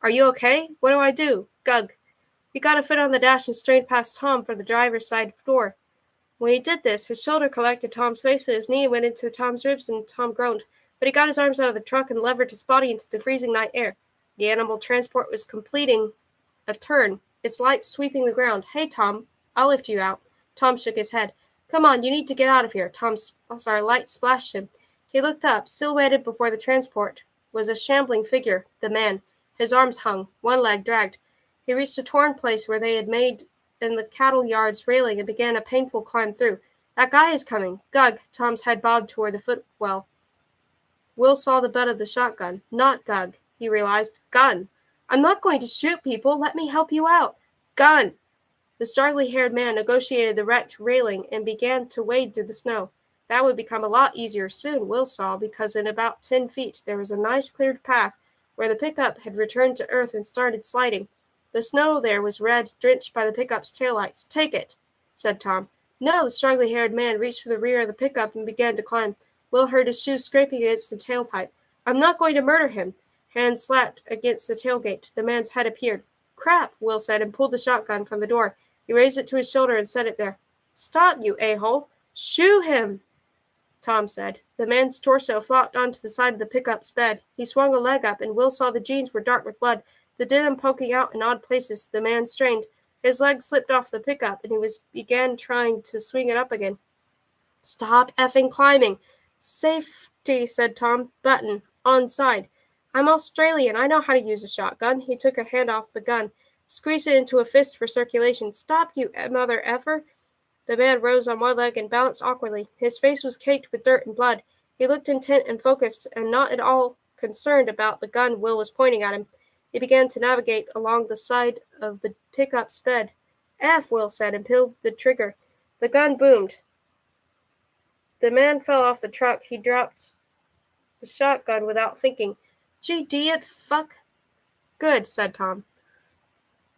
"Are you okay? What do I do?" "Gug." He got a foot on the dash and strained past Tom for the driver's side door. When he did this, his shoulder collected Tom's face and his knee went into Tom's ribs and Tom groaned. But he got his arms out of the truck and levered his body into the freezing night air. The animal transport was completing a turn, its lights sweeping the ground. "Hey, Tom, I'll lift you out." Tom shook his head. "Come on, you need to get out of here." Tom's light splashed him. He looked up. Silhouetted before the transport was a shambling figure, the man. His arms hung, one leg dragged. He reached a torn place where they had made in the cattle yard's railing and began a painful climb through. "That guy is coming." "Gug." Tom's head bobbed toward the footwell. Will saw the butt of the shotgun. Not Gug, he realized. Gun. "I'm not going to shoot people. Let me help you out." "Gun." The straggly-haired man negotiated the wrecked railing and began to wade through the snow. That would become a lot easier soon, Will saw, because in about 10 feet there was a nice cleared path where the pickup had returned to earth and started sliding. The snow there was red, drenched by the pickup's taillights. "Take it," said Tom. No, the straggly-haired man reached for the rear of the pickup and began to climb. Will heard his shoes scraping against the tailpipe. "I'm not going to murder him." Hands slapped against the tailgate. The man's head appeared. "Crap," Will said, and pulled the shotgun from the door. He raised it to his shoulder and set it there. "Stop, you a-hole." "Shoo him," Tom said. The man's torso flopped onto the side of the pickup's bed. He swung a leg up, and Will saw the jeans were dark with blood, the denim poking out in odd places. The man strained. His leg slipped off the pickup, and he began trying to swing it up again. "Stop effing climbing." "Safety," said Tom. "Button. On side." "I'm Australian. I know how to use a shotgun." He took a hand off the gun, squeezed it into a fist for circulation. "Stop, you mother effer." The man rose on one leg and balanced awkwardly. His face was caked with dirt and blood. He looked intent and focused, and not at all concerned about the gun Will was pointing at him. He began to navigate along the side of the pickup's bed. "F," Will said, and pulled the trigger. The gun boomed. The man fell off the truck. He dropped the shotgun without thinking. "Gee, idiot, fuck." "Good," said Tom.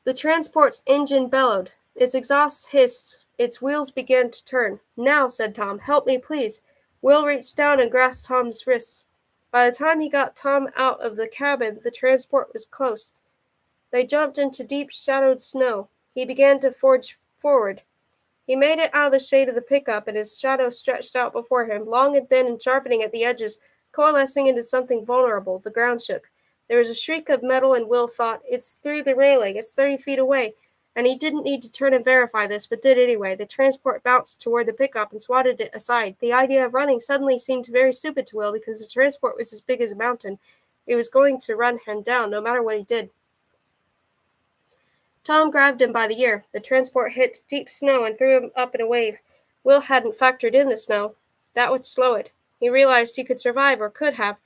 The transport's engine bellowed. Its exhaust hissed. Its wheels began to turn. "Now," said Tom. "Help me, please." Will reached down and grasped Tom's wrists. By the time he got Tom out of the cabin, the transport was close. They jumped into deep, shadowed snow. He began to forge forward. He made it out of the shade of the pickup, and his shadow stretched out before him, long and thin and sharpening at the edges, coalescing into something vulnerable. The ground shook. There was a shriek of metal, and Will thought, "It's through the railing. It's 30 feet away." And he didn't need to turn and verify this, but did anyway. The transport bounced toward the pickup and swatted it aside. The idea of running suddenly seemed very stupid to Will, because the transport was as big as a mountain. It was going to run him down, no matter what he did. Tom grabbed him by the ear. The transport hit deep snow and threw him up in a wave. Will hadn't factored in the snow. That would slow it. He realized he could survive, or could have,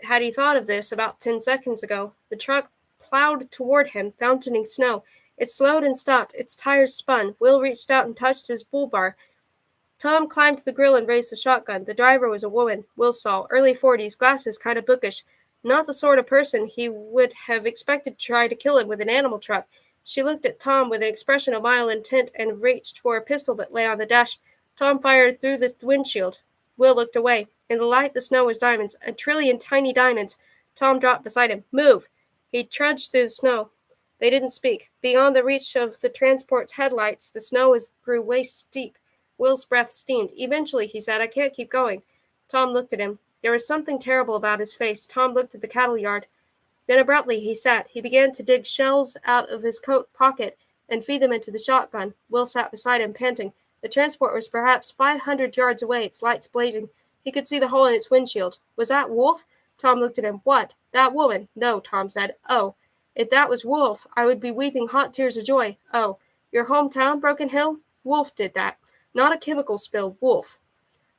had he thought of this about 10 seconds ago. The truck plowed toward him, fountaining snow. It slowed and stopped. Its tires spun. Will reached out and touched his bull bar. Tom climbed to the grill and raised the shotgun. The driver was a woman, Will saw, early 40s, glasses, kind of bookish. Not the sort of person he would have expected to try to kill him with an animal truck. She looked at Tom with an expression of mild intent and reached for a pistol that lay on the dash. Tom fired through the windshield. Will looked away. In the light, the snow was diamonds, a trillion tiny diamonds. Tom dropped beside him. "Move!" He trudged through the snow. They didn't speak. Beyond the reach of the transport's headlights, the snow grew waist deep. Will's breath steamed. Eventually, he said, "I can't keep going." Tom looked at him. There was something terrible about his face. Tom looked at the cattle yard. Then abruptly he sat. He began to dig shells out of his coat pocket and feed them into the shotgun. Will sat beside him, panting. The transport was perhaps 500 yards away, its lights blazing. He could see the hole in its windshield. Was that Wolf? Tom looked at him. "What? That woman?" "No," Tom said. "Oh. If that was Wolf, I would be weeping hot tears of joy." "Oh. Your hometown, Broken Hill?" "Wolf did that. Not a chemical spill. Wolf.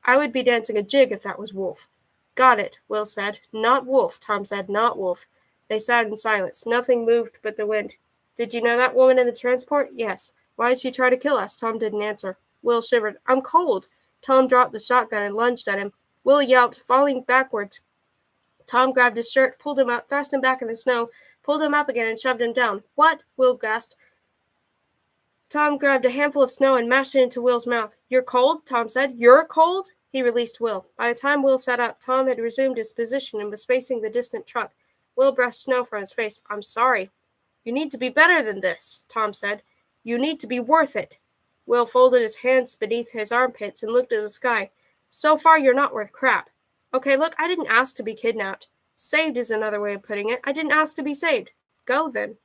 I would be dancing a jig if that was Wolf." "Got it," Will said. "Not Wolf," Tom said. "Not Wolf." They sat in silence. Nothing moved but the wind. "Did you know that woman in the transport?" "Yes." "Why did she try to kill us?" Tom didn't answer. Will shivered. "I'm cold." Tom dropped the shotgun and lunged at him. Will yelped, falling backward. Tom grabbed his shirt, pulled him out, thrust him back in the snow, pulled him up again, and shoved him down. "What?" Will gasped. Tom grabbed a handful of snow and mashed it into Will's mouth. "You're cold?" Tom said. "You're cold?" He released Will. By the time Will sat up, Tom had resumed his position and was facing the distant truck. Will brushed snow from his face. I'm sorry. You need to be better than this, Tom said. You need to be worth it. Will folded his hands beneath his armpits and looked at the sky. So far, you're not worth crap. Okay, look, I didn't ask to be kidnapped. Saved is another way of putting it. I didn't ask to be saved. Go, then.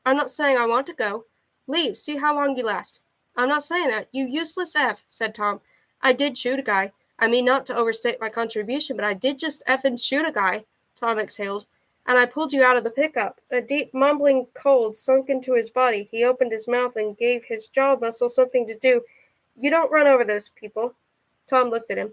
I'm not saying I want to go. Leave, see how long you last. I'm not saying that. You useless F, said Tom. I did shoot a guy. I mean, not to overstate my contribution, but I did just effing shoot a guy, Tom exhaled. And I pulled you out of the pickup. A deep, mumbling cold sunk into his body. He opened his mouth and gave his jaw muscle something to do. You don't run over those people. Tom looked at him.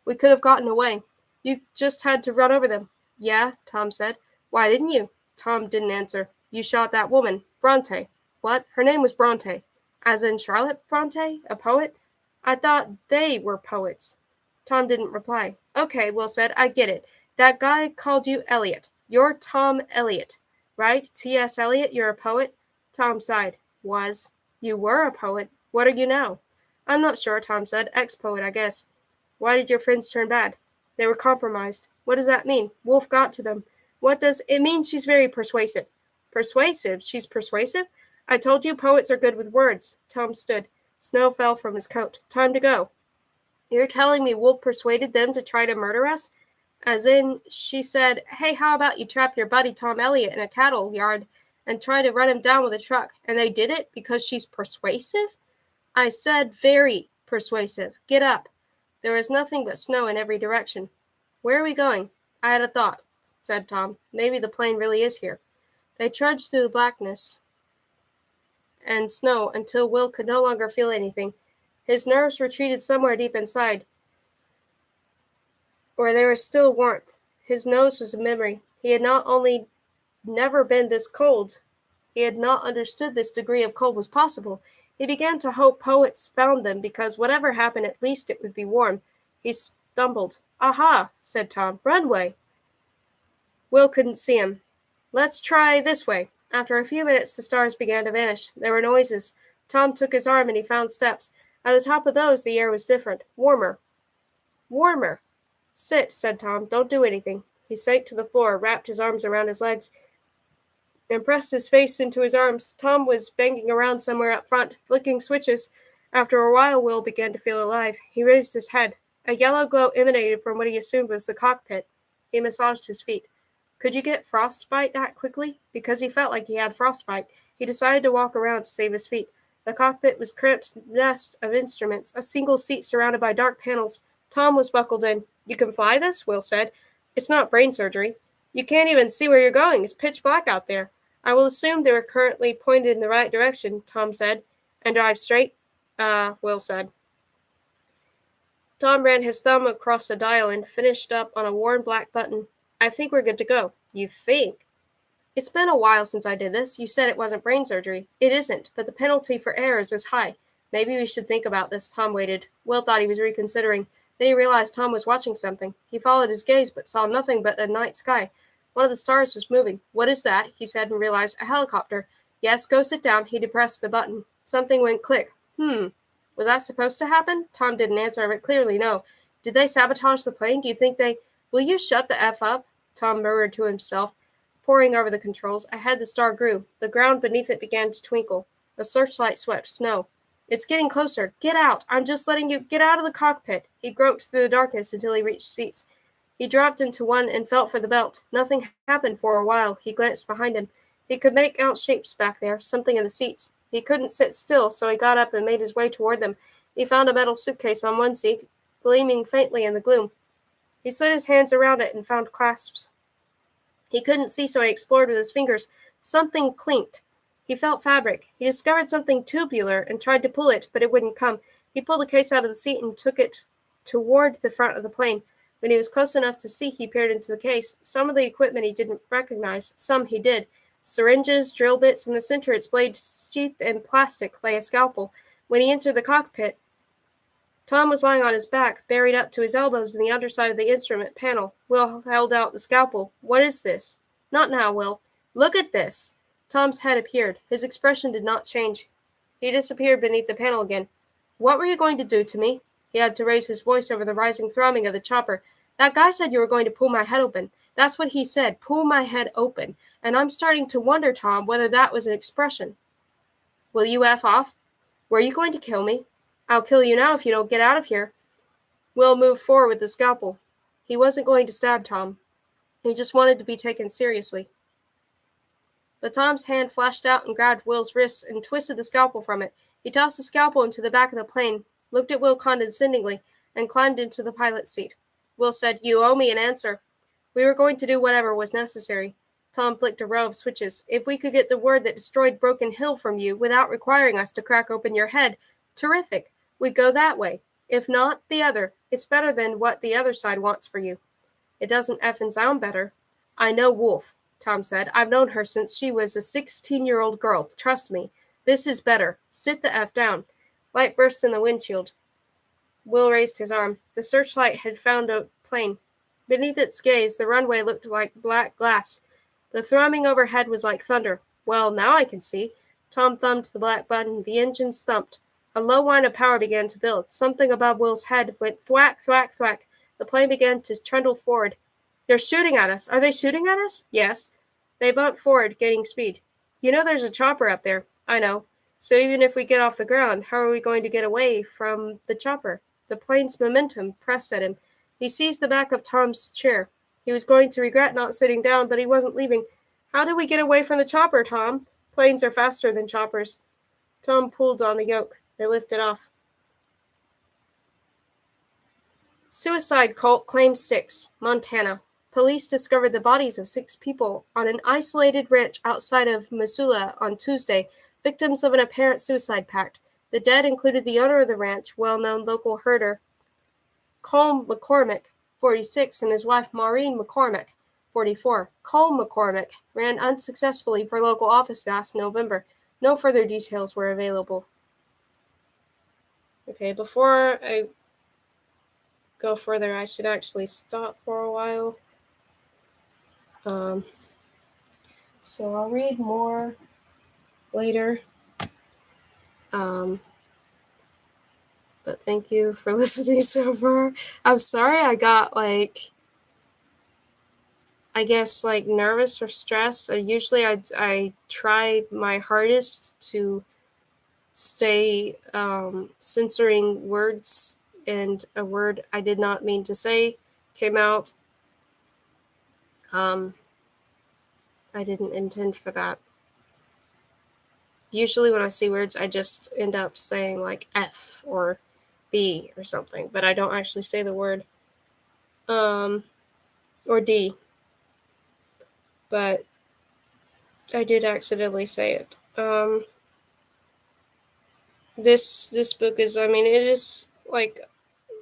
We could have gotten away. You just had to run over them. Yeah, Tom said. Why didn't you? Tom didn't answer. You shot that woman, Bronte. What? Her name was Bronte. As in Charlotte Bronte, a poet? I thought they were poets. Tom didn't reply. Okay, Will said. I get it. That guy called you Eliot. You're Tom Eliot, right? T.S. Eliot, you're a poet? Tom sighed. Was. You were a poet. What are you now? I'm not sure, Tom said. Ex-poet, I guess. Why did your friends turn bad? They were compromised. What does that mean? Wolf got to them. What does it mean? She's very persuasive. Persuasive? She's persuasive? I told you poets are good with words. Tom stood. Snow fell from his coat. Time to go. You're telling me Wolf persuaded them to try to murder us? As in, she said, hey, how about you trap your buddy Tom Eliot in a cattle yard and try to run him down with a truck? And they did it because she's persuasive? I said very persuasive. Get up. There was nothing but snow in every direction. Where are we going? I had a thought, said Tom. Maybe the plane really is here. They trudged through the blackness and snow until Will could no longer feel anything. His nerves retreated somewhere deep inside, where there was still warmth. His nose was a memory. He had not only never been this cold, he had not understood this degree of cold was possible. He began to hope poets found them, because whatever happened, at least it would be warm. He stumbled. Aha, said Tom. Runway. Will couldn't see him. Let's try this way. After a few minutes, the stars began to vanish. There were noises. Tom took his arm and he found steps. At the top of those, the air was different. Warmer. Warmer. Sit, said Tom. Don't do anything. He sank to the floor, wrapped his arms around his legs, and pressed his face into his arms. Tom was banging around somewhere up front, flicking switches. After a while, Will began to feel alive. He raised his head. A yellow glow emanated from what he assumed was the cockpit. He massaged his feet. Could you get frostbite that quickly? Because he felt like he had frostbite, he decided to walk around to save his feet. The cockpit was a cramped nest of instruments, a single seat surrounded by dark panels. Tom was buckled in. You can fly this? Will said. It's not brain surgery. You can't even see where you're going. It's pitch black out there. I will assume they were currently pointed in the right direction, Tom said. And drive straight? Will said. Tom ran his thumb across the dial and finished up on a worn black button. I think we're good to go. You think? It's been a while since I did this. You said it wasn't brain surgery. It isn't, but the penalty for errors is high. Maybe we should think about this. Tom waited. Will thought he was reconsidering. Then he realized Tom was watching something. He followed his gaze, but saw nothing but a night sky. One of the stars was moving. What is that? He said and realized. A helicopter. Yes, go sit down. He depressed the button. Something went click. Was that supposed to happen? Tom didn't answer, but clearly no. Did they sabotage the plane? Do you think they... Will you shut the F up? Tom murmured to himself, poring over the controls. Ahead the star grew. The ground beneath it began to twinkle. A searchlight swept snow. It's getting closer. Get out. I'm just letting you get out of the cockpit. He groped through the darkness until he reached seats. He dropped into one and felt for the belt. Nothing happened for a while. He glanced behind him. He could make out shapes back there, something in the seats. He couldn't sit still, so he got up and made his way toward them. He found a metal suitcase on one seat, gleaming faintly in the gloom. He slid his hands around it and found clasps. He couldn't see, so he explored with his fingers. Something clinked. He felt fabric. He discovered something tubular and tried to pull it, but it wouldn't come. He pulled the case out of the seat and took it toward the front of the plane. When he was close enough to see, he peered into the case. Some of the equipment he didn't recognize. Some he did. Syringes, drill bits, in the center, its blade sheathed in plastic, lay a scalpel. When he entered the cockpit, Tom was lying on his back, buried up to his elbows in the underside of the instrument panel. Will held out the scalpel. What is this? Not now, Will. Look at this. Tom's head appeared. His expression did not change. He disappeared beneath the panel again. What were you going to do to me? He had to raise his voice over the rising thrumming of the chopper. "That guy said you were going to pull my head open. That's what he said, pull my head open. And I'm starting to wonder, Tom, whether that was an expression." "Will you F off? Were you going to kill me?" "I'll kill you now if you don't get out of here." Will moved forward with the scalpel. He wasn't going to stab Tom. He just wanted to be taken seriously. But Tom's hand flashed out and grabbed Will's wrist and twisted the scalpel from it. He tossed the scalpel into the back of the plane, looked at Will condescendingly, and climbed into the pilot's seat. Will said, "You owe me an answer." "We were going to do whatever was necessary." Tom flicked a row of switches. "If we could get the word that destroyed Broken Hill from you without requiring us to crack open your head, terrific. We'd go that way. If not, the other. It's better than what the other side wants for you." "It doesn't effing sound better." "I know Wolf," Tom said. "I've known her since she was a 16-year-old girl. Trust me. This is better. Sit the F down." Light burst in the windshield. Will raised his arm. The searchlight had found a plane. Beneath its gaze, the runway looked like black glass. The thrumming overhead was like thunder. "Well, now I can see." Tom thumbed the black button. The engines thumped. A low whine of power began to build. Something above Will's head went thwack, thwack, thwack. The plane began to trundle forward. "They're shooting at us. Are they shooting at us?" "Yes." They bumped forward, gaining speed. "You know there's a chopper up there." "I know." "So even if we get off the ground, how are we going to get away from the chopper?" The plane's momentum pressed at him. He seized the back of Tom's chair. He was going to regret not sitting down, but he wasn't leaving. "How do we get away from the chopper, Tom?" "Planes are faster than choppers." Tom pulled on the yoke. They lifted off. Suicide cult claims 6, Montana. Police discovered the bodies of 6 people on an isolated ranch outside of Missoula on Tuesday, victims of an apparent suicide pact. The dead included the owner of the ranch, well-known local herder Cole McCormick, 46, and his wife Maureen McCormick, 44. Cole McCormick ran unsuccessfully for local office last November. No further details were available. Okay, before I go further, I should actually stop for a while. So I'll read more later. But thank you for listening so far. I'm sorry I got nervous or stressed. Usually I try my hardest to stay censoring words, and a word I did not mean to say came out. I didn't intend for that. Usually when I see words, I just end up saying like F or B or something, but I don't actually say the word. Or D. But I did accidentally say it. This book is, it is like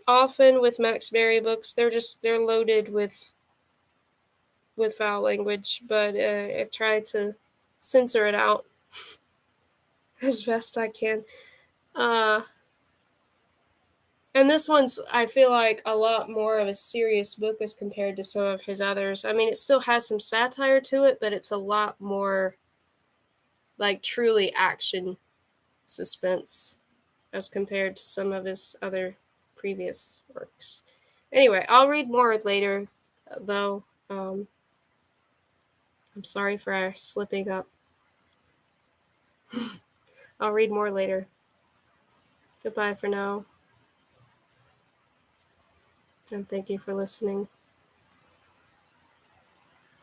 often with Max Berry books, they're loaded with foul language, but I try to censor it out as best I can. And this one's, I feel like, a lot more of a serious book as compared to some of his others. It still has some satire to it, but it's a lot more like truly action suspense as compared to some of his other previous works. Anyway, I'll read more later, though. I'm sorry for slipping up. I'll read more later. Goodbye for now. And thank you for listening.